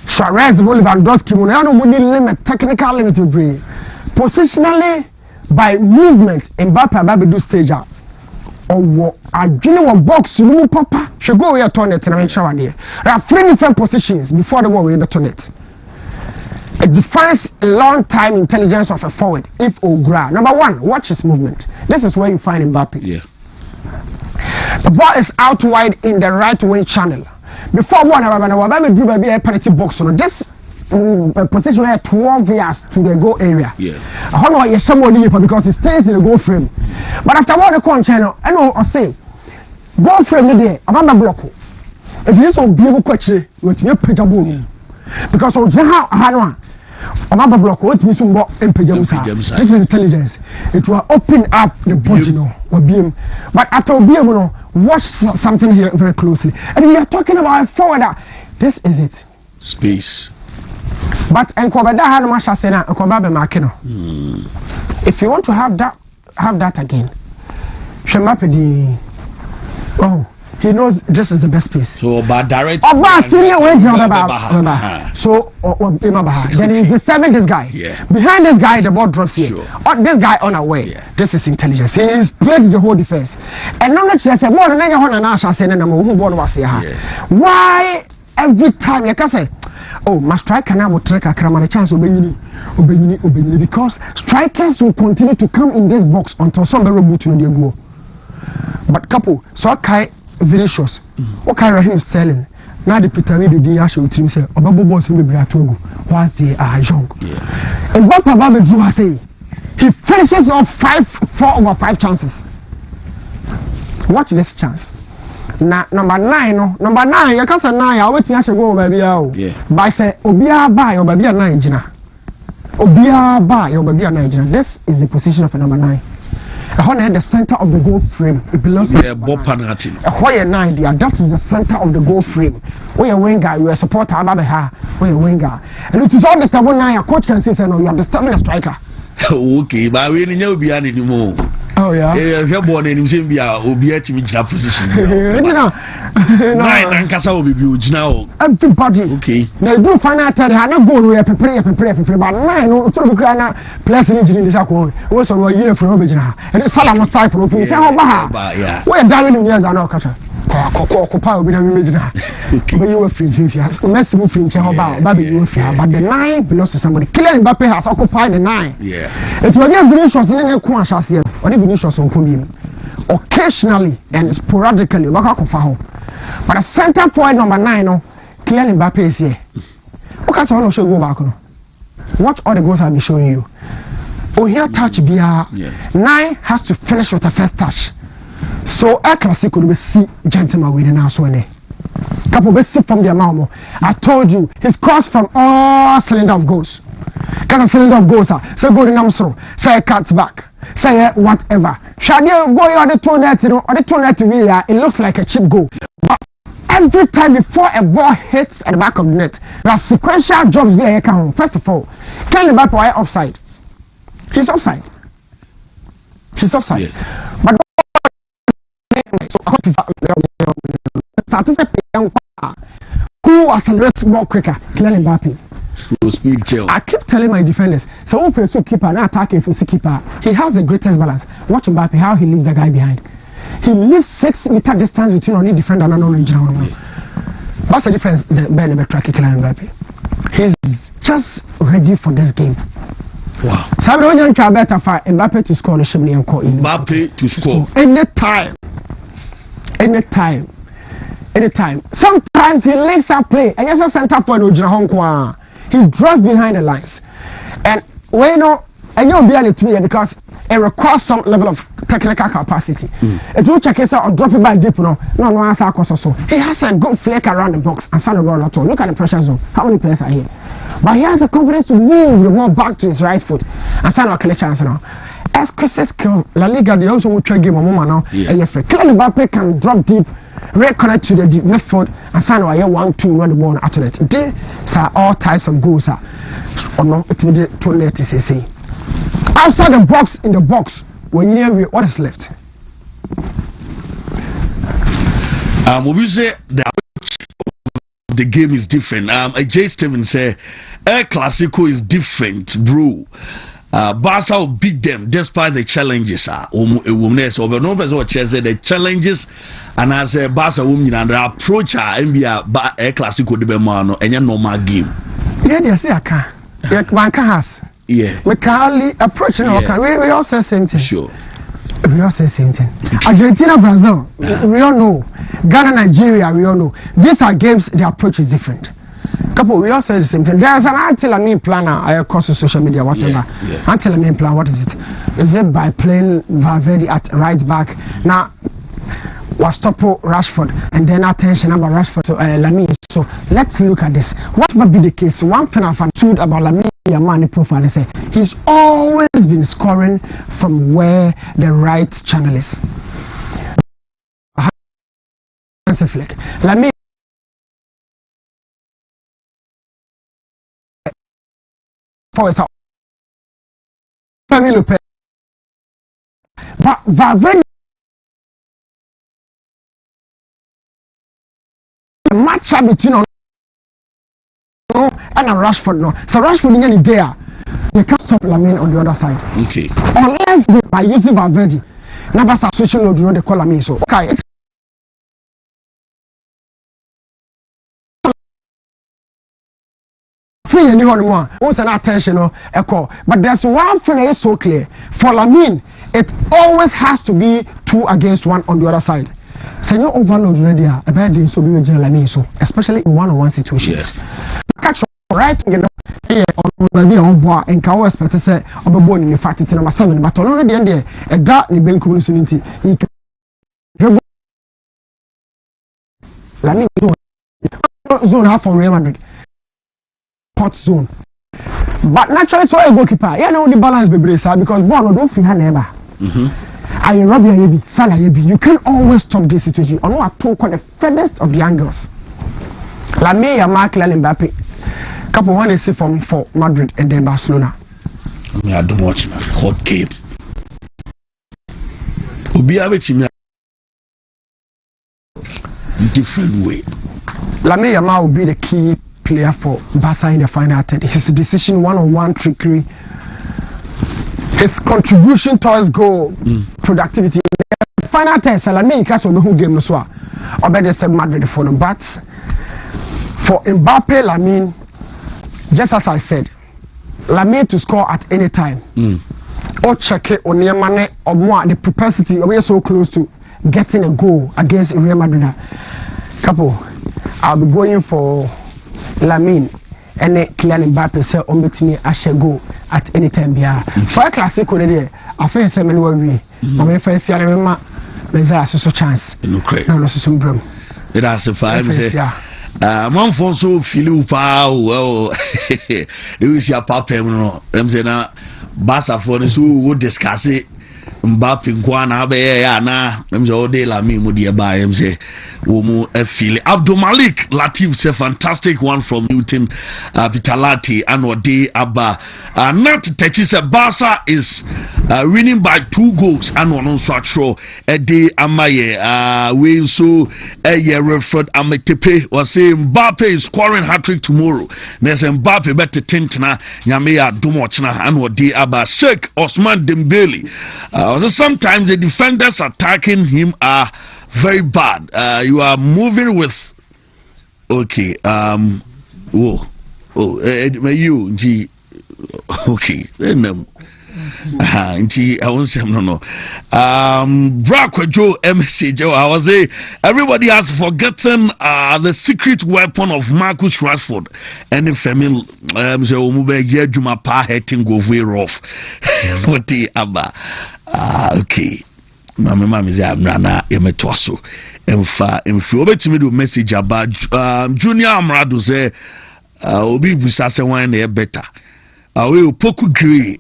Suarez, Lewandowski, I don't want limit, technical limit to bring. Positionally, by movement, Mbappe Baby do stage out. Or I didn't want box, you papa. Should go here to it and I'm sure there are 3 different positions before the war we turn it. It defines a long time intelligence of a forward if Ogra. Number 1, watch his movement. This is where you find Mbappe. Yeah. The ball is out wide in the right wing channel. Before one, Mbappe drew a penalty box. So this position where 12 yards to the goal area. Yeah. I don't know why somebody because it stays in the goal frame. But after one, the con channel, I know I say goal frame there. I'm not block. If this will be able to catch it, with me pitchable. Because on Jaha Hanwa, I'm not block. What means some more This is intelligence. It will open up the body, or beam. But after beam, watch something here very closely. And we are talking about a forwarder. This is it. Space. But Nkobada had Masha Sena, Nkobabe Makino. If you want to have that again, Shemape the he knows this is the best place. So, but direct. Senior wage so then he's disturbing this guy. Yeah. Behind this guy, the ball drops here. Sure. This guy unaware. Yeah. This is intelligence. He's played the whole defense. And now let's say, more than why every time you can say, oh, my striker now will take a chance because strikers will continue to come in this box until somebody boot to the goal. But Capo, so I Vinicius, what kind of him selling? Now the Peter do the actual team say, Obabo boss will be at Togo whilst they are young. And what Papa Drew has say, he finishes off 4 over 5 chances. Watch this chance. Now number 9, you can't say 9. I wait to actually go baby. By say Obia buy or baby 9 jina. Obia buy or baby 9 jina. This is the position of a number 9. The center of the goal frame. It belongs to Bob Panati. Why 9 there? That is the center of the goal frame. Where a winger, you are a supporter, where a winger. And it is all the 7-9. A coach can say, no, you are disturbing a striker. Okay, but we know behind anymore. Oh, yeah. If you're born in Zambia, will be at me position. Nine Kasa will be now. Everybody. Okay. Now, do find out that I not go where prepare, but 9 sort of place in this alcohol. Was a year for original. And it's Salam was type of things. Yeah. Where Darwin years are now catcher. But you were free. Let's move in Chehobao, Baby, you were free. But the 9 belongs to somebody. Kylian Mbappe has occupied the 9. Yeah. It will be a Vinicius in the Quash here, or even Vinicius on Kumim. Occasionally and sporadically, but the center point number 9, Kylian Mbappe is here. Okay, so I'll show you back. Watch all the goals I'll be showing you. Oh, here touch BR. 9 has to finish with the first touch. So a Clasico will see gentleman with an answer. Capo will see from the amount. I told you, he scores from all cylinder of goals. Because a cylinder of goals, say go in Amstro, say a cuts back, say whatever. Shall you go on the 2 net, or the 2 net to it looks like a cheap goal. But every time before a ball hits at the back of the net, there are sequential jobs where you can. First of all, Kylian Mbappe offside. He's offside. He's offside. Yeah. But who accelerates more quicker? Kylian Mbappe. I keep telling my defenders, so if you're a keeper and attacking if it's a keeper, he has the greatest balance. Watch Mbappe, how he leaves the guy behind. He leaves 6-meter distance between only defender and non-original. That's the difference. The Kylian Mbappe. He's just ready for this game. Wow. So I'm going to try better for Mbappe to score the Shimney and call Mbappe to score. Anytime. Sometimes he links up play and yes, a center for the he drops behind the lines. And we know, and you'll be able to me because it requires some level of technical capacity. If you check it out or drop it by deep, no answer so. He has a good flick around the box and stand around at all. Look at the pressure zone. How many players are here? But he has the confidence to move the ball back to his right foot and stand a clear chance now. As skill, La Liga, they also will try game a moment now. Kylian Mbappe can drop deep, reconnect to the left foot and sign away 1-2 run the ball after that. These are all types of goals. Or no, it will be too late to say. Outside the box, in the box, when you hear what is left. We say the game is different. Jay Stevens say, El Clasico is different, bro. Barca will beat them despite the challenges. The challenges and as a Barca woman and the approach NBA El Clasico de Bemano and a normal game. Yeah, they say I can. My has. Yeah. We can only approach we all say same thing. Sure. We all say same thing. Argentina, Brazil, we all know. Ghana, Nigeria, we all know. These are games, the approach is different. Couple, we all say the same thing. There's an anti-Lamin planner, across social media, whatever. Anti-Lamin plan, what is it? Is it by playing Valverde at right back? Now, was Topo Rashford, and then attention about Rashford to Lamin. So let's look at this. Whatever be the case, one thing I've understood about Lamin Yamal profile is he's always been scoring from where the right channel is. Lamin forward out. Valverde pressure between on and a Rashford no. So Rashford in any day, they can't stop Lamine on the other side. Okay. Unless they by using Valverde, never switching load, they call Lamine. So okay. What's an attention or echo? But there's one thing that is so clear for Lamine, it always has to be 2 against 1 on the other side. So you overload already a bad day, so we will Lamine so, especially in one-on-one situations. Catch right, you know, on board and can always expect to say, I'm born in the fact it's number 7, but already in there, a dark in the community. Lamine zone half on Real Madrid. Hot zone. But naturally, so a goalkeeper, you know the balance be bracer because ball don't feel never. I Robbie Yebi, Salah Yebi. You can always stop this situation. I know I talk on the furthest of the angles. Lamine Yamal, Kylian Mbappe. Capo one is from for Madrid and then Barcelona. I don't watch that hot game. Obi abeti different way. Lamine Yamal will be the key player for Barca in the final third. His decision, one-on-one trickery, his contribution towards goal productivity. The final third, Lamine cast on the whole game, no so. I bet they said Madrid for them, but for Mbappe, Lamine, just as I said, Lamine to score at any time. Or check it on your money or more the propensity. We are so close to getting a goal against Real Madrid. Capo, I'll be going for Lamine and Kylian Mbappe say on betimi a go at any time bia for a Clasico there I feel say many we my friends here remember Meza so chance no crazy no so bro it has a five say man for so feel pa well they will see a papa no them say na Barca for so we discuss it Mbappe nkwana be ya na mze ode Lamine mu de ba mze wo mu afili Abdul Malik Latif say fantastic one from Newton Pitalati and ode aba not techi say Barca is winning by 2 goals and one so atro ede amaye we so referred Ametepe was say Mbappe is scoring hat-trick tomorrow there's Mbappe better tintna nyame ya domochna and ode aba Sheikh Osman Dembele sometimes the defenders attacking him are very bad. You are moving with okay. You G okay. I won't say no. Joe MSC I was say everybody has forgotten the secret weapon of Marcus Rashford and the family Juma pa hating go very rough. What the abba okay. Mama say amrana emetwaso emfa obetimi do message about Junior Amrado say obi busa say one e better we poku grey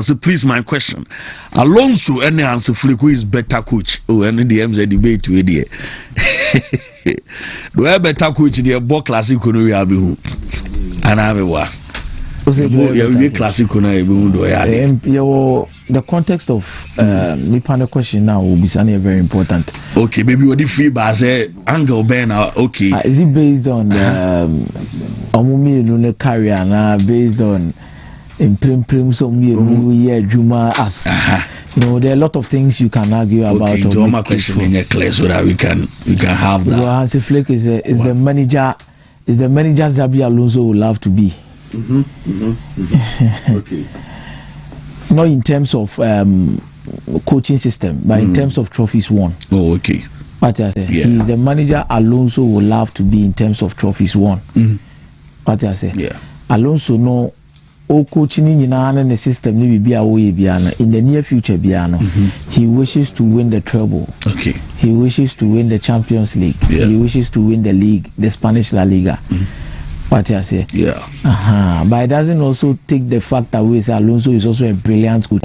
so please my question Alonso any answer who is better coach any the MZ debate we there do better coach the ball Clasico no we have who and I we Clasico na e be do ya the context of Nipano question now will be something very important. Okay, maybe what the free bar say angle ben okay. Is it based on Omumi career na based on prim so me Juma as you know there are a lot of things you can argue about. Okay, to my question in your clear so that we can have that. Well, Hansi Flick is the manager Xabi Alonso will love to be. Okay. Not in terms of coaching system, but in terms of trophies won. Oh, okay. What I say, he's the manager Alonso will love to be in terms of trophies won. What I say, Alonso no all coaching in the system ni be in the near future he wishes to win the treble. Okay. He wishes to win the Champions League. He wishes to win the league, the Spanish La Liga. What I say, but it doesn't also take the fact that Alonso is also a brilliant coach.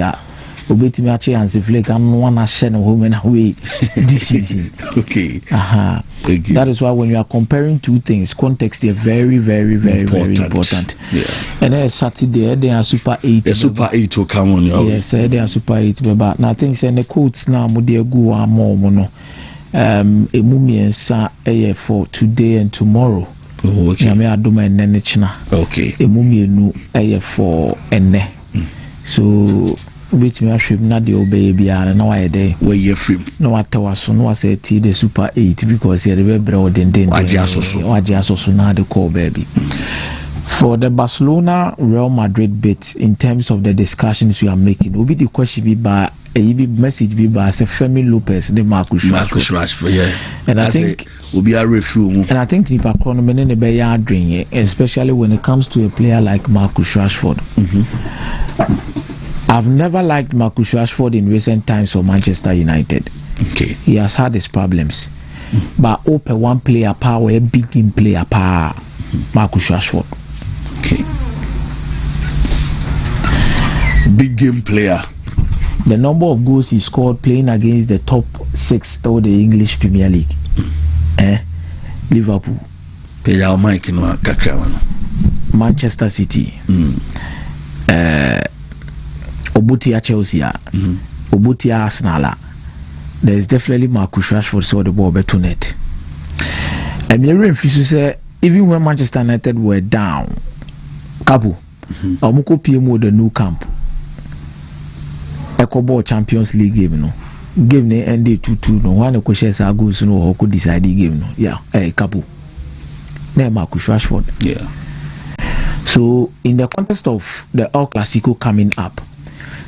Obetimi ache Hansi Flick and one share no home and away this season. Okay. That is why when you are comparing two things, context is very, very, very, very important. And then Saturday they are Super 8. The Super 8 will come on your yes, they are Super 8. But now things and the coach now they go more. Emumiensa for today and tomorrow. Oh, okay. Nyame adoma enne ne china. Okay. Emumienu for enne. So wait me ahwem na de obey bia na why dey. Where you free? No watawa so no say T the Super 8 because here the bro den. Wajiasoso na the call baby. For the Barcelona Real Madrid bit in terms of the discussions we are making, will be the question be by a message be by Femi Lopez, the Marcus Rashford, yeah. And I think will be a review. And I think Nipa Kronomen and the dream, especially when it comes to a player like Marcus Rashford. I've never liked Marcus Rashford in recent times for Manchester United. Okay. He has had his problems. But open one player power, a big game player power, Marcus Rashford. Okay. Big game player. The number of goals he scored playing against the top 6 of the English Premier League. Liverpool. Manchester City. Obutia Chelsea. Obutia Arsenal. There is definitely Marcus Rashford saw the ball better net. And Miriam Fisher said, even when Manchester United were down, Capo, Amuko PMO the new camp. Eco Champions League game no. Game ne ended 2-2 no. One question is goals no who could decide the game no. Yeah, Capo. Ne Marcus Rashford. Yeah. So in the context of the El Clasico coming up,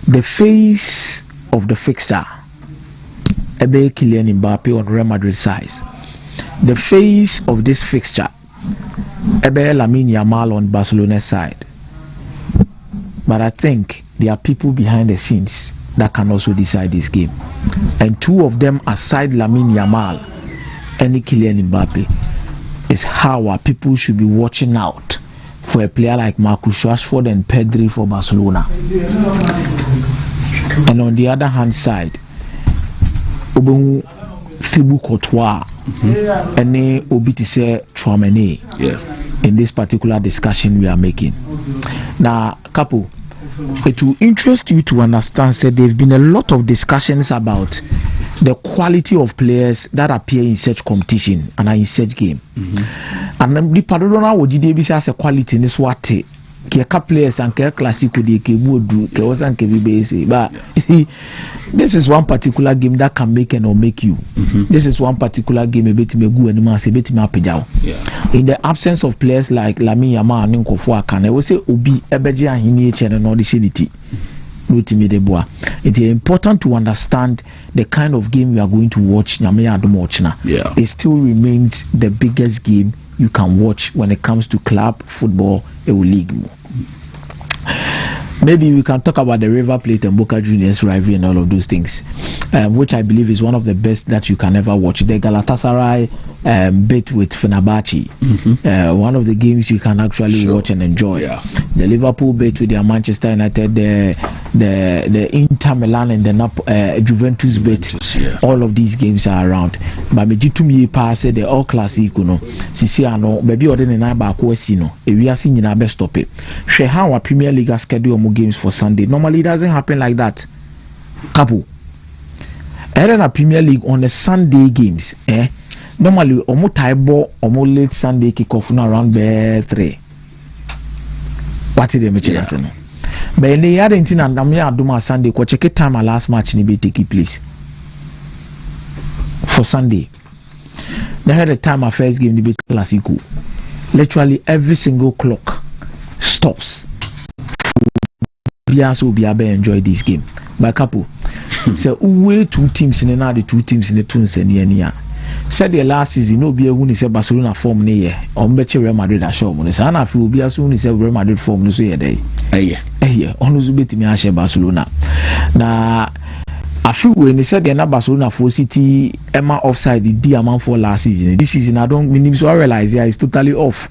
the face of the fixture, Ebe Kylian Mbappe on Real Madrid side. The face of this fixture, Ebe Lamine Yamal on Barcelona side. But I think there are people behind the scenes that can also decide this game. And two of them aside Lamine Yamal and Kylian Mbappe is how our people should be watching out for a player like Marcus Rashford and Pedri for Barcelona. And on the other hand side, Obu Thibaut Courtois and Obi say Tchouaméni. Yeah. In this particular discussion we are making. Now, Capo, it will interest you to understand that there have been a lot of discussions about the quality of players that appear in such competition and are in such game. And the Barcelona would be as a quality in this what Keka players and Keka Clasico de Kebudu, Keosan Kebibese. But this is one particular game that can make and or make you. This is one particular game a bit me go and man say bit me apejao. In the absence of players like Lamine Yamal and Nkofo Akane, I will say Obi Ebeji and Hiniche and all the shitty. It is important to understand the kind of game we are going to watch. Yeah. It still remains the biggest game you can watch when it comes to club football league. Maybe we can talk about the River Plate and Boca Juniors rivalry and all of those things, which I believe is one of the best that you can ever watch. The Galatasaray bit with Fenerbahce, one of the games you can actually watch and enjoy. Yeah. The Liverpool bit with their Manchester United, the Inter Milan and the Juventus bit. All of these games are around. But me jitumi pass the El Clasico no. Sisi ano baby ode ne na ba ko asi no. Ewiase nyina be stop it. Hwe how our Premier League schedule more games for Sunday. Normally it doesn't happen like that. Capo. A Premier League on the Sunday games, normally omo taibo omo late Sunday kickoff na around 3. What did they make it? But in the year 19 and Aduma Sunday, ko check time our last match ni be take place for Sunday. They had the time our first game ni be Clasico. Literally every single clock stops. So be able to enjoy this game. By Capo, so we two teams in the two teams in the two and said the last season no be a win is Barcelona form ne ye on bet Real Madrid a show money. Sana fi obi aso win is Real Madrid form no so ye dey. Ono so betimi a share Barcelona. Na afi we ni said na Barcelona for City Emma offside the amount for last season. This season I don't mean so I realize it's totally off.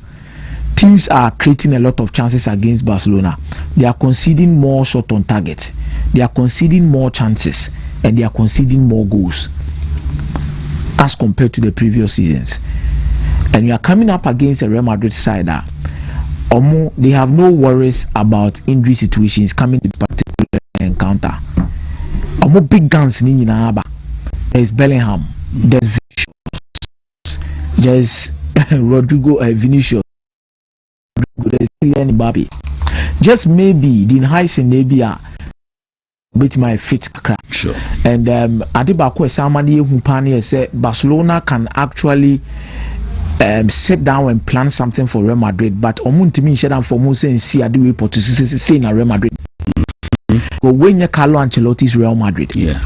Teams are creating a lot of chances against Barcelona. They are conceding more shot on target. They are conceding more chances and they are conceding more goals as compared to the previous seasons. And you are coming up against a Real Madrid side that they have no worries about injury situations coming to particular encounter. Big guns in There's Bellingham, there's There's Rodrigo Vinicius. There's Kylian Mbappe. Just maybe the Heisen maybe with my fit crack. Sure. And Adibako Samani Hupani said Barcelona can actually sit down and plan something for Real Madrid, but Wontumi shut down for Mose and see Adi report to say in Real Madrid. Go when you Carlo Ancelotti's Real Madrid. Yeah.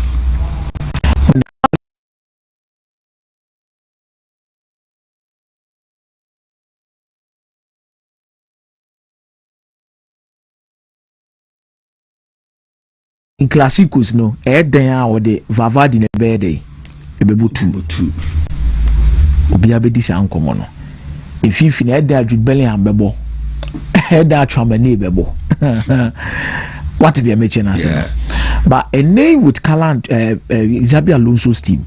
In Clasicos, no, then or the Vavard in a bed day. Two. Obiabe dis ankomo no. If you fin head there Jude Bellingham bebo. Head there Tchouaméni bebo. What did they mention as? But a name with Xabi Alonso's team.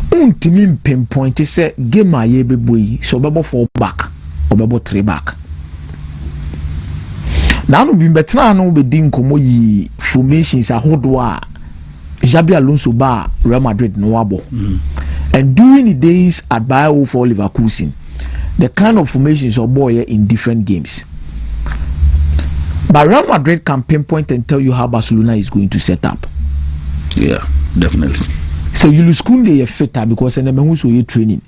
Untimi pinpoint say game a ye boy so bebo 4 back or bebo 3 back. Now no be betra no be din komo yi formations ahodo a Xabi Alonso ba Real Madrid no abo. And during the days at Bayer for Leverkusen, the kind of formations of boy in different games. But Real Madrid can pinpoint and tell you how Barcelona is going to set up. Yeah, definitely. So you lose Kunde a fitter because in the Mehuso you training.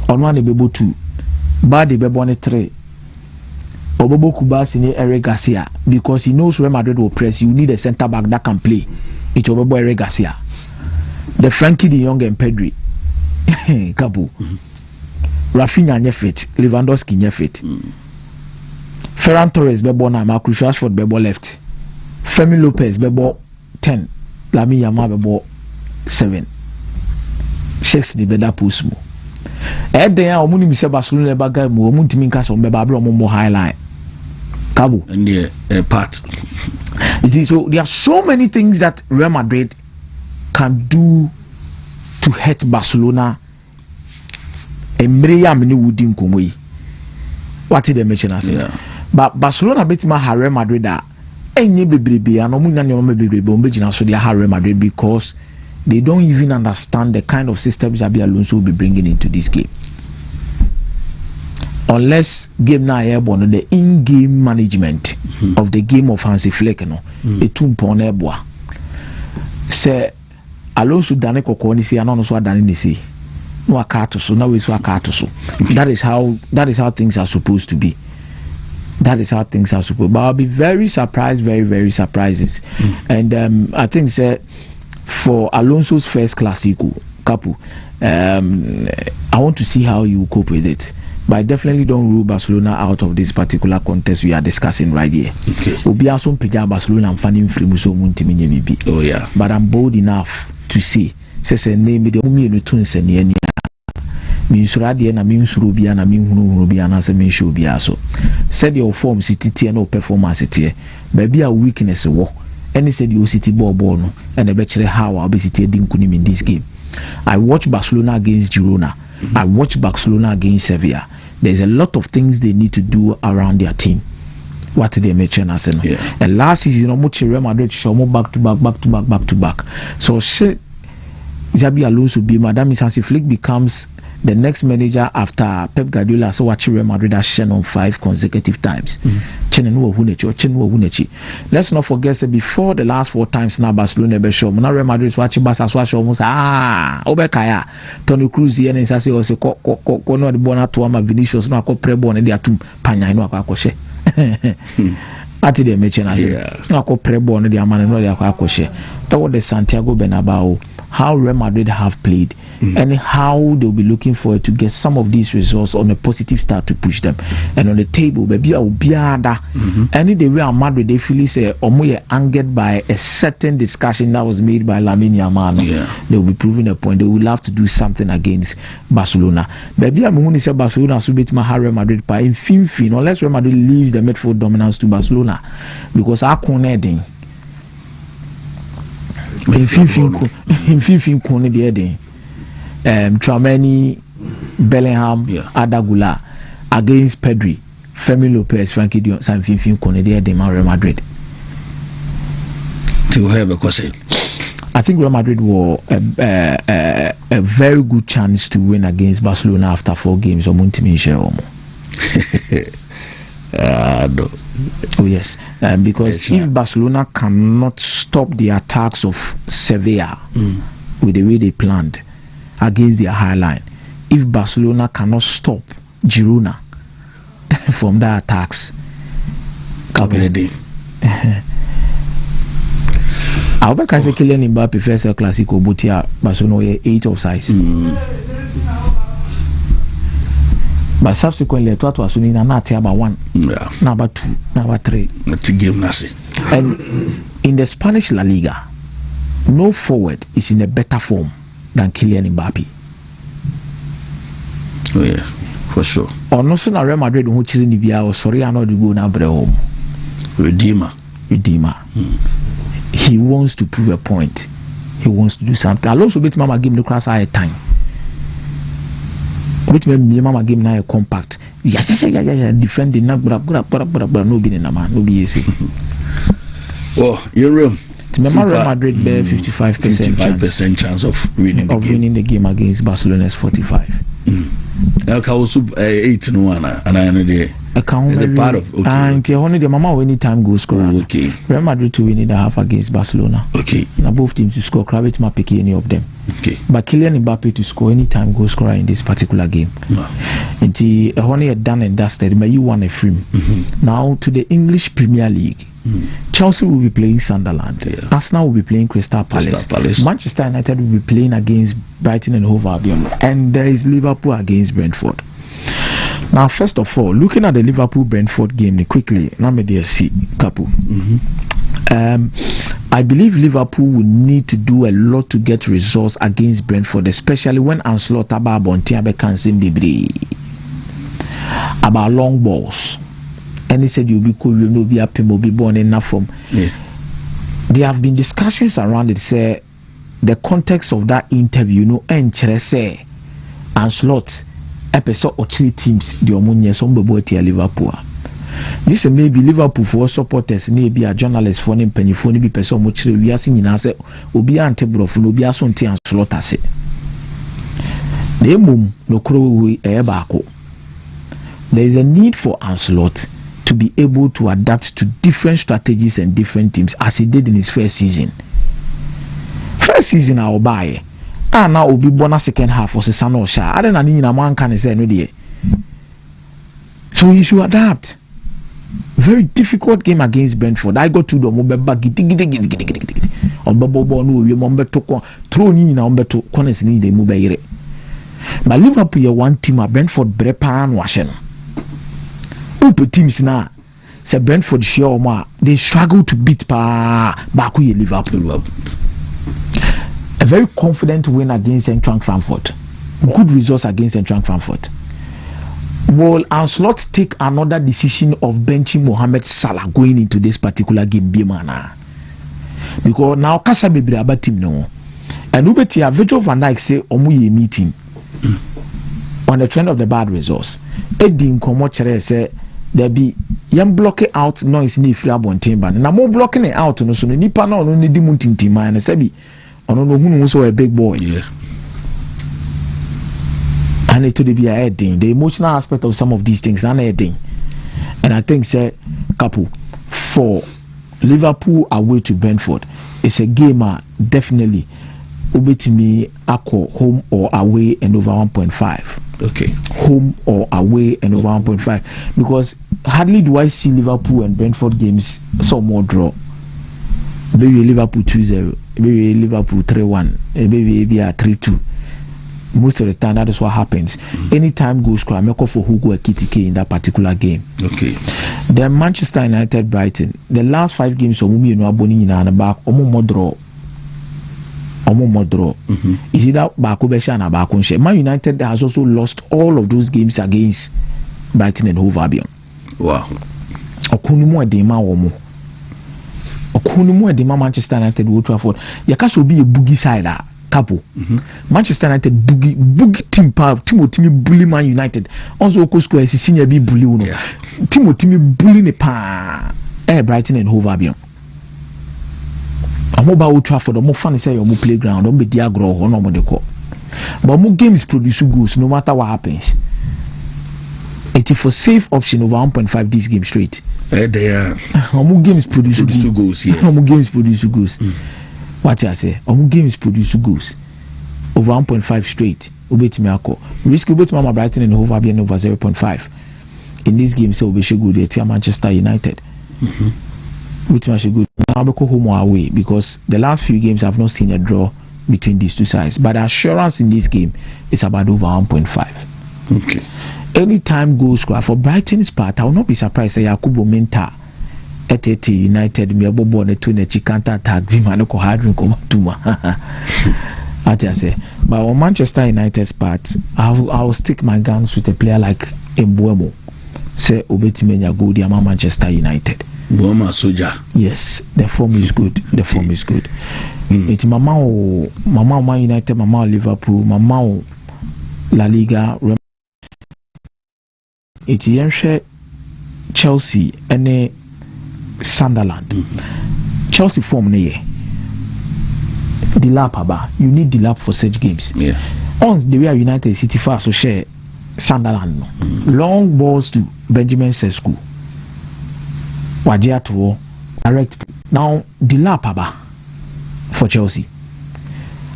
On one bebo 2, bad the bebo 3. Obobo Kubas in Eric Garcia because he knows Real Madrid will press. You need a centre back that can play. It's Obobo Eric Garcia. The Frankie de Jong and Pedri. Capo. Rafinha nyefit, Lewandowski nyefit. Ferran Torres bebo na Marcus Rashford bebo left. Femi Lopez bebo 10. Lamine Yamal bebo 7. Checks the better post mo. Then omuni mi se Barcelona ba guy mo omuntimi nka so mbeba abro mo highlight. Cabo. And the part. You see, so there are so many things that Real Madrid can do to hurt Barcelona. Emreya mini wudi nkomo yi. What did they mention as? But Barcelona betima ha Real Madrid a enye bebrebe and omu nyane omu bebrebe omu bejina so they ha Real Madrid because they don't even understand the kind of system Xabi Alonso will be bringing into this game. Unless game na airborne, the in-game management of the game of Hansi Flick, no, etum pon airborne. Say Alonso dane kokko ni si anono so adane ni si. No akato so, now is so akato so. That is how things are supposed to be. That is how things are supposed. But I'll be very surprised, very very surprised. And I think for Alonso's first Clasico, Capo, I want to see how you cope with it. But I definitely don't rule Barcelona out of this particular contest we are discussing right here. Okay. Barcelona and fanning Fremuso Wontumi bibi. Oh yeah. But I'm bold enough to say, says a name the only no tunes and yen. Minsuradia na minsurubia na minhurubia na se minshubia so. Said your form city no performance it. Baby a weakness wo. Any said you city ball no and a better how I'll be sitting in this game. I watch Barcelona against Girona. I watch Barcelona against Sevilla. There's a lot of things they need to do around their team. What did they mention as and last season, Real Madrid show more back to back. So Xabi Alonso be Madame Hansi Flick becomes the next manager after Pep Guardiola. So watch Real Madrid has shown on 5 consecutive times. Let's not forget that before the last 4 times now Barcelona be show. Now Real Madrid is watching Barca show almost Obekaya Toni Kroos here and say also ko no the bona to ama Vinicius no akọ prebo na dia tum panya no akọ ati de mention as no akọ prebo na dia man no dia akọ that was the Santiago Bernabeu. How Real Madrid have played and how they'll be looking forward to get some of these results on a positive start to push them. And on the table, baby, I will be any the Real Madrid they feel say omoye angered by a certain discussion that was made by Lamine Yamal. They will be proving a point. They will have to do something against Barcelona. Baby, I'm going to say Barcelona should beat Real Madrid by in fin unless Real Madrid leaves the midfield dominance to Barcelona because I can't in 15 corner the heading Tchouaméni, Bellingham, Adagula against Pedri, Femi Lopez, Frankie de Jong, San 15 corner the heading Real Madrid. To have a question. I think Real Madrid were a very good chance to win against Barcelona after 4 games. Wontumi share no. Oh yes, because if Barcelona cannot stop the attacks of Sevilla with the way they planned against their high line, if Barcelona cannot stop Girona from their attacks, I hope I can say Kylian Mbappe first Clasico, but here Barcelona 8 offsides. But subsequently, it was only not about 1, number 2, number 3. It's a game, Nasi. And in the Spanish La Liga, no forward is in a better form than Kylian Mbappe. Oh yeah, for sure. Or no sooner Real Madrid who chilling Nibia or sorry, I know to go now home. Redeemer. He wants to prove a point. He wants to do something. I'll also bet Mama give the class higher time. Bet me Mama game now a compact. Yeah. Defending not no be in a man, no be easy. Oh, you're room. Remember Real Madrid bear 55% chance of winning the game against Barcelona's 45. Elka also 8-1 and I know the part of and only the mama any time goal scorer. Okay. Real Madrid to win the half against Barcelona. Okay. Now both teams to score. Kravitz might pick any of them. Okay. But Kylian Mbappe to score any time goal scorer in this particular game. And the only done and dusted. May you won a film. Now to the English Premier League. Chelsea will be playing Sunderland. Arsenal will be playing Crystal Palace. Manchester United will be playing against Brighton and Hove Albion. And there is Liverpool against Brentford. Now, first of all, looking at the Liverpool-Brentford game quickly, now me see Capo. I believe Liverpool will need to do a lot to get results against Brentford, especially when Ancelotti about long balls. And he said you'll be cool, you'll be happy, you'll be born in that form. There have been discussions around it, say the context of that interview, and say Ancelotti episode or 3 teams the omunye some bobo tia Liverpool. This maybe Liverpool for supporters, maybe a journalist for them penny for be person much we are seeing as obi ante brofo no bia so nti Ancelotti say. The mum no kro we baako. There is a need for Ancelotti to be able to adapt to different strategies and different teams as he did in his first season. First season I'll buy. Now will be bonus second half for Sano Sha. I don't know man can say no dear. So he should adapt. Very difficult game against Brentford. I got to the mobile giddy. On Bobo no we mombe to throw ni na ombe to corners ni de mobile. But Liverpool one team at Brentford brepan washen. Upe teams na say Brentford share ma they struggle to beat back with Liverpool. A very confident win against Eintracht Frankfurt. Good results against Eintracht Frankfurt. Will Ancelotti take another decision of benching Mohamed Salah going into this particular game? Because now Kasa be about team no. And Ubetia Virgil van Dijk say omuye meeting on the trend of the bad results. Eddie Nkomo say there be young blocking out noise ni free abonten ban. Na more blocking it out no so nipa na no need muntinti man na say I don't know who also a big boy. Yeah. And it would be a heading. The emotional aspect of some of these things are heading. And I think say Capo for Liverpool away to Brentford, it's a game definitely Ubetimi Ako home or away and over 1.5. Okay. Home or away and over 1.5. Because hardly do I see Liverpool and Brentford games some more draw. Maybe Liverpool 2-0, maybe Liverpool 3-1, maybe 3-2. Most of the time, that is what happens. Anytime goes cry, make up for who go a KTK in that particular game. Okay. Then Manchester United, Brighton. The last 5 games, Omumi no aboni in the back, Omo draw. Is it that Bakubesha and Abakunshe? Man United has also lost all of those games against Brighton and Hove Albion. Wow. Okunumu edema womo. Okunumu edema Manchester United will Trafford. Yakaso be a boogie side. Capo. Manchester United boogie team Timothy bully Man United. Also Oko Square is senior be bully uno. Timothy bully ne pa. Brighton and Hove Albion. I'm about Old Trafford, or more funny say, or more playground, don't be diagro, or no more the call. But more games produce goals no matter what happens. It is for safe option over 1.5 this game straight. They are. More games produce goals here. More games produce goals. What I say? More games produce goals over 1.5 straight. Ubeti me ako. Risk ubeti mama Brighton and over being over 0.5. In this game, so we should go there. Manchester United. Which much good. Now we go home or away because the last few games I've not seen a draw between these two sides. But the assurance in this game is about over 1.5. Okay. Anytime goal score for Brighton's part, I will not be surprised that Yakubu Menta at United me abobo ne to ne counter attack vi man ko hard ko tuma. I say, but on Manchester United's part, I'll stick my guns with a player like Mbuemo. Say obetimenya go di ama Manchester United. Buoma Soja. Yes, the form is good. The form is good. It's mama Man United, mama Liverpool, mama La Liga. It's yenhwe Chelsea and Sunderland. Chelsea form ne ye. The lap aba. You need the lap for such games. Yeah. On the way United City fast so share Sunderland. Long balls to Benjamin Sesko. Wajia to direct. Now the lap aba for Chelsea.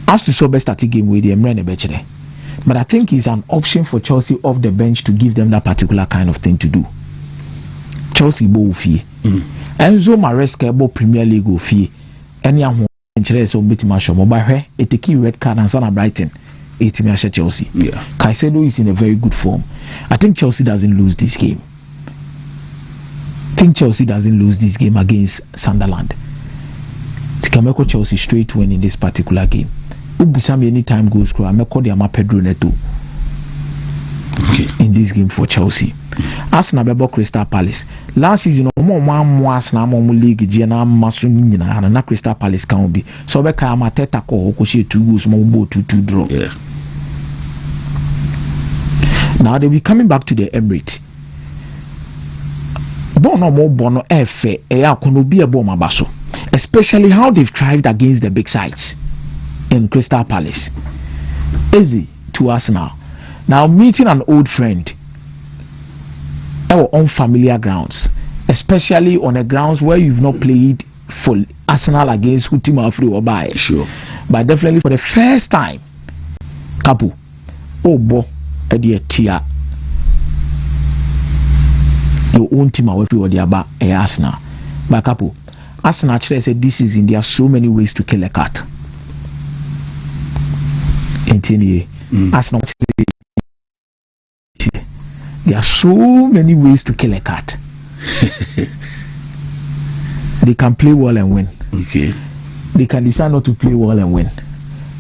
As to so best at the game with the Emre Nebechere. But I think it's an option for Chelsea off the bench to give them that particular kind of thing to do. Chelsea bo fee. Enzo Maresca bo Premier League fee. Any amount so bit much by a key red card and Sana Brighton. Chelsea. Yeah. Caicedo is in a very good form. I think Chelsea doesn't lose this game. Chelsea doesn't lose this game against Sunderland. Tikameko Chelsea straight win in this particular game. Ubisami anytime goal scorer. I call the Pedro Neto. Okay. In this game for Chelsea. Arsenal bebo Crystal Palace. Last season mo Arsenal mo league je na maso nyina na Crystal Palace can be. So be ka Mateta ko she 2 goals mo 2-2 draw. Yeah. Now they will be coming back to the Emirates. Bono efe akono bi ebo mabaso. Especially how they've thrived against the big sides in Crystal Palace. Easy to Arsenal. Now meeting an old friend or unfamiliar grounds, especially on a grounds where you've not played for Arsenal against Wontumi Afri or by. Sure. But definitely for the first time, Capo, Obo, Edia Tia, your own team away for the Aba Arsenal. But Capo, Arsenal actually said this season there are so many ways to kill a cat. Arsenal. There are so many ways to kill a cat. They can play well and win. Okay. They can decide not to play well and win.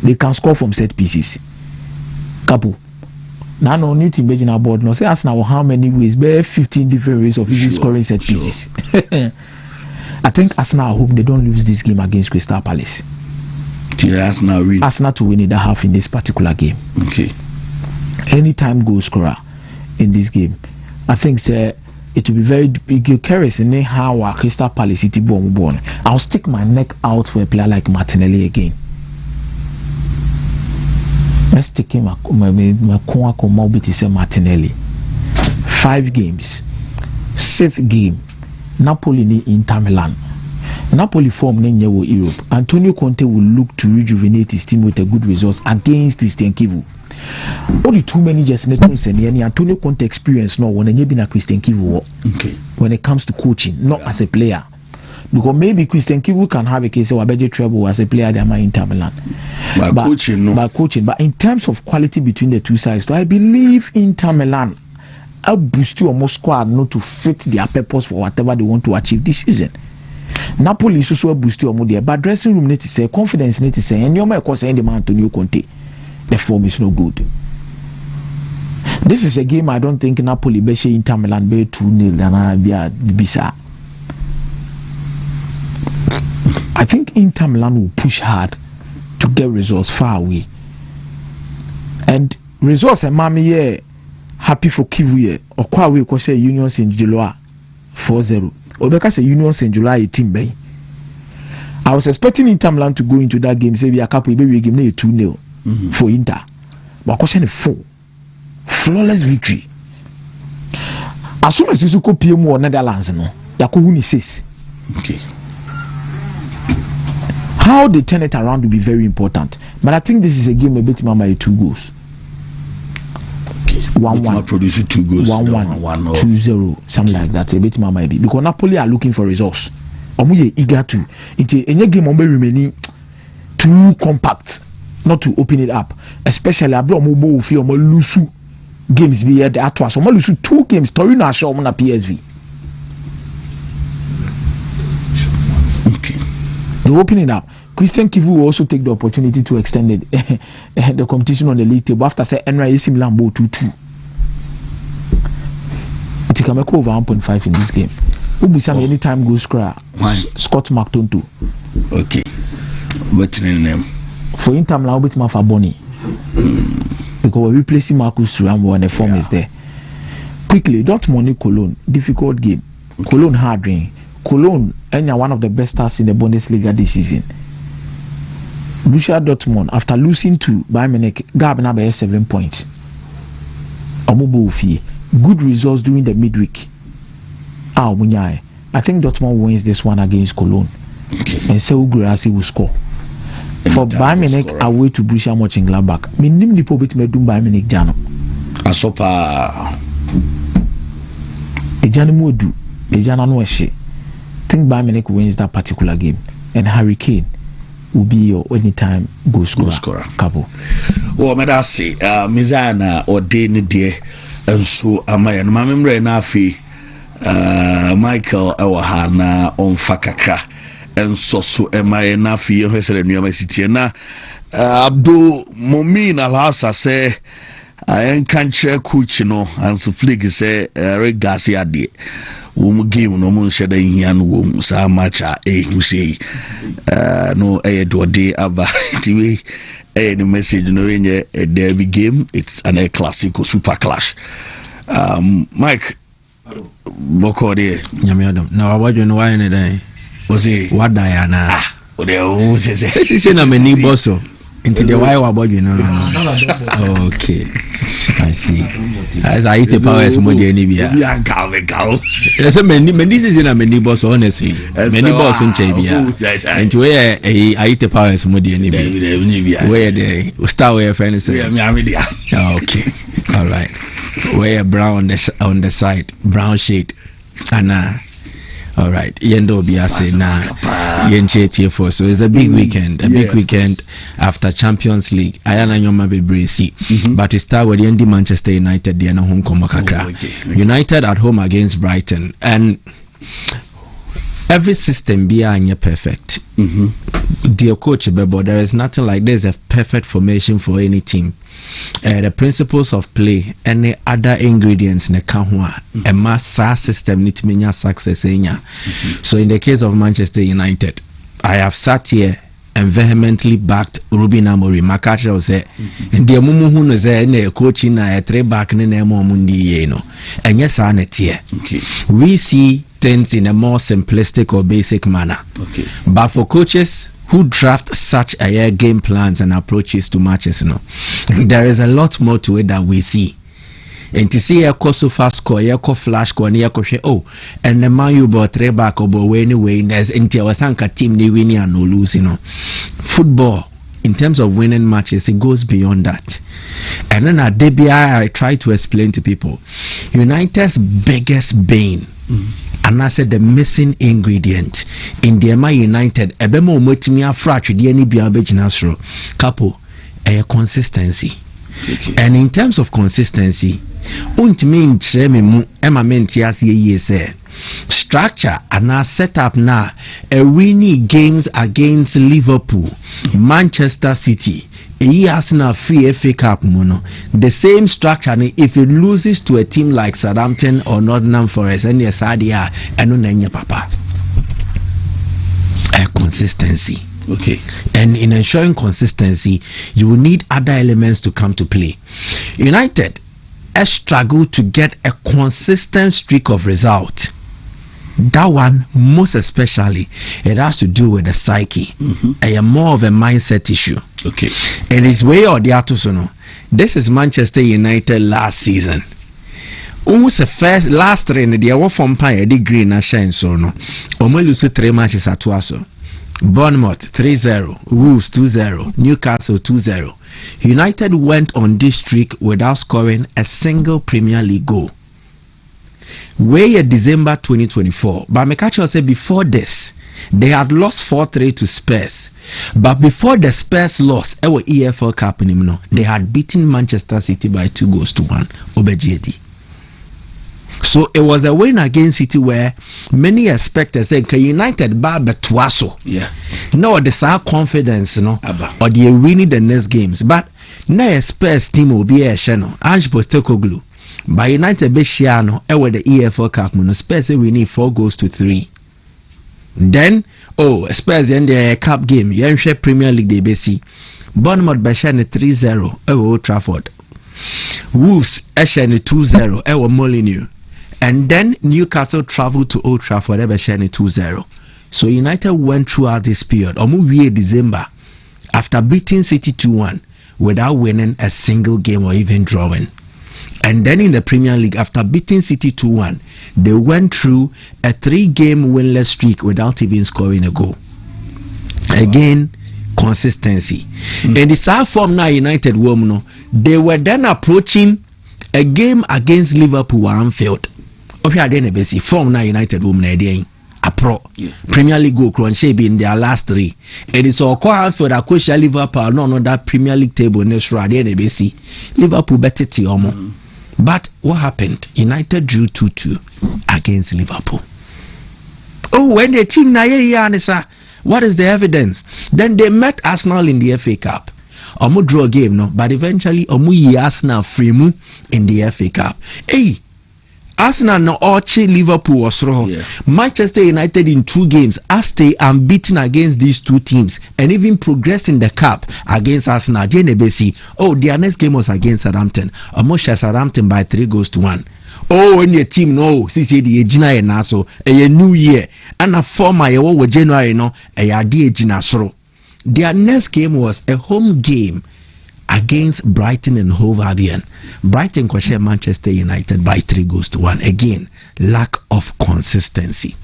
They can score from set pieces. Capo. Now no new team being aboard. No say Arsenal how many ways? Bare 15 different ways of scoring set pieces. I think Arsenal at home they don't lose this game against Crystal Palace. Arsenal win. Arsenal to win in the half in this particular game. Okay. Anytime goal scorer in this game, I think it will be very big curious in how our Crystal Palace City born. I'll stick my neck out for a player like Martinelli again. Let's take him Martinelli. 5 games. 6th game. Napoli ni Inter Milan. Napoli form in Europe. Antonio Conte will look to rejuvenate his team with a good results against Christian Kivu. Only too many just Antonio Conte experience no when you been a Christian Kivu. Okay. When it comes to coaching, not as a player. Because maybe Christian Kivu can have a case of a better trouble as a player than Inter Milan. But coaching, no. By coaching. But in terms of quality between the two sides, I believe Inter Milan will boost you almost squad not to fit their purpose for whatever they want to achieve this season. Napoli is also boost you there, but dressing room need to say, confidence need to say, and you're my cause saying the man Antonio Conte. The form is no good. This is a game I don't think Napoli be Inter Milan be 2-0 than Bisa. I think Inter Milan will push hard to get results far away. And results and Mami happy for Kivu or kwa we ko say Union Saint July 4-0. Obeka say Union Saint July team bay. I was expecting Inter Milan to go into that game, say, a couple maybe game 2-0 for Inter. But question 4. Flawless victory. As soon as you go PM or Netherlands, no, Yakuhuni says. Okay. How they turn it around will be very important. But I think this is a game a bit mama 2 goals. Okay. 1-1. Produce 2 goals. 1-1. 2-0. Something like that. A bit mama be because Napoli are looking for results. Omuye eager to. It's a game on remaining too compact, not to open it up. Especially Abro Mobo Fi Omo Lusu games be at Atwas. Omo Lusu 2 games. Torino are shown on PSV. Okay. They're opening up. Christian Kivu will also take the opportunity to extend the competition on the league table after say NYC Milan 2-2. It can make over 1.5 in this game. Ubusam anytime goes cry. Scott McTonto. Okay. What's the name? For Inter Milan, bit ma for Bonnie. Because we're replacing Marcus Thuram when the form is there. Quickly, Dortmund Cologne, difficult game. Okay. Cologne hard ring. Cologne and one of the best stars in the Bundesliga this season. Borussia Dortmund after losing to Bayern Munich, Gabna by 7 points. Good results during the midweek. I think Dortmund wins this one against Cologne. Okay. And so Grassi will score. For Bayern Munich away to Borussia Mönchengladbach. Minim di pobit me dum Bayern Munich jano. Asopa. Ejani modu. Ejana no ehye. Think Bayern Munich wins that particular game. And Harry Kane will be your anytime goal scorer. Capo. Oh, me da say, Mizana or Dane de and so amaya. No memre na afi Michael Ewahana on Fakakra and so amaya na afi yo hesere nuama sitie na Abdul Mumin Alhassa say I can't coach no and so flick say Rick Garcia de game no mun sheda hian wo sa matcha you say no do day aba tiwe the message no in a derby game. It's an Clasico super clash. Mike Boko de nyame adam na wabajo no why ne dan was he what Diana o de o say na mani bosso into the why wabajo no okay I see. As I eat the powers more than any beer. Yeah, cow. There's a many this is a many boss, honestly. Many boss in Chabia. And where I eat the powers more than any beer. Where the star where friends say, okay, all right. Where brown on the side, brown shade. And all right, Yendo Biase na Yenche for so it's a big weekend, weekend after Champions League. Ayana Nyoma Bebresi, but it start with the Manchester United. They are na home Komakakra. United at home against Brighton, and every system be perfect. Dear coach Bebo, there is nothing like there's a perfect formation for any team. The principles of play and the other ingredients in the kahwa a mass system need to mean success. So in the case of Manchester United, I have sat here and vehemently backed Ruben Amorim. Makacha say, and the mumu who knows a coaching a 3 back in the mundi no. And yes, I net here. We see things in a more simplistic or basic manner. But for coaches who draft such a game plans and approaches to matches, there is a lot more to it that we see. And to see a so fast score, a flash score, and the man you bought 3 back or anyway, there's until a sanka team they win and no lose, Football, in terms of winning matches, it goes beyond that. And then at DBI, I try to explain to people United's biggest bane. And I said the missing ingredient in the MI United, Ebemo Motimia fractured the any Biabejinasro, Capo, a consistency. And in terms of consistency, Untimi Tremimu Emamentias ye say structure and now set up now a winning games against Liverpool, Manchester City. Arsenal free FA Cup mono. The same structure if it loses to a team like Southampton or Nottingham Forest and yes Sadia and no papa. A consistency. Okay. And in ensuring consistency, you will need other elements to come to play. United has struggled to get a consistent streak of result. That one, most especially, it has to do with the psyche. And more of a mindset issue. Okay. And it's way or the Atusono. This is Manchester United last season. Who's the first last train? They are from Pine, the green and shine so no. Omo lose 3 matches at Tuaso. Bournemouth 3-0, Wolves 2-0, Newcastle 2-0. United went on this streak without scoring a single Premier League goal. Way December 2024, but Mekacho said before this, they had lost 4-3 to Spurs. But before the Spurs loss, EFL Cup, they had beaten Manchester City by 2-1 Obejedi. So it was a win against City where many expected saying United bar Tuaso. Yeah. No, there's our confidence, or they winning the next games. But now Spurs team will be a channel. Ange Postecoglou. By United Beshiano, the EFL Cup, Spurs winning 4-3. Then, Spurs in the Cup game, Yenshire Premier League, they basi. Bournemouth Beshiano 3-0, Old Trafford. Wolves Eshen 2-0, Molineux. And then Newcastle traveled to Old Trafford, Beshiano 2-0. So United went throughout this period, almost December, after beating City 2-1, without winning a single game or even drawing. And then in the Premier League, after beating City 2-1, they went through a 3-game winless streak without even scoring a goal. Again, consistency. In the side form now, United women, they were then approaching a game against Liverpool at Anfield. Okay, form now United women a pro Premier League goal crunch be in their last 3. It is all call Anfield that Liverpool no that Premier League table next round Liverpool better Tiomo. But what happened? United drew 2-2 against Liverpool. When the team what is the evidence? Then they met Arsenal in the FA Cup. Omo draw game no, but eventually omo Arsenal free mu in the FA Cup. Arsenal no Archie Liverpool was raw. Manchester United in 2 games are stay unbeaten against these 2 teams and even progress in the cup against Arsenal. Their next game was against Southampton. Almost Southampton by 3-1. When your team no since the Gina and Naso a new year and a former January no a day Gina Soro. Their next game was a home game against Brighton and Hove Albion. Brighton question Manchester United by 3-1. Again, lack of consistency.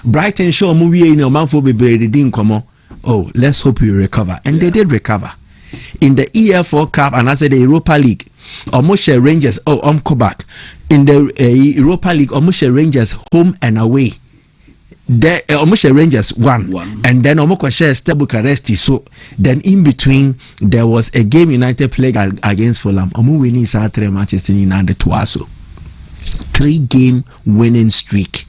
Brighton show movie in a month for be didn't come. Let's hope you recover. And they did recover. In the EFL Cup and I said the Europa League, almost Rangers, go back. In the Europa League, almost Rangers home and away. There almost Rangers won. And then almost share Bucharest. So then in between there was a game United played against Fulham. Winning 3 matches in the Tuaso. 3-game winning streak.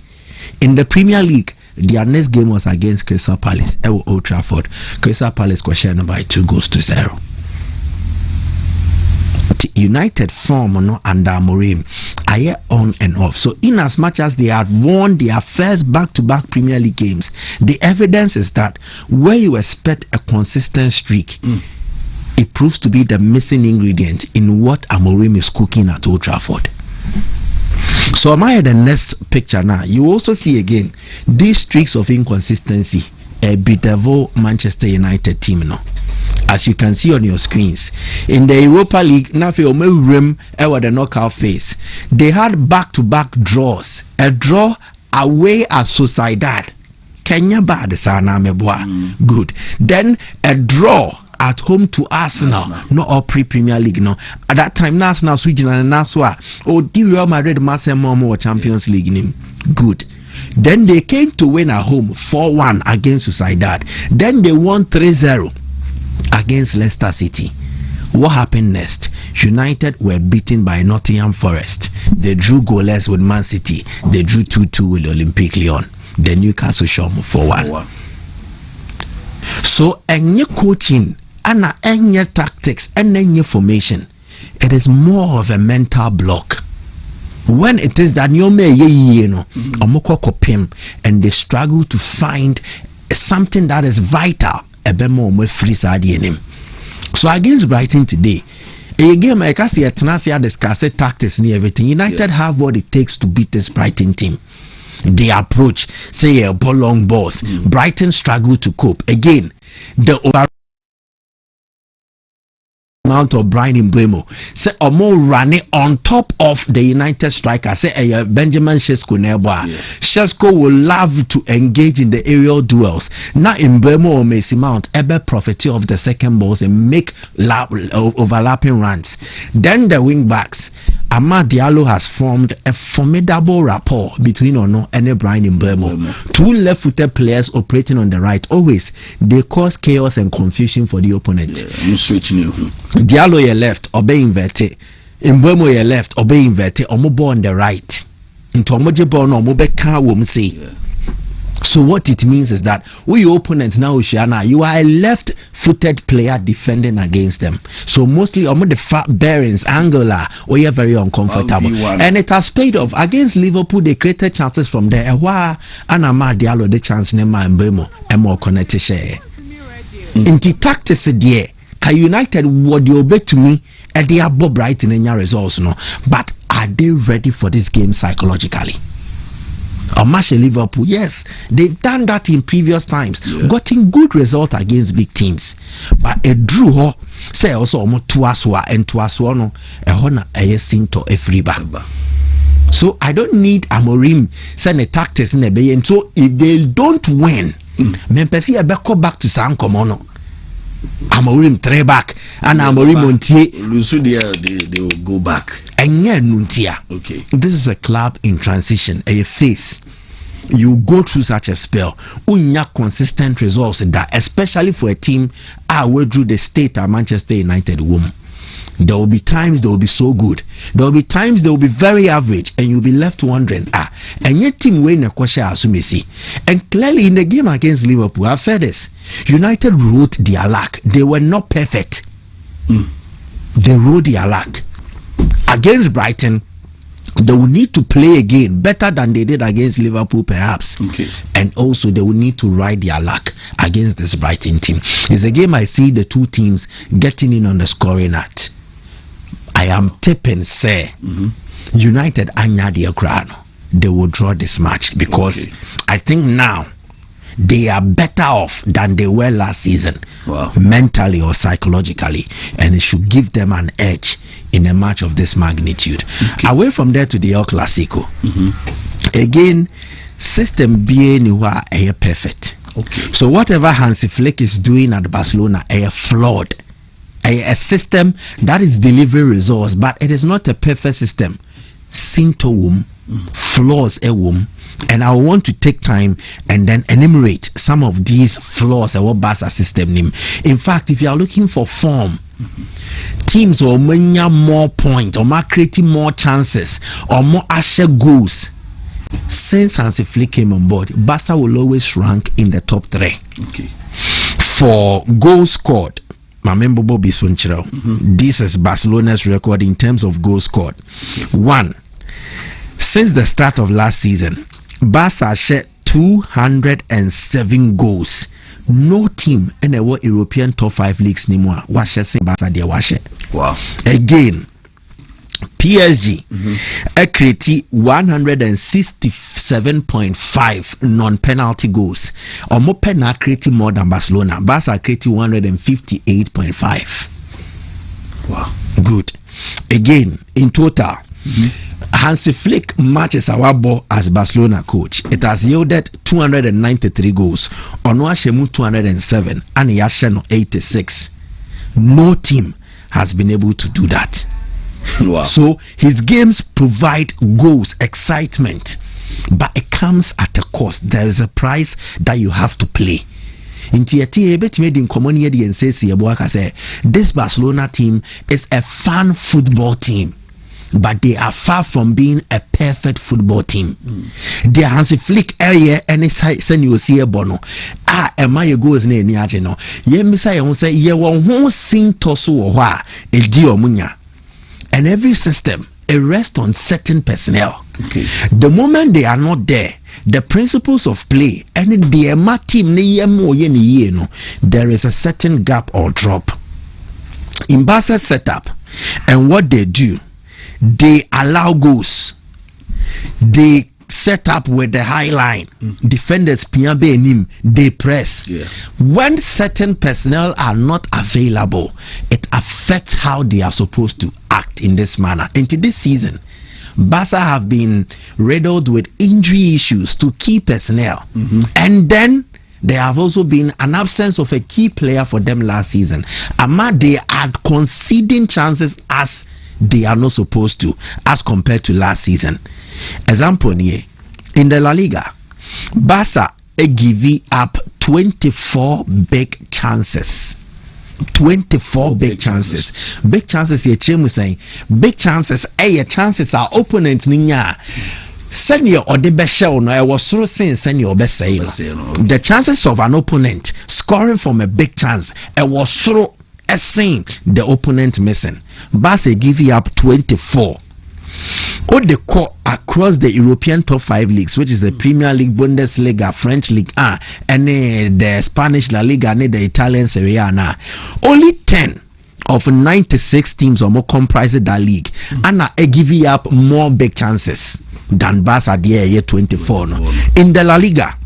In the Premier League, their next game was against Crystal Palace at Old Trafford. Crystal Palace questioned by 2-0. United form under Amorim are on and off. So in as much as they had won their first back-to-back Premier League games, the evidence is that where you expect a consistent streak, it proves to be the missing ingredient in what Amorim is cooking at Old Trafford. So am I at the next picture now? You also see again these streaks of inconsistency a beautiful Manchester United team now. As you can see on your screens, in the Europa League, the knockout phase, they had back-to-back draws. A draw away at Sociedad, Kenya bad good. Then a draw at home to Arsenal. No all Premier League no. At that time, Arsenal switching and Naswa. Real Madrid Momo Champions League name. Good. Then they came to win at home 4-1 against Sociedad. Then they won 3-0 against Leicester City. What happened next? United were beaten by Nottingham Forest. They drew goalless with Man City. They drew 2-2 with Olympique Lyon. The Newcastle showed 4-1. So, any coaching and any tactics and any formation, it is more of a mental block. When it is that and they struggle to find something that is vital, so against Brighton today, a game I can see discuss tactics and everything. United have what it takes to beat this Brighton team. The approach, say a ball long balls. Brighton struggle to cope. Again, the overall amount of Brian Mbeumo say more running on top of the United striker. Say Benjamin Sesko Neboa. Sesko will love to engage in the aerial duels. Now Mbeumo or Mason Mount ever profit of the second balls and make overlapping runs. Then the wing backs. Amad Diallo has formed a formidable rapport between Ono and Brian Mbeumo. Two left-footed players operating on the right. Always they cause chaos and confusion for the opponent. Switch new. Diallo ye left, obey inverted. Mbeumo ye left, obey inverted. Omobo on the right. Into omoje ball no omobe can wom say. So what it means is that your opponent now, Shiana, you are a left-footed player defending against them. So mostly the fat bearings, angular, or you're very uncomfortable. And it has paid off. Against Liverpool, they created chances from there. And Amad Diallo the chance Nema and Mbeumo and more connected share. In the tactics there, Ka United what you obey to me and they are Bob Brighton in your results, no. But are they ready for this game psychologically? Or match Liverpool, yes, they've done that in previous times, gotten good result against big teams. But a draw, say also tuaswa and tuaswa no a hona a sinto a friba. So I don't need Amorim send a tactics in a bay, and so if they don't win, Mempesi a back to San Comono. Amorim three back and Amorim Montier they will go back. Okay. This is a club in transition, a phase. You go through such a spell, unya consistent results that, especially for a team who drew the state at Manchester United womb. There will be times they will be so good. There will be times they will be very average, and you'll be left wondering, and your team win a question asumisi. And clearly in the game against Liverpool, I've said this. United rode their luck. They were not perfect. They rode their luck. Against Brighton, they will need to play again better than they did against Liverpool, perhaps. And also they will need to ride their luck against this Brighton team. It's a game I see the two teams getting in on the scoring at. I am tipping, say, United Anya the Grano. They will draw this match because I think now they are better off than they were last season, mentally or psychologically, and it should give them an edge in a match of this magnitude. Away from there to the El Clasico, again, system being perfect. So whatever Hansi Flick is doing at Barcelona, flawed. A system that is delivering results, but it is not a perfect system. Symptom, flaws a womb. And I want to take time and then enumerate some of these flaws of what Barca system name. In fact, if you are looking for form, teams or more points or more creating more chances or more asher goals. Since Hansi Flick came on board, Barca will always rank in the top 3. For goals scored, this is Barcelona's record in terms of goals scored. 1. Since the start of last season, Barca shared 207 goals. No team in the European top 5 leagues anymore was sharing Barca their wash. Wow. Again, PSG created 167.5 non-penalty goals. Or more penalty creating more than Barcelona. Barca created 158.5. Wow. Good. Again, in total, Hansi Flick matches our ball as Barcelona coach. It has yielded 293 goals. Onuashemu 207 and Yasheno 86. No team has been able to do that. Wow. So his games provide goals, excitement, but it comes at a cost. There is a price that you have to pay. This Barcelona team is a fun football team, but they are far from being a perfect football team. They are Hansi Flick area and it's send you see a bono. Am I goes near Niageno? Ye Messiah won't say ye won't sing tosu or wa a dio munya. And every system it rests on certain personnel. The moment they are not there, the principles of play and the team there is a certain gap or drop in Barca's setup. And what they do, they allow goals, they set up with the high line. Defenders piabe nim, they press. When certain personnel are not available, it affects how they are supposed to act in this manner. Into this season, Barca have been riddled with injury issues to key personnel, and then there have also been an absence of a key player for them last season. They are conceding chances as they are not supposed to, as compared to last season. Example here, in the La Liga, Barca give up 24 big chances. 24 big chances. Big chances here, Chim was saying, big chances, chances are opponents ninya. Senior or the best show, no, I was through saying senior best say. The chances of an opponent scoring from a big chance, I was through a saying the opponent missing. Barca give you up 24. All the core across the European top 5 leagues, which is the Premier League, Bundesliga, French League and the Spanish La Liga and the Italian Serie A. Only 10 of 96 teams or more comprise that league, and I give you up more big chances than Barca the year 24. In the La Liga,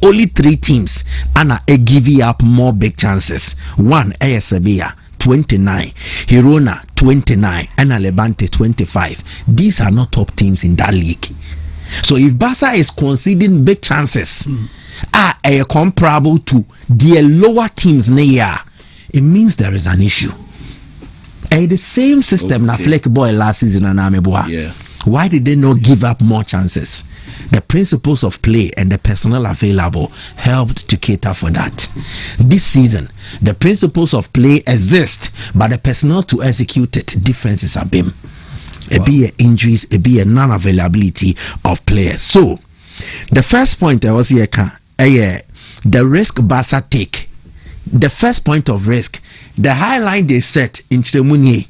only 3 teams and I give you up more big chances. One, Sevilla 29, Girona 29, and Levante 25. These are not top teams in that league. So if Barca is conceding big chances are comparable to the lower teams near, it means there is an issue. The same system na Fleck boy last season and Ameboa. Why did they not give up more chances? The principles of play and the personnel available helped to cater for that. This season, the principles of play exist, but the personnel to execute it, differences have been. It be injuries, it be a non-availability of players. So, the first point I was here, the risk Barca take. The first point of risk, the high line they set in Chiremunye.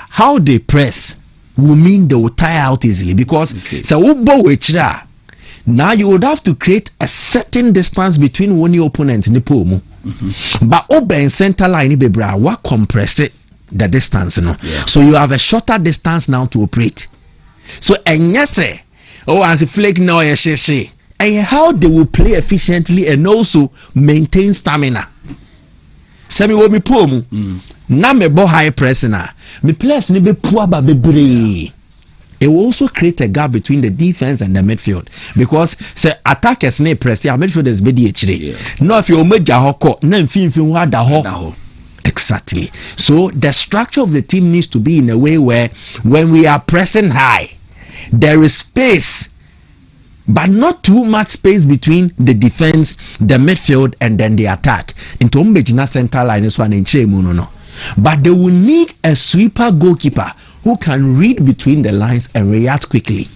How they press will mean they will tire out easily, because now you would have to create a certain distance between one opponent and the pomu. But open center line what compress it the distance so you have a shorter distance now to operate. So and yes, as a flag now and how they will play efficiently and also maintain stamina. Semi wo mi pomu na me bo high press na me players ni be poor ba bebre. It will also create a gap between the defense and the midfield, because say attackers na press ya midfielders be di echire. No if you meja hoko na mfimfin wa da ho. Exactly. So the structure of the team needs to be in a way where when we are pressing high, there is space, but not too much space between the defense, the midfield, and then the attack. Into Umbejina center line is one in no. But they will need a sweeper goalkeeper who can read between the lines and react quickly.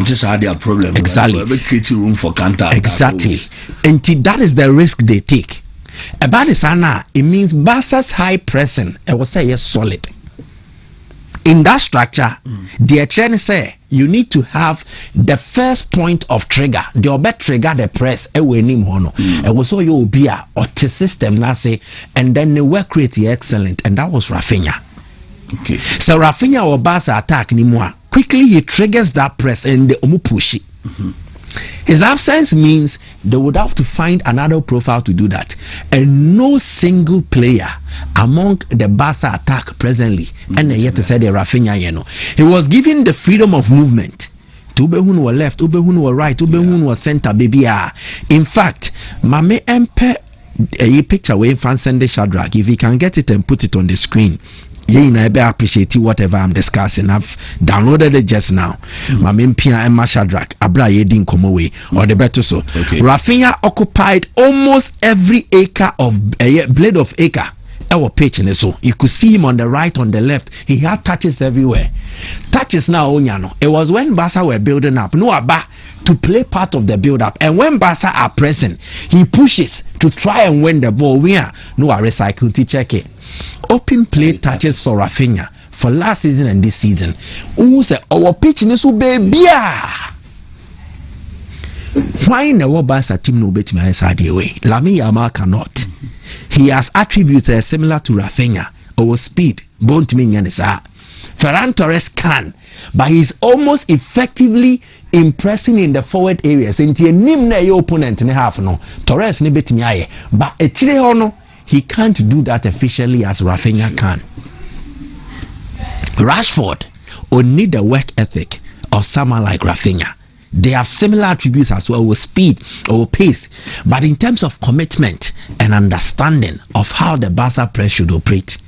Just had their problem. Exactly. Right? Creating room for counter. Exactly. And that is the risk they take. About this, it means Barca's high pressing, I will say, yes, solid. In that structure, the chain say you need to have the first point of trigger. The obet trigger the press. It was so you be a system now say, and then the work rate is excellent, and that was Rafinha. Okay. So Rafinha or Barca attack ni more quickly. He triggers that press and the omu push it. His absence means they would have to find another profile to do that, and no single player among the Barca attack presently, and yet to say the Rafinha, he was given the freedom of movement. Ubehun were left, Ubehun were right, Ubehun was center, baby. In fact, Mame Empe a picture where Fransende Shadrach, if he can get it and put it on the screen. I appreciate whatever I'm discussing. I've downloaded it just now. Mamimpia and Shadrach, Abra Yedin Komowe, or the better so. Rafinha occupied almost every acre of blade of acre. Our pitch in so you could see him on the right, on the left. He had touches everywhere. Touches now, Onyano. It was when Barca were building up. No Abba to play part of the build up, and when Barca are pressing, he pushes to try and win the ball. We are no recycle to check it. Open play touches for Rafinha for last season and this season. Who say our pitch in so baby? Why never Barca team no bet me inside way? Lamine Yamal cannot. He has attributes similar to Rafinha. Our speed, Wontumi and Ferran Torres can, but he's almost effectively impressing in the forward areas. Inti nim na your opponent ne half no. Torres ne betimi aye, but echire ho no, he can't do that efficiently as Rafinha can. Rashford will need the work ethic of someone like Rafinha. They have similar attributes as well, with speed or pace, but in terms of commitment and understanding of how the Barca press should operate,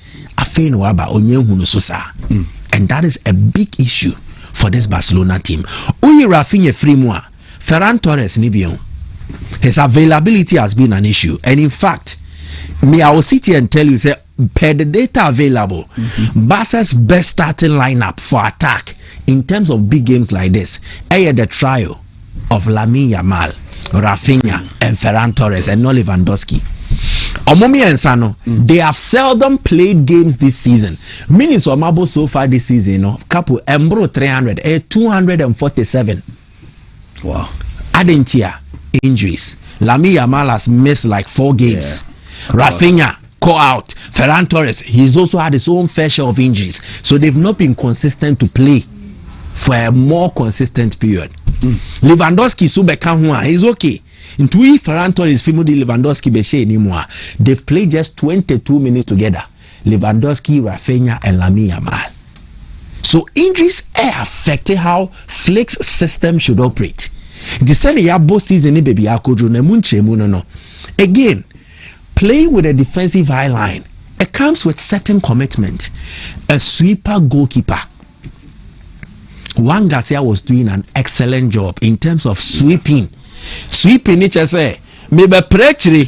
and that is a big issue for this Barcelona team. Uyi Rafinha Fremua, Ferran Torres Nibion, his availability has been an issue, and in fact, I will sit here and tell you, say, per the data available, Barca's best starting lineup for attack in terms of big games like this, the trio of Lamine Yamal, Rafinha, and Ferran Torres, and no Lewandowski. Omomi and Sano, they have seldom played games this season. Minutes of Mabo so far this season, Capo Embro 300, 247. Wow. Adentia, injuries. Lamine Yamal has missed like 4 games. Rafinha, call out. Ferran Torres, he's also had his own fair share of injuries. So they've not been consistent to play for a more consistent period. Lewandowski, Subeka, he's okay. Into Ferran Torres, Fimudi Lewandowski, Beshe anymore. They've played just 22 minutes together. Lewandowski, Rafinha, and Lamine Yamal. So injuries are affecting how Flick's system should operate. The same both season, baby, no. Again, playing with a defensive high line, it comes with certain commitment. A sweeper goalkeeper. Juan Garcia was doing an excellent job in terms of sweeping. Sweeping, it say, maybe prechri,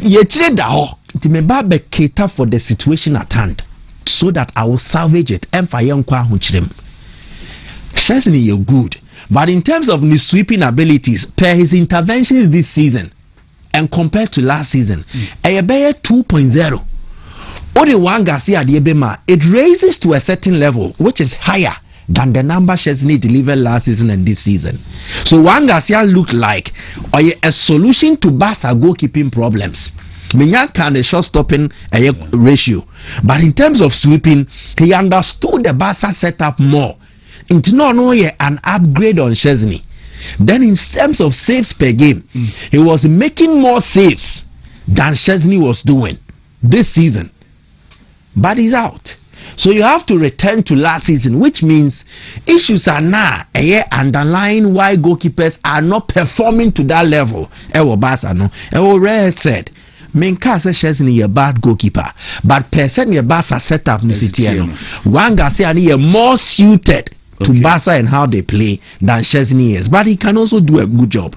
ye da ho. Maybe be cater for the situation at hand, so that I will salvage it. And for young kwa hunchrim. Chesney, you're good, but in terms of his sweeping abilities, per his interventions this season, and compared to last season, a better 2.0. Only Juan Garcia Diebema, it raises to a certain level, which is higher than the number Chesney delivered last season and this season. So Juan Garcia looked like a solution to Barca goalkeeping problems. Minyak can the shot stopping ratio, but in terms of sweeping, he understood the Barca setup more. Into no an upgrade on Chesney. Then in terms of saves per game, he was making more saves than Chesney was doing this season. But he's out. So you have to return to last season, which means issues are now underlying why goalkeepers are not performing to that level. Red said, Menka says Chesney a bad goalkeeper, but person your Barca setup Juan Garcia more suited to Barca and how they play than Chesney is, but he can also do a good job.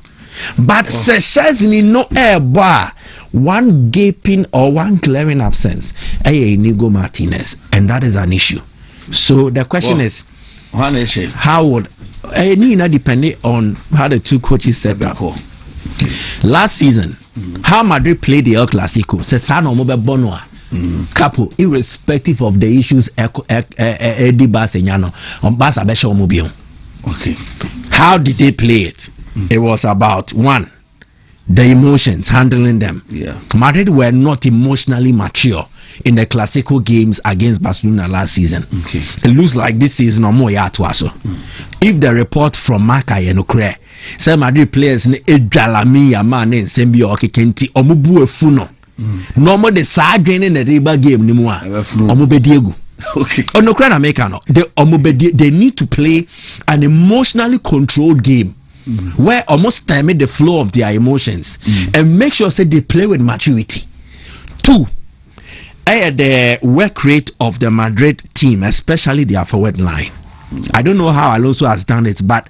But Chesney no air bar one gaping or one glaring absence, Inigo Martinez, and that is an issue. So the question is, how would Nina depending on how the two coaches set up? Last season, how Madrid played the El Clasico, Cesano Mobe Bonua. Capo, irrespective of the issues, Eddie Barcenyano on Barca Besha Omobion. Okay. How did they play it? It was about one, the emotions, handling them. Yeah. Madrid were not emotionally mature in the Clasico games against Barcelona last season. Okay. It looks like this season or more yatuaso. If the report from Marca Yenokre, some Madrid players ne Edjalami Yamane and Sembi Okikenti Omubu Funo. Normal the side draining the river game ni mua. Omubediegu. Okay. Onokrana Mekano. They need to play an emotionally controlled game. Where almost time the flow of their emotions and make sure say they play with maturity. 2, the work rate of the Madrid team, especially their forward line. I don't know how Alonso has done it, but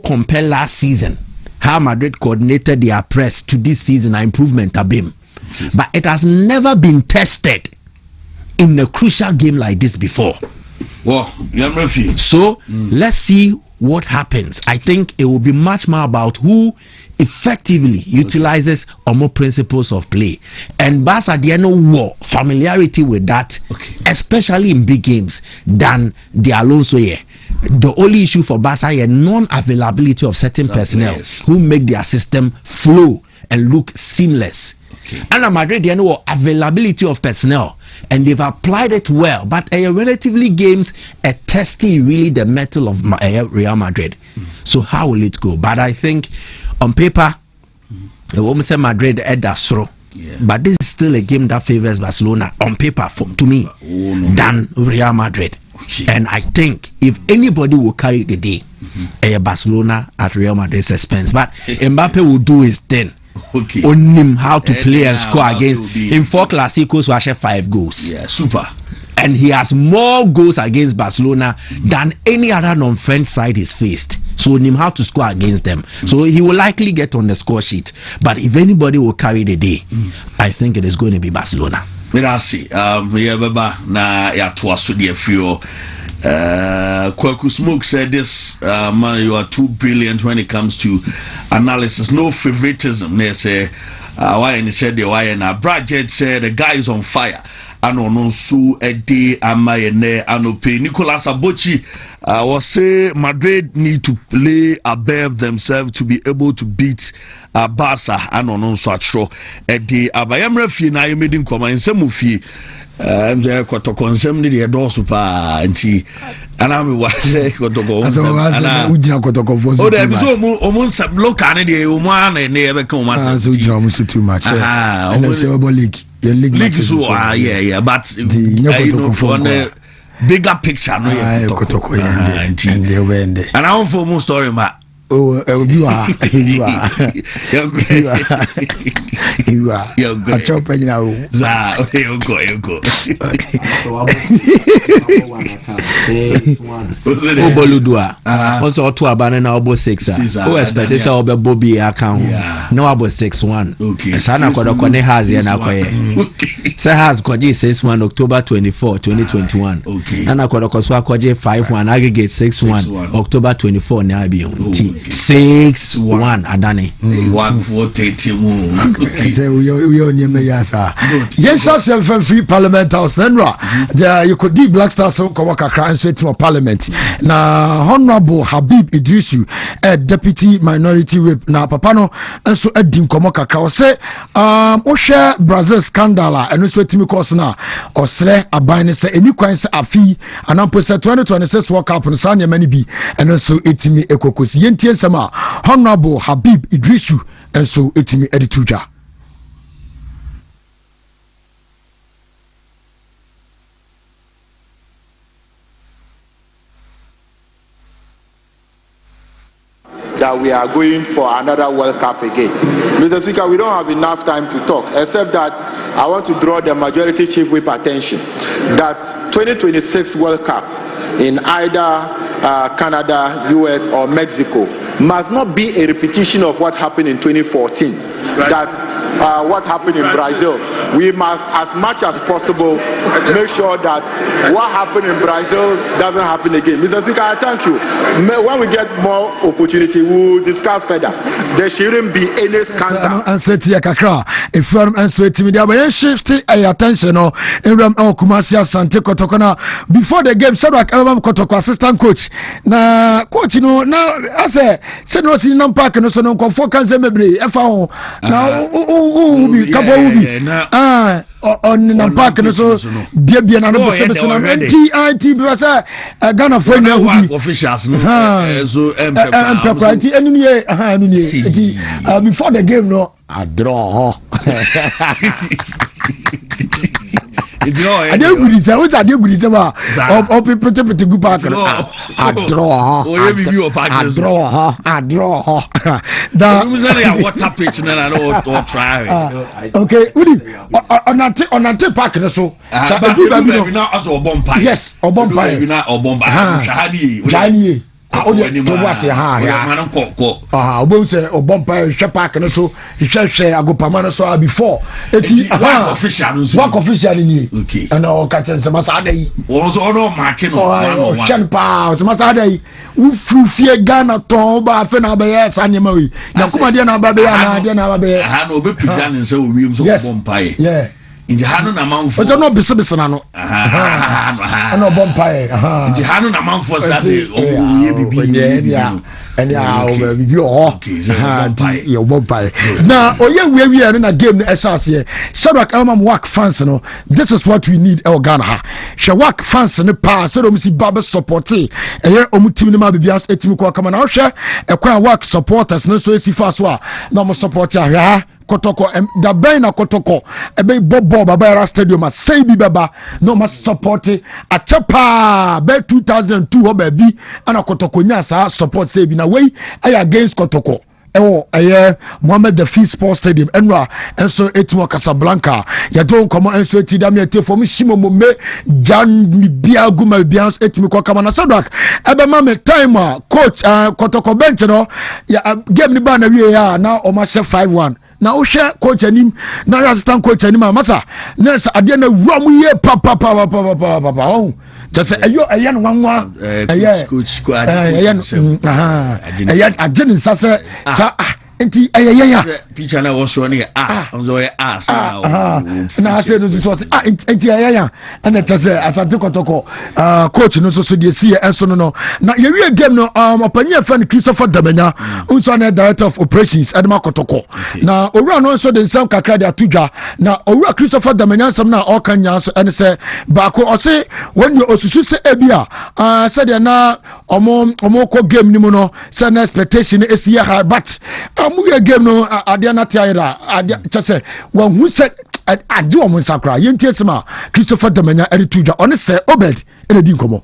compare last season, how Madrid coordinated their press to this season, an improvement a bim. But it has never been tested in a crucial game like this before. Well, so let's see what happens. I think it will be much more about who effectively utilizes more principles of play, and Barca they know more familiarity with that, especially in big games than the Alonso here. the only issue for Barca is non-availability of certain personnel who make their system flow and look seamless. And Madrid, they know availability of personnel, and they've applied it well. But relatively games are testing really the mettle of Real Madrid. So how will it go? But I think on paper, the woman said Madrid at Dasro. But this is still a game that favors Barcelona on paper to me than Real Madrid. And I think if anybody will carry the day, Barcelona at Real Madrid's expense. But Mbappe will do his thing. On him how to play and score against. In 4 Clasicos, we have 5 goals. Yeah, super. And he has more goals against Barcelona than any other non-French side he's faced. So on him how to score against them. So he will likely get on the score sheet. But if anybody will carry the day, I think it is going to be Barcelona. Mirasi, na ya tuaso de afio. Kwaku Smoke said this, man, you are too brilliant when it comes to analysis. No favoritism. They say, why? And he said, why? And Brad Jed said, the guy is on fire. Ano no su ede amayene ano pe. Nicolas Abochi was say Madrid need to play above themselves to be able to beat Barca. Ano no so atro ede abayamra fie na yemedin koma nsem fie. Mje kotoko nsem ni de dosu pa nti ana me wa kotoko ana ujina kotoko voice. O de biso omun sab local ne de omu ana ne e be kan omu asem. So ujina omu too much. And say obo league. Your league so yeah, but on the bigger picture no kotoko and I want for more story ma. Oh, you are. You're good. I chop now. You go. Oboludua. Also 2 abane na obo 6. Who expect say obo Bobby account. No abo 6-1. Okay. Sana kodoko ne has ye na koye. Say has koji 6-1 October 24, 2021. Okay. Ana kodoko so akoje 5-1 aggregate 6-1 October 24 na abi on. 6-1 Adani. 1-4-30 mu. We on yeme yasa. Yes, sir, free parliament house Nenra. There you could be Black Stars come kakra and straight to parliament. Na Honorable Habib Idrisu, a deputy minority whip na papano and so edim komo kakra say o share Brazil scandal and so timi course na or sre abine say eni kwan say afi anampo say 2026 World Cup no sanya many bi and so etimi ekokosi yentie sama Honorable Habib Idrisu and so etimi edituja. That we are going for another World Cup again. Mr. Speaker, we don't have enough time to talk, except that I want to draw the majority chief whip attention that 2026 World Cup in either Canada, US or Mexico must not be a repetition of what happened in 2014. Right. That what happened in Brazil. We must, as much as possible, make sure that what happened in Brazil doesn't happen again. Mr. Speaker, I thank you. When we get more opportunity, we will discuss further. There shouldn't be any scandal. If you are answering me, there shift attention. Before the game, Sadak Kotoko assistant coach. Na coach, you know, now I say, send us in Nampak and so no focus memory. FAO now, Capo on Nampak and so be another TIT because Ghana friend officials so before the game, no, I draw. I don't good is what I do good is about people to good back. I draw. I draw. The water pitch and I don't try. Okay, on a pack so. As a bomb pie. Yes, or bomb pie. Or bomb pie. Bomba Shapak and so he shall go Pamana so before work official in and all catching some Masade was all marking or Shanpa, some Masade, who flew fear Ghana, Tomba, Fenabe, Sanimari, Nakuma Diana Babe, I had no big pigeon and so we so bomb pie. Yeah. Inti hanu na manfo. Ojo no bise na no. Ana bompae. Inti hanu na manfo sase o ye bibi. Eni a o bibi o. Ye bompae. Na oye wiye na game no esase. Shadrack Elmam Wak fans no. This is what we need El Ghana ha. She Wak fans no pa so do si baba support eye omu team no ma bibia etimi ko kama na wo hwe ekwan Wak supporters no so esi fa so a na mo support ahwa Kotoko da ben na Kotoko ebe bobo baba era stadium a say bi baba no ma support a chepa be 2002 ho ba bi ana Kotoko nya sa support say bi na we against Kotoko ewo Mohammed the Fee Sports Stadium enwa enso etimo Casablanca ya don komo enso etida me ete for shimo me jan mi bia guma bia etimi ko kama na Sadak ebe ma me time coach Kotoko bench no ya game ni ba na wie ya na o ma 5-1 na o hwe coach anim na assistant coach anim amasa na ade na wram ye papa oh just ayo no wanwa coach squad ajin sase sa enti ya picture na was running onzo na say no so say enti ya and just asante Kotoko coach no so dey see enso no na ye wie game no opanya fan Christopher Damenya unso na director of operations Edma Kotoko na owura no so dey nsam kakra dey atudwa na owura Christopher Damenya nsam na all kan nya so ene say baako o say when you osusu say ebia say dey na omo ko game ni mu no say na expectation esi ya but mu ye game no adia na tiara adia chese wan hu se adi o mun sakra yentie sema Christopher Damenya erituja on se Obed ene di nkomo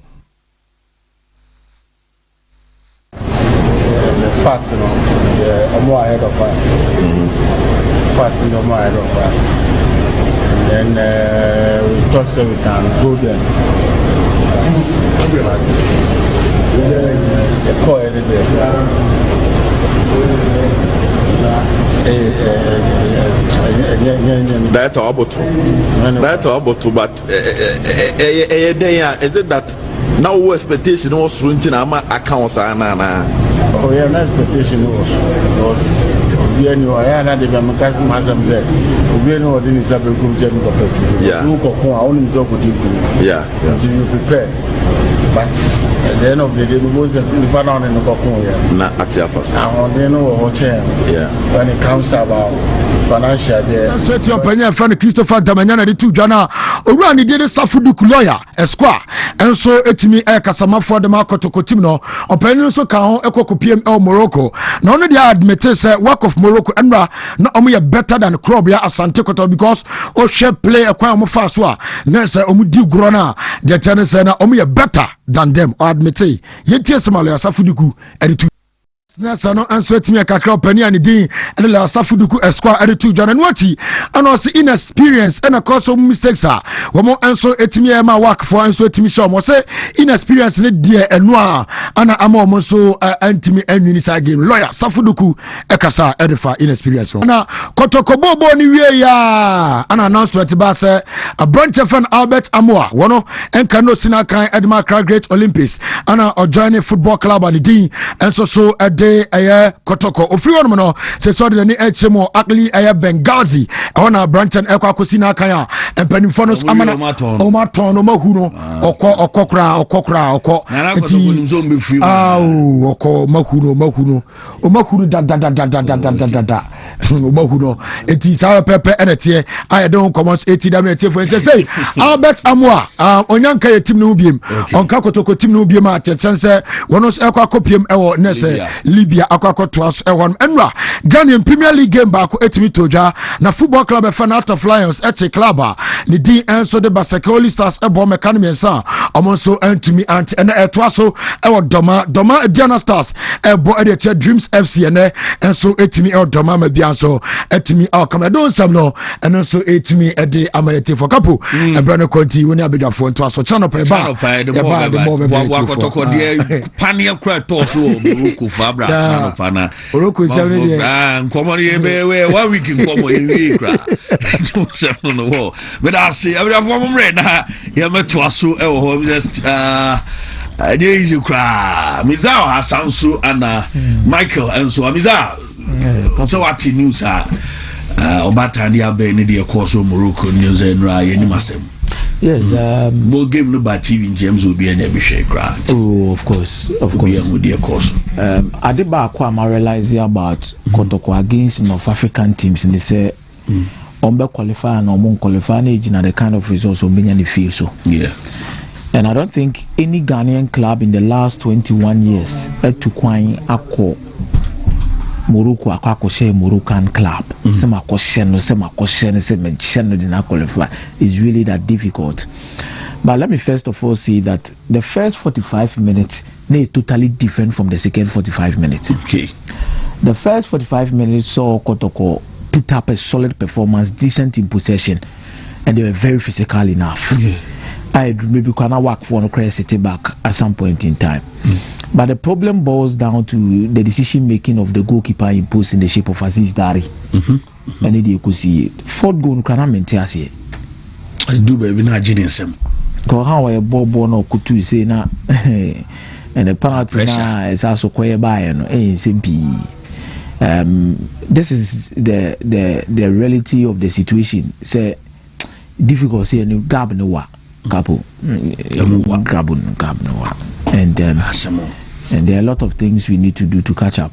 the fact you know more ahead of us fact you know more ahead of us and then we thought so we can go there the call That about but is it that now expectation was running our accounts and oh yeah, no expectation was we know I had the American Muslim there. We know what is happening to yeah. Until you prepare. But at the end of the day, we go to find out in the Kokon. Not at your first. I don't know what when it comes about financial. That's what your opinion, friend Christopher Damenya, the two Jana. Orani did a Safudu lawyer, Esquire, and so etimi Kasama for the Marco to Cotimno, opinion so can Eco PML Morocco. Not only they admitted work of Morocco and not only better than Krobia Asante Koto because Oshe play a crime of Faswa, Nessa Omudi Grona, the tennis and only better than them or admit it. Yet Somalia Safuduku and two. Nasa no answer to me kakra pani ani din and la Safuduku Esquire and two John and Wati and also inexperience and a cause of mistakes are one more answer etimi ma work for answer etimi show mo say inexperience ne dear and noir and amo so antimi and unisa game lawyer Safuduku ekasa edifa inexperience na Kotoko bobo ni wie ya an announcement ba say a branch fan Albert Amoa wono enka no sinakan Edma Great Olympics and a joining football club and din and so Kotoko ofri on no se so de ni HMO akli Benghazi ona branch and ekwa kaya empanimfo no amana o maton no mahu no okokra oko mahu no da o mahu no eti sa pepe enete I don commerce eti da me for say Albert Amoa onyanka ye team no biem onka Kotoko team no biem a tetsense wono ekwa kopiem ewo nese Libya akwakọ toas ehon enra Ghanaian Premier League game back etimi toja na football club Out of Lions eche club ni din enso de Barcelona Stars ebo mekanime nsa omonso entumi anti ene etoaso ewo doma Diana Stars ebo edeche Dreams FC ene enso etimi ewo doma mabianso etimi akama don sam no enso etimi ede amayete for Capo ebrano konti woni abedafo ntoaso channel pa de mo wakotoko de pania kra toso Morocco fabra channel pana Morocco seven nkomo ye 1 week nkomo ye kra to seven no wo but I see abedafo mo mre na ye metoaso ewo ho just there is you cry Mizao Hasansu and Michael and so Mizao so what news Obata and Yabe in the course of Morocco, New Zealand, any Massem. Yes, both game no bad TV James will be an every shake right. Oh, of course. With the course. I did back what I realized about Kotoko against North African teams, and they say, Ombe qualify and Omon qualify, and the kind of results of being in the field. So, yeah. And I don't think any Ghanaian club in the last 21 years had to quite acquire Morocco akwa Moroccan club. Sema question did not qualify. It's really that difficult. But let me first of all say that the first 45 minutes they totally different from the second 45 minutes. Okay. The first 45 minutes saw Kotoko put up a solid performance, decent in possession, and they were very physical enough. Okay. I maybe can work for a city back at some point in time. But the problem boils down to the decision making of the goalkeeper imposed in the shape of Aziz Dari. And you could see fourth goal can maintain us here. I do baby not getting some. Because how a ball no could to say na and the penalty is also quite by this is the reality of the situation. Say difficult say you gab no wa Capo and there are a lot of things we need to do to catch up.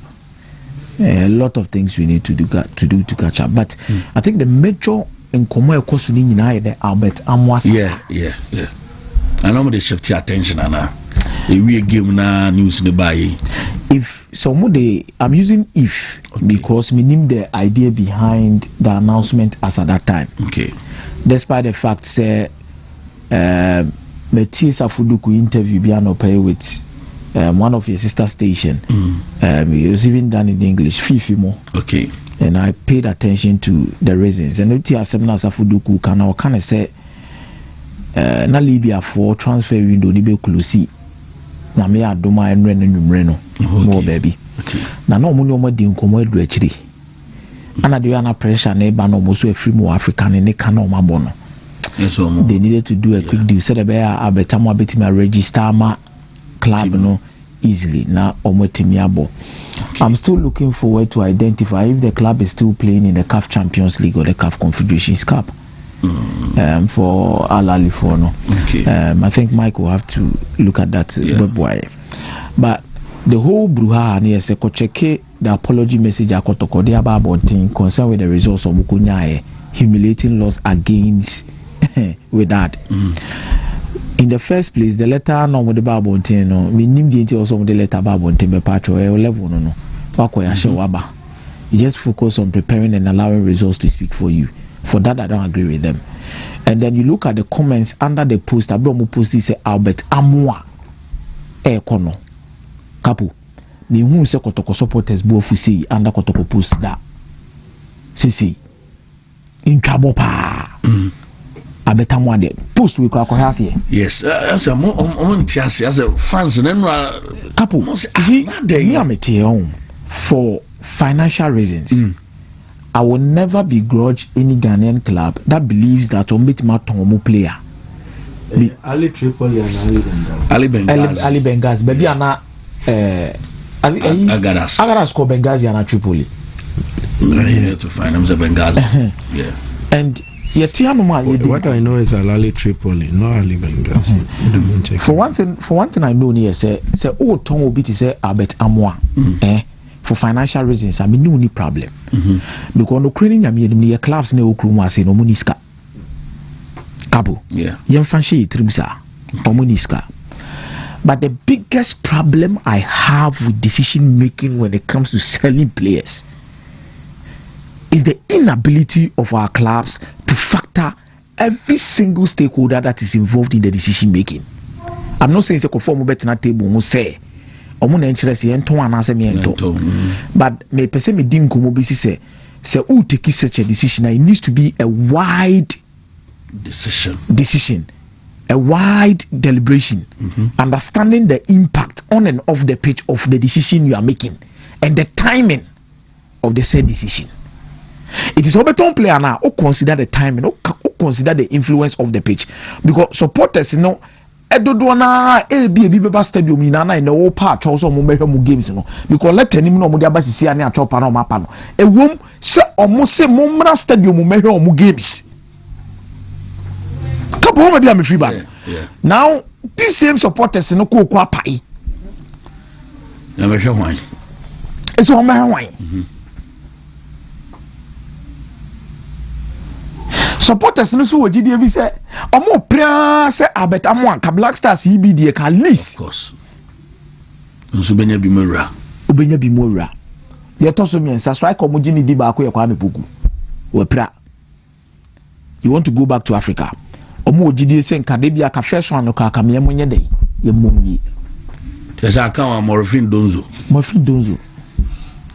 A lot of things we need to do to catch up. But I think the major in common course we need the Albert Amwas. Yeah. I know they shift your attention now. We game na news in the bay. If somebody, I'm using if because we name the idea behind the announcement as at that time. Okay. Despite the fact say Metisa Fuduku interview Biano pay with one of your sister station. It was even done in English, Fifimo. Okay. And I paid attention to the reasons. And Uti Asemna Safuduku can say na Libya for transfer window nibe close. Na me adoma enre no nwumre no more baby. Na no mo ni omo di nkomo edu akiri. Ana de yana pressure na eba no mo so afri mu African ne ka na o mabo no. Yes, they needed to do a quick deal. Said about Betamo Betima register ma club no easily. Now Omotimiabo. I'm still looking forward to identify if the club is still playing in the CAF Champions League or the CAF Confederations Cup. For Al Ali for no. Okay. I think Mike will have to look at that boy. But the whole Bruha and yes, check the apology message akotoko they about concerned with the results of Mukunyae humiliating loss against with that. In the first place, the letter no with the Babontin no we name the also with the letter Babontin be patro level no waba. You just focus on preparing and allowing results to speak for you. For that I don't agree with them. And then you look at the comments under the post. Abromo post say Albert Amwa kono Capo. Me who say Kotoko supporters both say under Kotoko post that. See in trouble pa. Abeta mo de post we kwa kwa here. Yes, as a more as a fans and Capo. Me am for financial reasons. I will never begrudge any Ghanaian club that believes that Ombitma Tomo player. Ali Tripoli and Ali Benghazi. Ali Benghazi. Baby ana Agaras ko Benghazi and Tripoli. Here to find him the Benghazi. Yeah. And what I know is Ali Tripoli, not Ali Benghazi. For one thing I know here say Tomo Biti say Albert Amwa. For financial reasons, I mean, no any problem. Because no training, I mean, clubs no krumasi no muniska. Capo. Yeah. Yan fancy trimsa or muniska. But the biggest problem I have with decision making when it comes to selling players is the inability of our clubs to factor every single stakeholder that is involved in the decision making. I'm not saying it's a conform bet na table who say omo interest yen ton anase me ento, but me pese me dim komo bi say who take such a decision, it needs to be a wide decision, a wide deliberation, understanding the impact on and off the pitch of the decision you are making and the timing of the said decision. It is Obeton player now who consider the timing, who consider the influence of the pitch, because supporters edodo na ebi beba stadium ni na na wo pa atwa so mo behwe mo games no because let anim no mo de abasisi ane atwa pa na mo apa no ewom se omo se mo mra stadium mo behwe omo games Capo ma bia me free back now these same supporters no ko apai na behwe hwan eso ho behwe hwan supporters no so wogidie bi say omo pra say abetamo anka Black Stars EBD ka list of course nso benya bi mowura obenya bi mowura ye to so miensa strike omo gini di ba ko ye kwa mepoku we pra you want to go back to Africa omo wogidie say nka de bia ka first one no ka me monye dey ye momyi tesa kan wa Morfin Donzo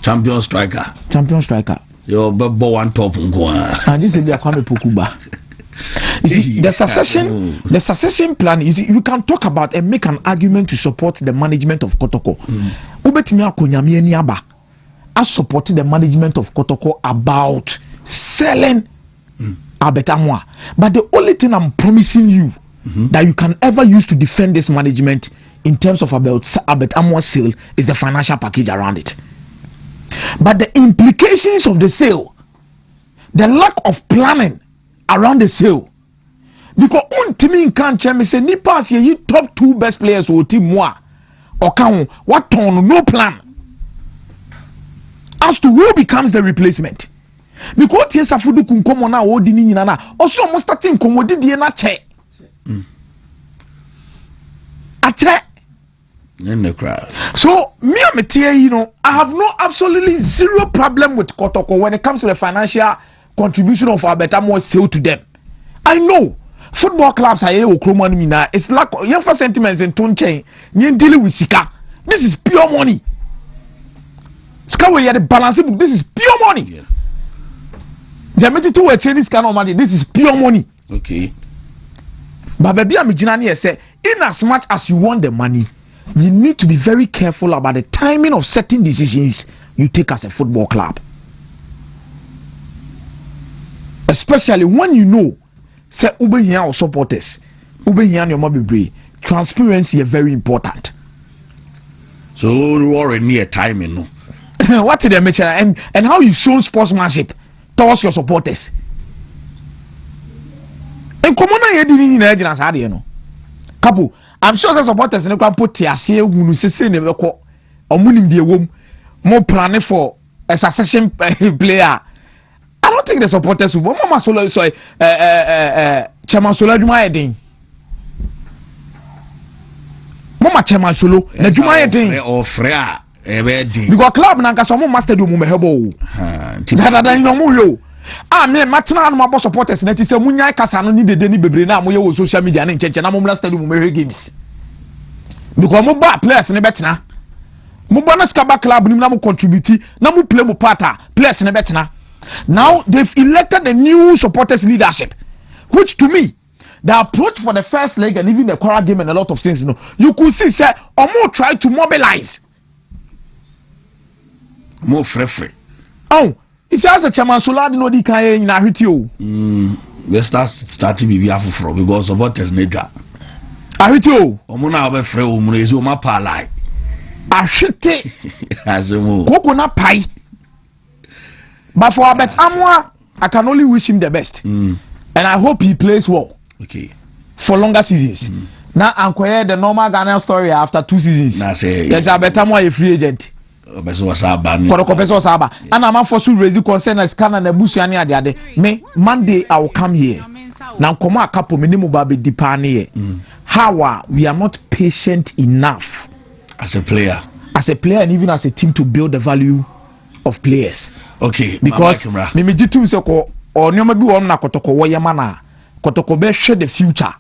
champion striker yo bebo one top nko and this be akwa mepoku ba. You see, the succession plan is you can talk about and make an argument to support the management of Kotoko. Ubetimi akonyame ani aba. I supported the management of Kotoko about selling Abetamwa. But the only thing I'm promising you that you can ever use to defend this management in terms of Abetamwa sale is the financial package around it. But the implications of the sale, the lack of planning around the sale, because Wontumi can't tell me say ni pass ye top 2 best players or team moi or can what ton no plan as to who becomes the replacement. Because yes afudu kunkomo na odi ni nyina na also almost starting komodidie na che ache in the crowd. So me you know, I have no absolutely zero problem with Kotoko when it comes to the financial contribution of Abetamwa sale to them. I know football clubs are here. It's like young for sentiments and tone chain. You dealing with Sika. This is pure money. Sika we the balance book. This is pure money. Yeah. They made it to a Chinese kind of money. This is pure money. Okay. But baby, I'm say in as much as you want the money, you need to be very careful about the timing of certain decisions you take as a football club. Especially when you know, say, ube here or supporters, ube here and your mobile brain. Transparency is very important. So, you already need a timing, no? What did they mention? And how you show sportsmanship towards your supporters? And come on, you didn't need to know. Capo, I'm sure the supporters in the camp put Tiasia who say never call or mooning the womb more planning for a succession player. I don't think the supporters will. Mama Solo, sorry, Chairman Solo, Jumaya Ding. Mama Chairman Solo, the Jumaya Ding. Or Freya, because club Nanka, some master do Mumehebo. Than no more. Ah, me, Matana, my boss supporters, and it is a Munya Casano needed any Bebrina, Moyo, social media, and Chechanamo last stadium games. Because Muba players in a betna. Mubana Skaba club, Namu contribute, Namu play Mupata, players in a betna. Now they've elected the new supporters leadership, which to me, the approach for the first leg and even the quarter game and a lot of things, you could see, say, or more try to mobilize. More free. Oh, it's as a Chairman Solad no di kaya in a hitio. Let's starting be for because supporters need that. A hitio. Omuna be free umunezo ma palai. A shite. Azumu. Coconut pie. But for Abetamwa, I can only wish him the best. And I hope he plays well. Okay. For longer seasons. Now, I'm the normal Ghanaian story after 2 seasons. Yes, Abetamwa a free agent. And I'm for to raise concern as Canada Busiani ade. Me Monday I will come here. Now come a couple minimum baby dipani. How we are not patient enough as a player and even as a team to build the value of players. Okay, because me jitu se ko or nyoma bi won na Kotoko wo yema na Kotoko be hwe the future.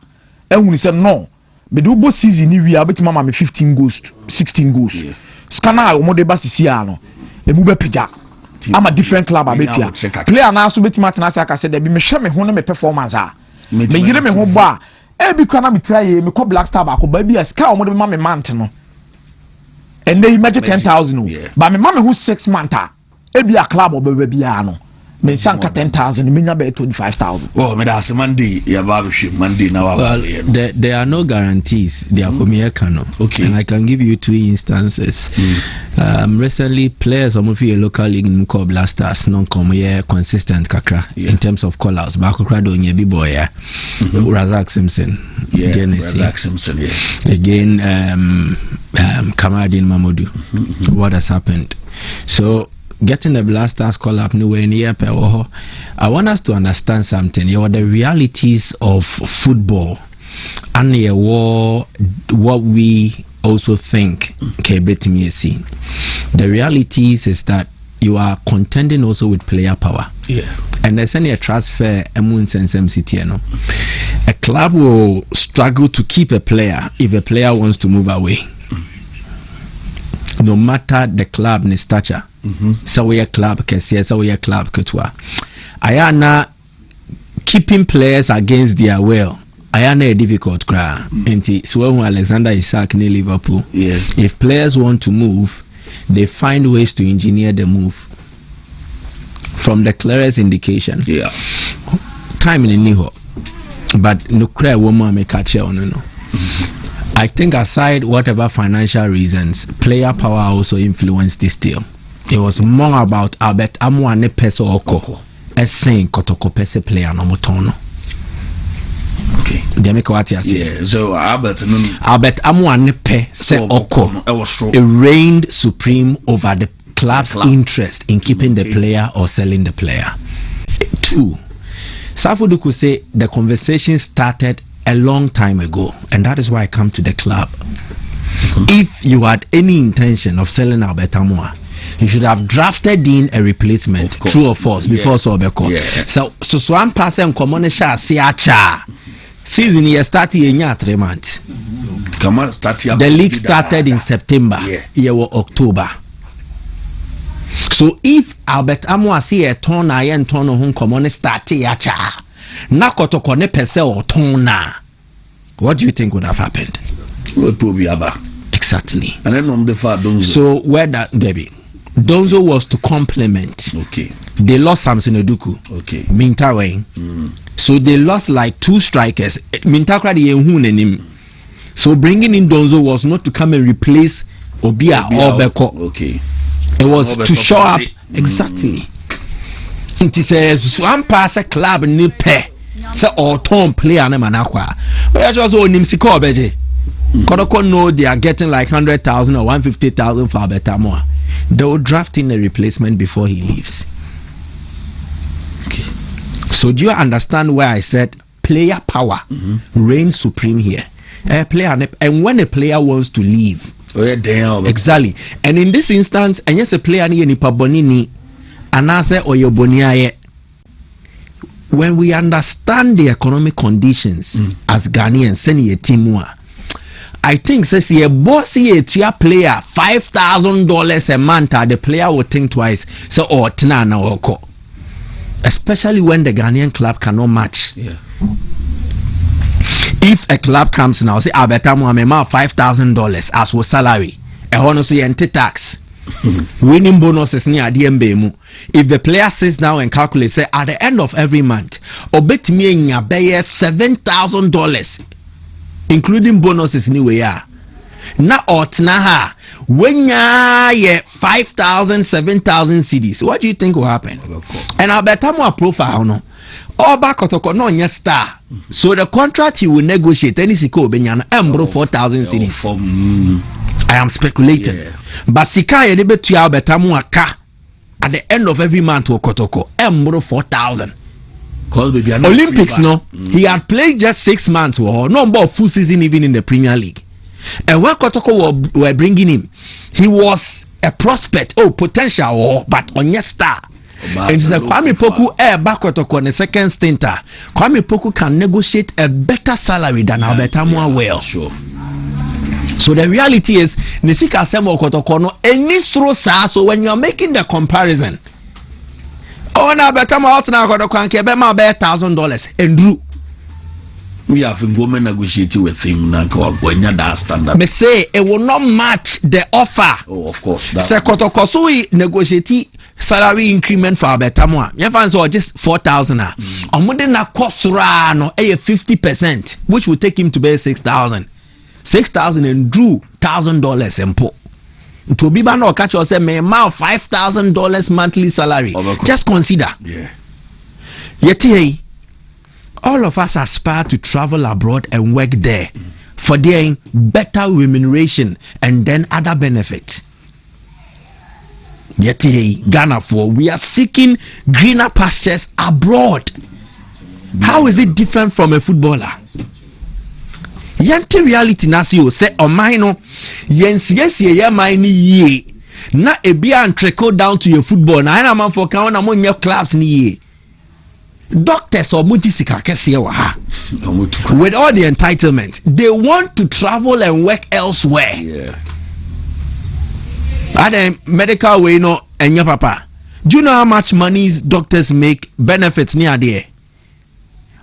And we say no, me do bo season ni wi abetima ma me 15 goals, 16 goals. Yeah. Scanner o modeba sisi ano. E mu be pija. I'm a different club abepia. Player na so betima tena se aka se de bi me hwe me ho na me performance a. Me yire me ho ba. E bi kwa na me try me ko Black Star ba ko ba bi a ska o modeba ma me mant no. And they imagine 10,000. But me mama who 6 months. Ebi a club or baby ano. me sanka 10,000 me nya be 25,000. Oh, me that's Monday ya babushi Monday now. Well, there are no guarantees. They are okay, and I can give you 2 instances. Recently, players of a local league in Blasters non-come consistent kakra in terms of call-outs. Bakokra do nye boy Razak Simpson. Again, Razak Simpson. Again, Kamaradin Mamadou. What has happened? So getting the Blasters call up nowhere near I want us to understand something. The realities of football and what we also think the realities is that you are contending also with player power. And there's any transfer a club will struggle to keep a player if a player wants to move away. No matter the club ni stature. So we are club kesiya, so we are club ketwa. Ayana keeping players against their will. Ayana a difficult cry. So when Alexander Isak near Liverpool, if players want to move, they find ways to engineer the move. From the clearest indication. Time in Niho. But no cry woman may catch you on no. I think aside whatever financial reasons, player power also influenced this deal. It was more about Albert Amuane Peso Oko as saying Kotoko Pese player no motono. Okay. So Albert Amuane Pese Oko reigned supreme over the club's interest in keeping the player or selling the player. 2. Safudu say the conversation started a long time ago, and that is why I come to the club. If you had any intention of selling Albert Amoa, you should have drafted in a replacement, true or false, before Sobeko. So one person common sha siacha season here started in 3 months. The league started in September, here was October. So if Albert Amoa see a turn and turn on common start yacha. What do you think would have happened? Exactly. And then on the far Donzo. So where that Debbie Donzo was to complement. Okay. They lost Samson Oduku. Okay. Mintawe. So they lost like 2 strikers. Mintakra the Yehunenim. So bringing in Donzo was not to come and replace Obia or Beko. Okay. It was to show up. Exactly. It says one pass a club ni pe say or ton player na manakwa. But just o nimsiko obeje. Kodoko know they are getting like 100,000 or 150,000 for Betamo. They will draft in a replacement before he leaves. Okay. So do you understand why I said player power reigns supreme here? A player, and when a player wants to leave, exactly. And in this instance, and yes, a player ni pabonini. Anase oyoboniaye. When we understand the economic conditions as Ghanaians, send ye timua. I think says ye bossy a player $5,000 a month. The player will think twice. So tina na oko. Especially when the Ghanaian club cannot match. If a club comes now, say Abetamu amema $5,000 as was salary, a honestly anti tax. Winning bonuses near DMB. If the player sits down and calculates, say at the end of every month, obet me in your bay $7,000, including bonuses anywhere. Na otnaha when ya 5,000, 7,000 CDs. What do you think will happen? And I bet more profile no. All back no star. So the contract he will negotiate any siko benyana embro 4,000 CDs. I am speculating. But Sika Yedebetu Albetamu Aka at the end of every month to Kotoko embro 4,000. Olympics no. He had played just 6 months or no more full season even in the Premier League. And when Kotoko were bringing him, he was a prospect, potential, but on your star. And it's like Kwame Poku back Kotoko on the second stinter. Kwame Poku can negotiate a better salary than Albetamu well. Sure. So the reality is, Nisika Semo Kotoko no any sa. So when you are making the comparison, na Albetamu out now Kotoko and Kebema $1,000 and Drew. We have been women negotiating with him now. When you understand that, me say it will not match the offer. Oh, of course. Se Kotoko so we negotiate salary increment for Albertamwa. You find so just 4,000. Omude na kosura no 50%, which will take him to pay 6,000. 6,000 and drew $1,000 and po. To be no catch or say me ma $5,000 monthly salary. Just consider. Yeah. Yet hey, all of us aspire to travel abroad and work there for their better remuneration and then other benefits. Yet hey, Ghana for we are seeking greener pastures abroad. How is it different from a footballer? Yanti reality nasio say o mine yensie ye mine ye na ebia and trickle down to your football na na man for kan na mo nye clubs ni ye. Doctors or mutisika kese wa ha with all the entitlement they want to travel and work elsewhere. Yeah. And medical way no enya papa. Do you know how much money doctors make benefits near there?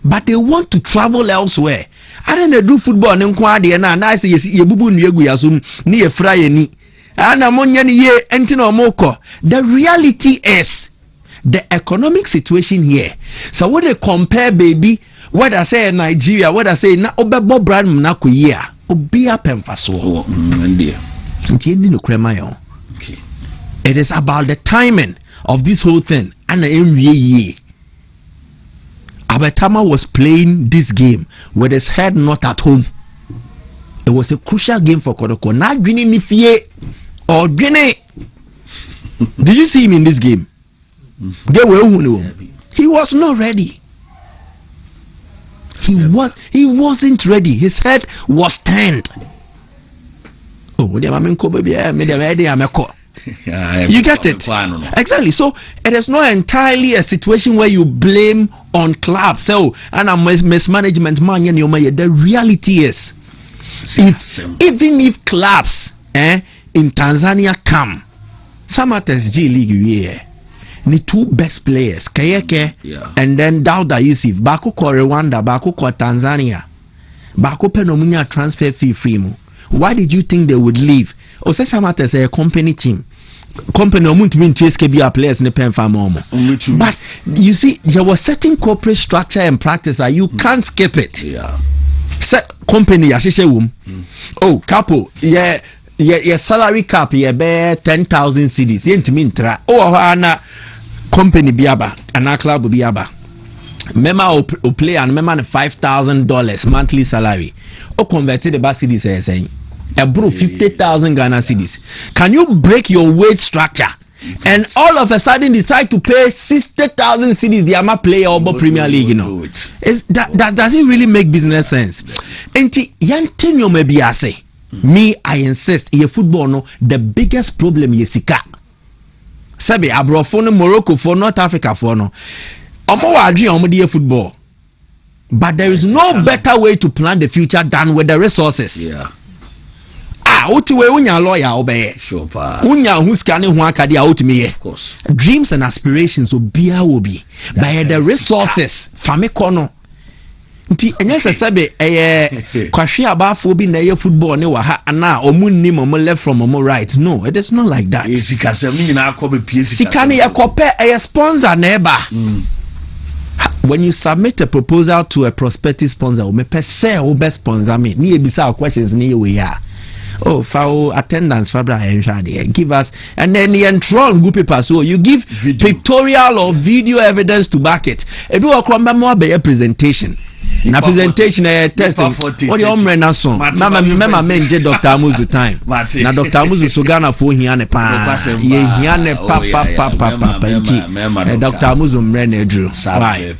But they want to travel elsewhere. I don't do football in Quadia and I say yes, ye bubu yasum ni ye fry ni. And among ye entino moko. The reality is the economic situation here. So what they compare, baby, what I say in Nigeria, what I say na obebo brand mnako year, obia pemfaso. Okay. It is about the timing of this whole thing. And the Abertama was playing this game with his head not at home. It was a crucial game for Kodoko. Not Guinea Nifie or Guinea. Did you see him in this game? He was not ready. He wasn't ready. His head was turned. Oh, you get it? Exactly. So it is not entirely a situation where you blame on clubs. So and a mismanagement man. The reality is, even if clubs in Tanzania come, some at SG League the two best players, Kayeke and then Dauda Yusuf, Baku ko Rwanda, Baku ko Tanzania, Baku Penomunya transfer fee free mu. Why did you think they would leave? Or say Samata is a company team. Company Wontumi TSKB players in the pen farm. But you see, there was certain corporate structure and practice that you can't skip it. Yeah. Set company oh, Capo, your salary cap be 10,000 cedis. Yentimi oh ana company biaba and a club biaba. Mema o play and mema $5,000 monthly salary. O converted the bas cedis saying a bro 50,000 Ghana cedis. Can you break your wage structure and all of a sudden decide to pay 60,000 cedis the Ama player or Premier League? You know, does it really make business sense? Enti yantenyo maybe I say me I insist in football no the biggest problem yesika. Sabi abrofo no Morocco for North Africa for no. Omo wa adri omo dey football. But there is no better way to plan the future than with the resources. Yeah. Otiwe unya lawyer obeye. Sure pa. Unya who scanning who akadi outme. Of course. Dreams and aspirations obia will be by the resources fame kono. Nti enye sebe kwahwe abafo bi na ye football ne wa ha ana omunni momo left from momo right. No, it is not like that. Sikasem ni na akobe PS. Sikani yakope sponsor neighbor. When you submit a proposal to a prospective sponsor, me per se who best sponsor me. Ni ebisa questions ni we are. Oh, for attendance, give us, and then the entron group paper. So you give pictorial or video evidence to back it. If you are more by a presentation, na presentation test. What your umbrella song? Mama, menje Dr. Amuzu time. Na Dr. Amuzu so Ghana for hiane pa. Hiane pa. Dr. Amuzu mrene drew. Right.